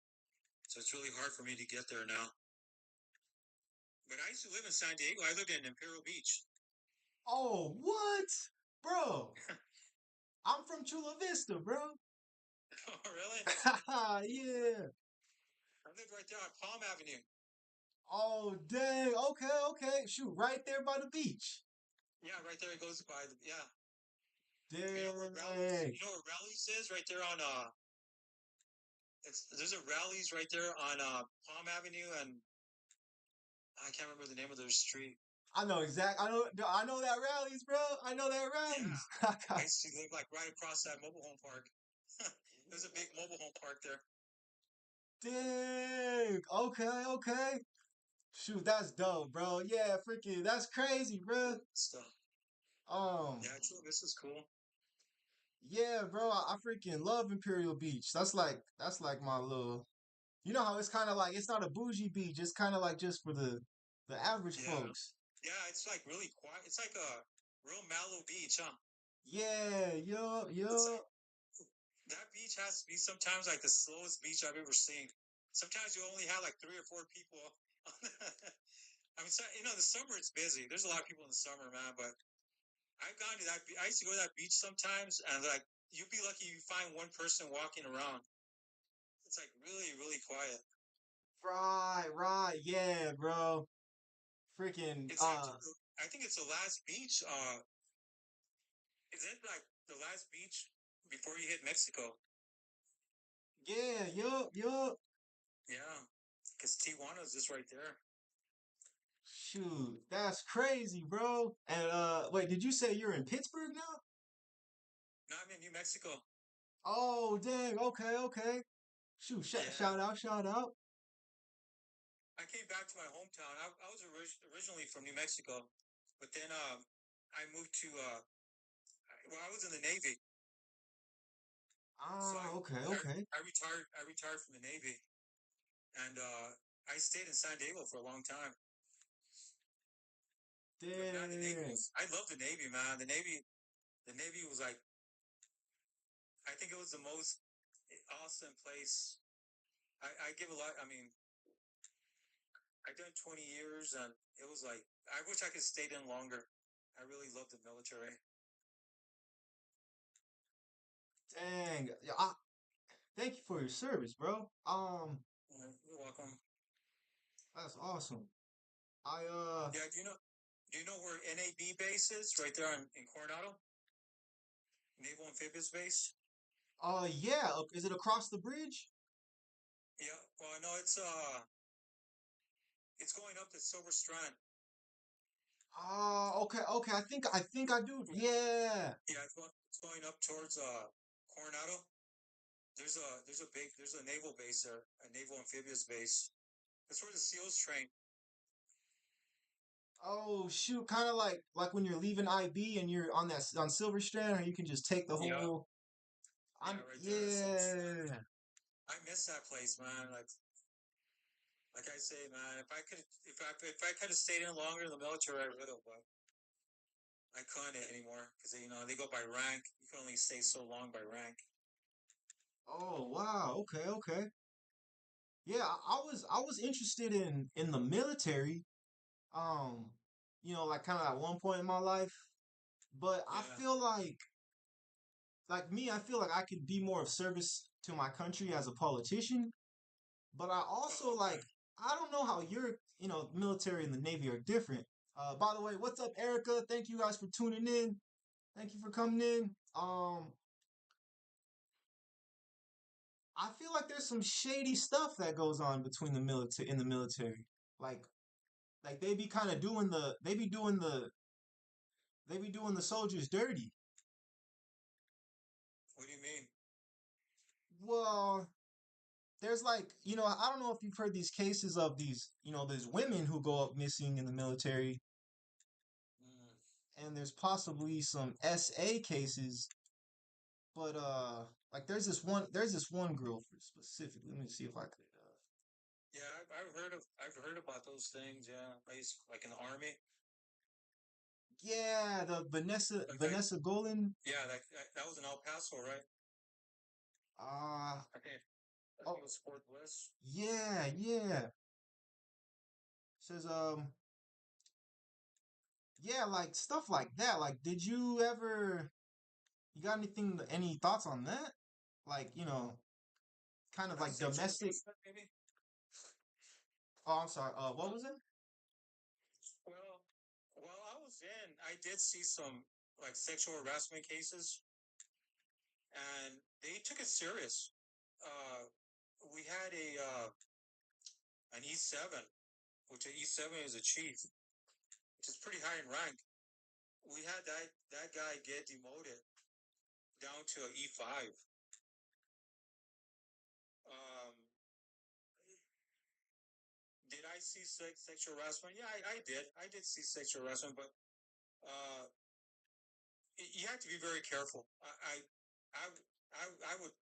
[SPEAKER 2] so it's really hard for me to get there now. But I used to live in San Diego. I lived in Imperial Beach.
[SPEAKER 1] Oh, what, bro? I'm from Chula Vista, bro.
[SPEAKER 2] Oh, really?
[SPEAKER 1] Yeah.
[SPEAKER 2] I live right there on Palm Avenue.
[SPEAKER 1] Oh, dang. Okay, okay. Shoot, right there by the beach.
[SPEAKER 2] Yeah, right there. It goes by. Yeah, you know where Rallies?
[SPEAKER 1] Dang.
[SPEAKER 2] You know where Rallies is? Right there on there's a Rallies right there on Palm Avenue, and I can't remember the name of their street.
[SPEAKER 1] I know exact. I know that rallies, bro. I know that
[SPEAKER 2] Yeah,
[SPEAKER 1] rallies.
[SPEAKER 2] I used to live like right across that mobile home park. There's a big mobile home park there.
[SPEAKER 1] Dang. Okay, okay. Shoot, that's dope, bro. Yeah, freaking, that's crazy, bro.
[SPEAKER 2] So
[SPEAKER 1] Um,
[SPEAKER 2] yeah, this is cool.
[SPEAKER 1] Yeah, bro, I freaking love Imperial Beach. That's like my little. You know how it's kind of like it's not a bougie beach. It's kind of like just for the average
[SPEAKER 2] Yeah,
[SPEAKER 1] folks.
[SPEAKER 2] yeah. It's like really quiet. It's like a real mellow beach, huh?
[SPEAKER 1] Yeah, yup,
[SPEAKER 2] It's
[SPEAKER 1] yup.
[SPEAKER 2] like that beach has to be sometimes like the slowest beach I've ever seen. Sometimes you only have like three or four people. I mean, so, the summer it's busy. There's a lot of people in the summer, man. But I've gone to that. I used to go to that beach sometimes, and like you'd be lucky you find one person walking around. It's like really, really quiet.
[SPEAKER 1] Right, right, yeah, bro. Freaking,
[SPEAKER 2] It's actually, I think it's the last beach. Is it like the last beach before you hit Mexico?
[SPEAKER 1] yeah, yup, yup.
[SPEAKER 2] Yeah, because Tijuana is just right there.
[SPEAKER 1] Shoot, that's crazy, bro. And wait, did you say you're in Pittsburgh now?
[SPEAKER 2] No, I'm in New Mexico.
[SPEAKER 1] Oh, dang. Okay, okay. Shoot,
[SPEAKER 2] Yeah,
[SPEAKER 1] shout out, shout out.
[SPEAKER 2] I came back to my hometown. I was originally from New Mexico, but then I moved to well, I was in the Navy, so
[SPEAKER 1] Ah, okay, okay.
[SPEAKER 2] I retired. I retired from the Navy, and I stayed in San Diego for a long time. But man, the Navy
[SPEAKER 1] Dang.
[SPEAKER 2] was. I love the Navy, man. The Navy was like. I think it was the most awesome place. I give a lot. I mean, I done 20 years, and it was like I wish I could stayed in longer. I really love the military.
[SPEAKER 1] Dang. Yeah, thank you for your service, bro.
[SPEAKER 2] You're welcome.
[SPEAKER 1] That's awesome. I
[SPEAKER 2] Yeah, do you know where NAB base is? Right there in Coronado, Naval Amphibious Base.
[SPEAKER 1] yeah, is it across the bridge?
[SPEAKER 2] Yeah. Well, no, it's going up to Silver Strand.
[SPEAKER 1] Ah, okay, okay. I think I do. Yeah.
[SPEAKER 2] Yeah, it's going up towards Coronado. There's a naval base there, a naval amphibious base. That's where the SEALs train.
[SPEAKER 1] Oh shoot, kind of like when you're leaving IB and you're on that on Silver Strand, or you can just take the
[SPEAKER 2] Yeah,
[SPEAKER 1] whole.
[SPEAKER 2] yeah,
[SPEAKER 1] I'm
[SPEAKER 2] right there at Silver Strand.
[SPEAKER 1] yeah.
[SPEAKER 2] I miss that place, man. Like I say, man, if I could have stayed in longer in the military, I would have, but I couldn't anymore because they go by rank. You can only stay so long by rank.
[SPEAKER 1] Oh wow. Okay, okay. Yeah, I was interested in the military. Um, like kind of at one point in my life, but I
[SPEAKER 2] Yeah.
[SPEAKER 1] feel like me, I feel like I could be more of service to my country as a politician. But I also
[SPEAKER 2] Oh, okay.
[SPEAKER 1] I don't know how your military and the Navy are different. By the way, what's up, Erica? Thank you guys for tuning in. Thank you for coming in. I feel like there's some shady stuff that goes on between the military in the military. Like like they be doing the soldiers dirty.
[SPEAKER 2] What do you mean?
[SPEAKER 1] Well, there's like, I don't know if you've heard these cases of these women who go up missing in the military,
[SPEAKER 2] Mm.
[SPEAKER 1] and there's possibly some SA cases, but like there's this one girl for specifically. Let me see if I could
[SPEAKER 2] Yeah, I've heard about those things. Yeah, I used like in the army.
[SPEAKER 1] yeah, the Vanessa
[SPEAKER 2] Like that.
[SPEAKER 1] Vanessa Golan.
[SPEAKER 2] Yeah, that was in El Paso, right?
[SPEAKER 1] Uh
[SPEAKER 2] Okay. I think
[SPEAKER 1] oh
[SPEAKER 2] it was Fort Bliss.
[SPEAKER 1] yeah, yeah. Says yeah, like stuff like that. Like, did you ever you got any thoughts on that? Like, kind of
[SPEAKER 2] Like
[SPEAKER 1] like
[SPEAKER 2] sexual
[SPEAKER 1] domestic.
[SPEAKER 2] harassment, maybe.
[SPEAKER 1] Oh, I'm sorry. What was it?
[SPEAKER 2] Well, while I was in, I did see some like sexual harassment cases, and they took it serious. Uh, we had an E7, which an E7 is a chief, which is pretty high in rank. We had that guy get demoted down to an E5. Um, did I see sexual harassment? Yeah, I did. I did see sexual harassment, but uh, you have to be very careful. I would,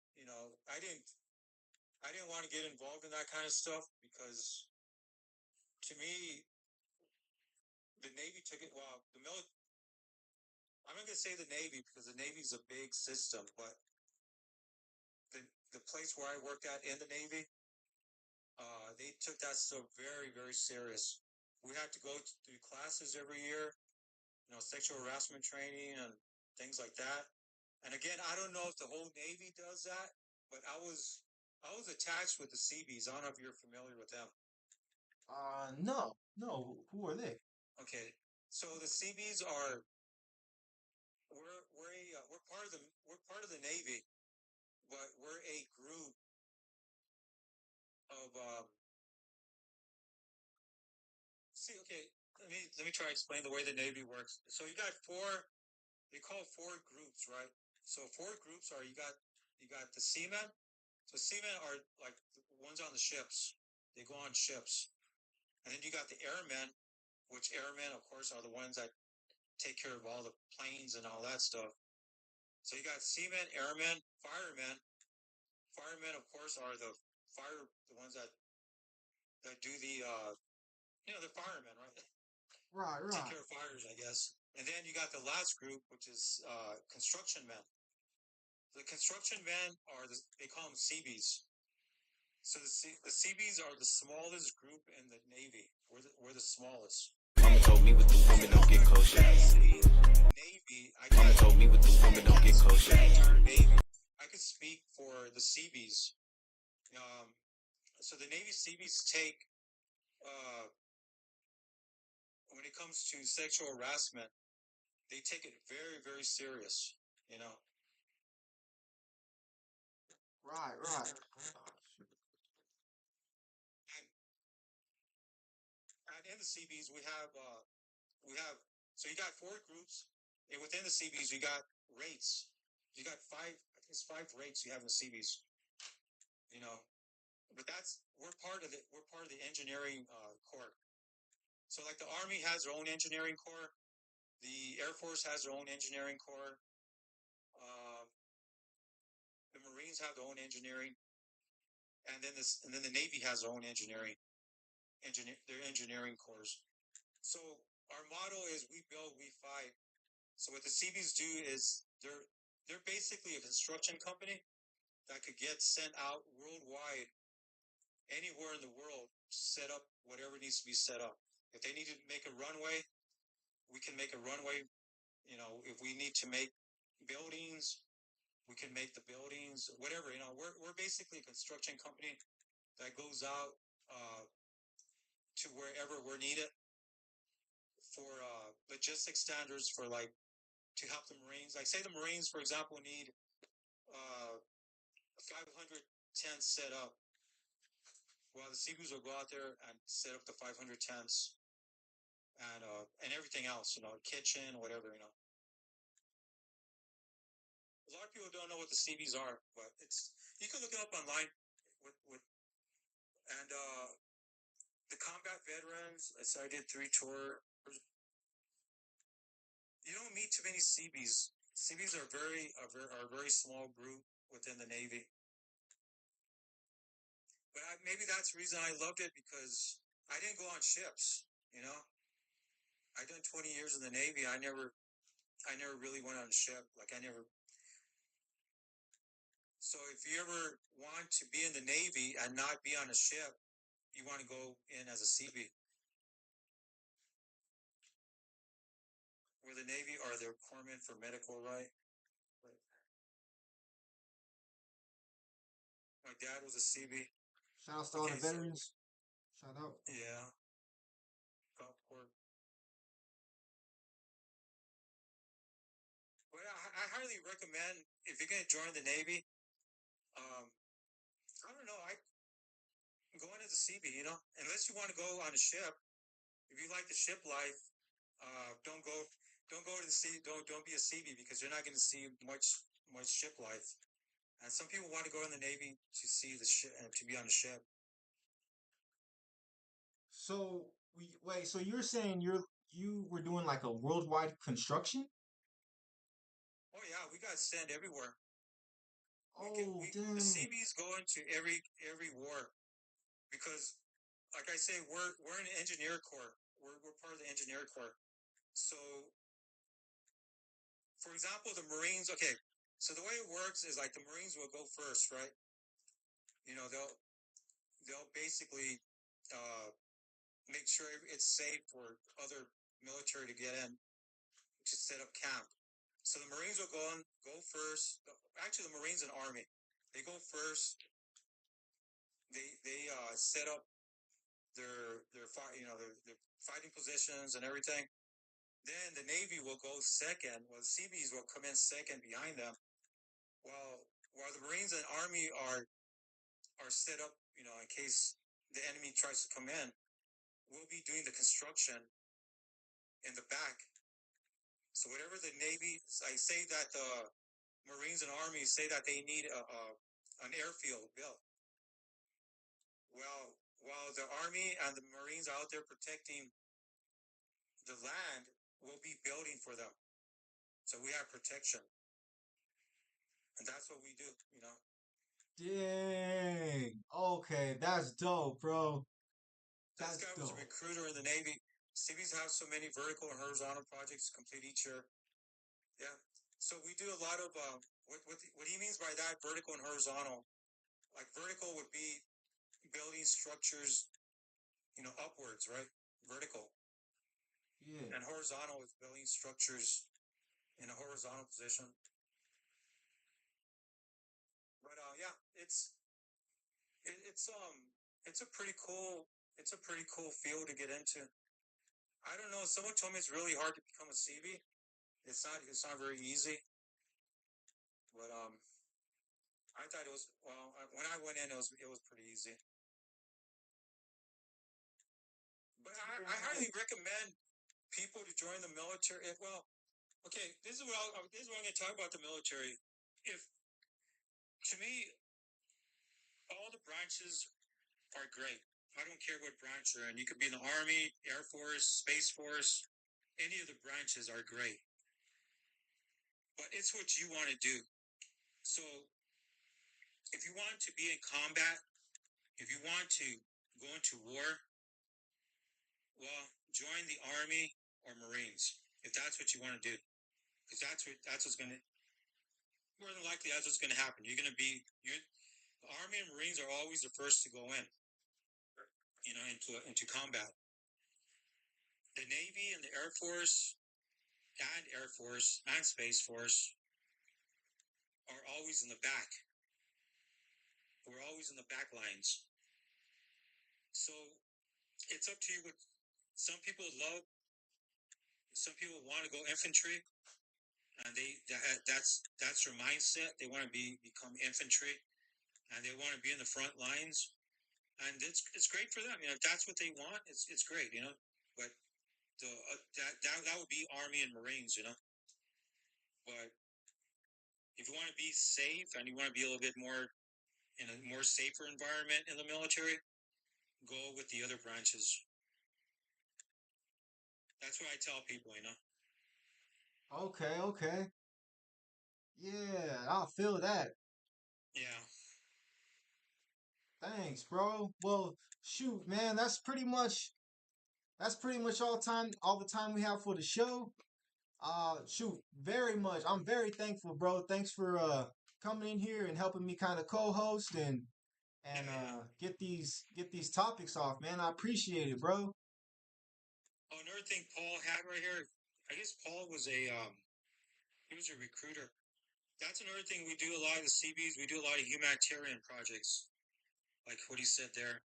[SPEAKER 2] I didn't want to get involved in that kind of stuff because to me, the Navy took it. Well, I'm not gonna say the Navy because the Navy's a big system, but the the place where I worked at in the Navy, they took that stuff very, very serious. We had to go through classes every year, sexual harassment training and things like that. And again, I don't know if the whole Navy does that, but I was attached with the Seabees. I don't know if you're familiar with them.
[SPEAKER 1] No, no. Who are they?
[SPEAKER 2] Okay, so the Seabees are we're part of the Navy, but we're a group of see. Okay, let me try to explain the way the Navy works. So you got four. They call four groups, right? So four groups are you got the seamen. So seamen are like the ones on the ships. They go on ships, and then you got the airmen, which airmen, of course, are the ones that take care of all the planes and all that stuff. So you got seamen, airmen, firemen. Firemen, of course, are the ones that do the firemen, right?
[SPEAKER 1] Right,
[SPEAKER 2] Take
[SPEAKER 1] right.
[SPEAKER 2] care of fires, I guess. And then you got the last group, which is construction men. The construction men they call them Seabees. So the Seabees are the smallest group in the Navy. We're the smallest.
[SPEAKER 4] Mama told me with the woman don't get kosher.
[SPEAKER 2] Navy.
[SPEAKER 4] Mama told me with the woman don't get kosher.
[SPEAKER 2] Navy. I could speak for the Seabees. Um, so the Navy Seabees take when it comes to sexual harassment, they take it very, very serious. You know,
[SPEAKER 1] Right, right.
[SPEAKER 2] and, and in the Seabees we have so you got four groups, and within the Seabees you got rates. You got five. I think it's five rates you have in the Seabees. You know, but we're part of the engineering corps. So like the Army has their own engineering corps, the Air Force has their own engineering corps, uh, the Marines have their own engineering, and then the Navy has their own their engineering corps. So our motto is we build, we fight. So what the Seabees do is they're basically a construction company that could get sent out worldwide, anywhere in the world, set up whatever needs to be set up. If they need to make a runway, we can make a runway. If we need to make buildings, we can make the buildings. Whatever. We're basically a construction company that goes out to wherever we're needed for logistic standards for like to help the Marines. Like say the Marines, for example, need 500 tents set up. Well, the Seabees will go out there and set up the 500 tents and everything else, kitchen, whatever. A lot of people don't know what the Seabees are, but you can look it up online. With and the combat veterans. So I did 3 tours. You don't meet too many Seabees. Seabees are a very small group within the Navy. But maybe that's the reason I loved it because I didn't go on ships. I done 20 years in the Navy. I never really went on a ship. Like I never. So if you ever want to be in the Navy and not be on a ship, you want to go in as a Seabee. Where the Navy are the corpsmen for medical, right? My dad was a Seabee.
[SPEAKER 1] Shout out to all the
[SPEAKER 2] Okay, so
[SPEAKER 1] veterans. Shout out.
[SPEAKER 2] yeah, Gulfport. But I highly recommend if you're gonna join the Navy. Um, I don't know. I go in as a Seabee, unless you want to go on a ship. If you like the ship life, don't go. Don't go to the sea. Don't be a Seabee because you're not going to see much ship life. And some people want to go in the Navy to see the ship and to be on the ship.
[SPEAKER 1] So we wait. So you're saying you were doing like a worldwide construction?
[SPEAKER 2] Oh yeah, we got sent everywhere.
[SPEAKER 1] Oh,
[SPEAKER 2] the
[SPEAKER 1] dang.
[SPEAKER 2] CBs go into every war because, like I say, we're an engineer corps. We're part of the engineer corps. So, for example, the Marines. Okay, so the way it works is like the Marines will go first, right? You know, they'll basically make sure it's safe for other military to get in to set up camp. So the Marines will go first. Actually, the Marines and Army, they go first. They set up their their fighting positions and everything. Then the Navy will go second. Well, the CBs will come in second behind them, while the Marines and Army are set up. You know, in case the enemy tries to come in, we'll be doing the construction in the back. So whatever the Navy, I say that the Marines and Army say that they need an airfield built. Well, while the Army and the Marines are out there protecting the land, we'll be building for them. So we have protection. And that's what we do, you know.
[SPEAKER 1] Dang. Okay, that's dope, bro.
[SPEAKER 2] This
[SPEAKER 1] That's
[SPEAKER 2] guy was a
[SPEAKER 1] dope.
[SPEAKER 2] recruiter in the Navy. CBs have so many vertical and horizontal projects to complete each year. Yeah. So we do a lot of what he means by that, vertical and horizontal. Like vertical would be building structures, you know, upwards, right? Vertical.
[SPEAKER 1] Yeah.
[SPEAKER 2] And horizontal is building structures in a horizontal position. But yeah, it's a pretty cool field to get into. I don't know. Someone told me it's really hard to become a CB. It's not very easy. But I thought it was when I went in it was pretty easy. But I highly recommend people to join the military. Well, okay, this is what I'm going to talk about the military. If to me, all the branches are great. I don't care what branch you're in. You could be in the Army, Air Force, Space Force. Any of the branches are great. But it's what you want to do. So if you want to be in combat, if you want to go into war, well, join the Army or Marines if that's what you want to do. Because that's what's going to more than likely that's what's going to happen. The Army and Marines are always the first to go in, you know, into combat. The Navy and the Air Force and Space Force are always in the back. We're always in the back lines. So it's up to you. Some people want to go infantry, and that's their mindset. They want to become infantry, and they want to be in the front lines, and it's great for them. You know, if that's what they want, it's great. You know, but that would be Army and Marines. You know, but if you want to be safe and you want to be a little bit more in a more safer environment in the military, go with the other branches. That's what I tell people, you know.
[SPEAKER 1] Okay, okay. Yeah, I'll feel that.
[SPEAKER 2] Yeah.
[SPEAKER 1] Thanks, bro. Well, shoot, man, that's pretty much all the time we have for the show. Shoot, very much. I'm very thankful, bro. Thanks for coming in here and helping me kind of co-host and
[SPEAKER 2] Yeah.
[SPEAKER 1] get these topics off, man. I appreciate it, bro.
[SPEAKER 2] Oh, another thing Paul had right here. I guess Paul was he was a recruiter. That's another thing we do a lot of the CBs. We do a lot of humanitarian projects, like what he said there.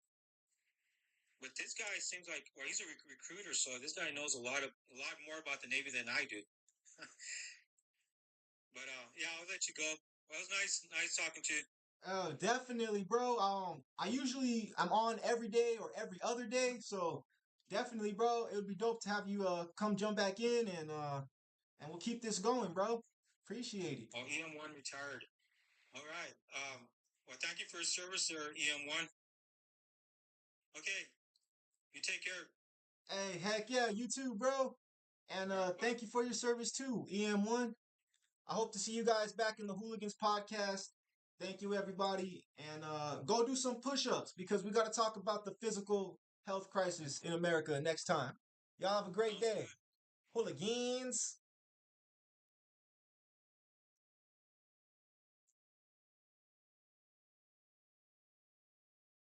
[SPEAKER 2] But this guy seems like he's a recruiter, so this guy knows a lot more about the Navy than I do. But yeah, I'll let you go. Well, it was nice talking to you.
[SPEAKER 1] Oh, definitely, bro. I'm on every day or every other day, so definitely, bro. It would be dope to have you come jump back in and we'll keep this going, bro. Appreciate it.
[SPEAKER 2] Oh, EM1 retired. All right. Well, thank you for your service there, EM1. Okay, you take care.
[SPEAKER 1] Hey, heck yeah, you too, bro. And
[SPEAKER 2] All right, bye.
[SPEAKER 1] thank you for your service too, EM1. I hope to see you guys back in the Hooligans podcast. Thank you, everybody. And go do some push ups because we got to talk about the physical health crisis in America next time. Y'all have a great
[SPEAKER 2] Sounds
[SPEAKER 1] day.
[SPEAKER 2] good.
[SPEAKER 1] Hoolagans.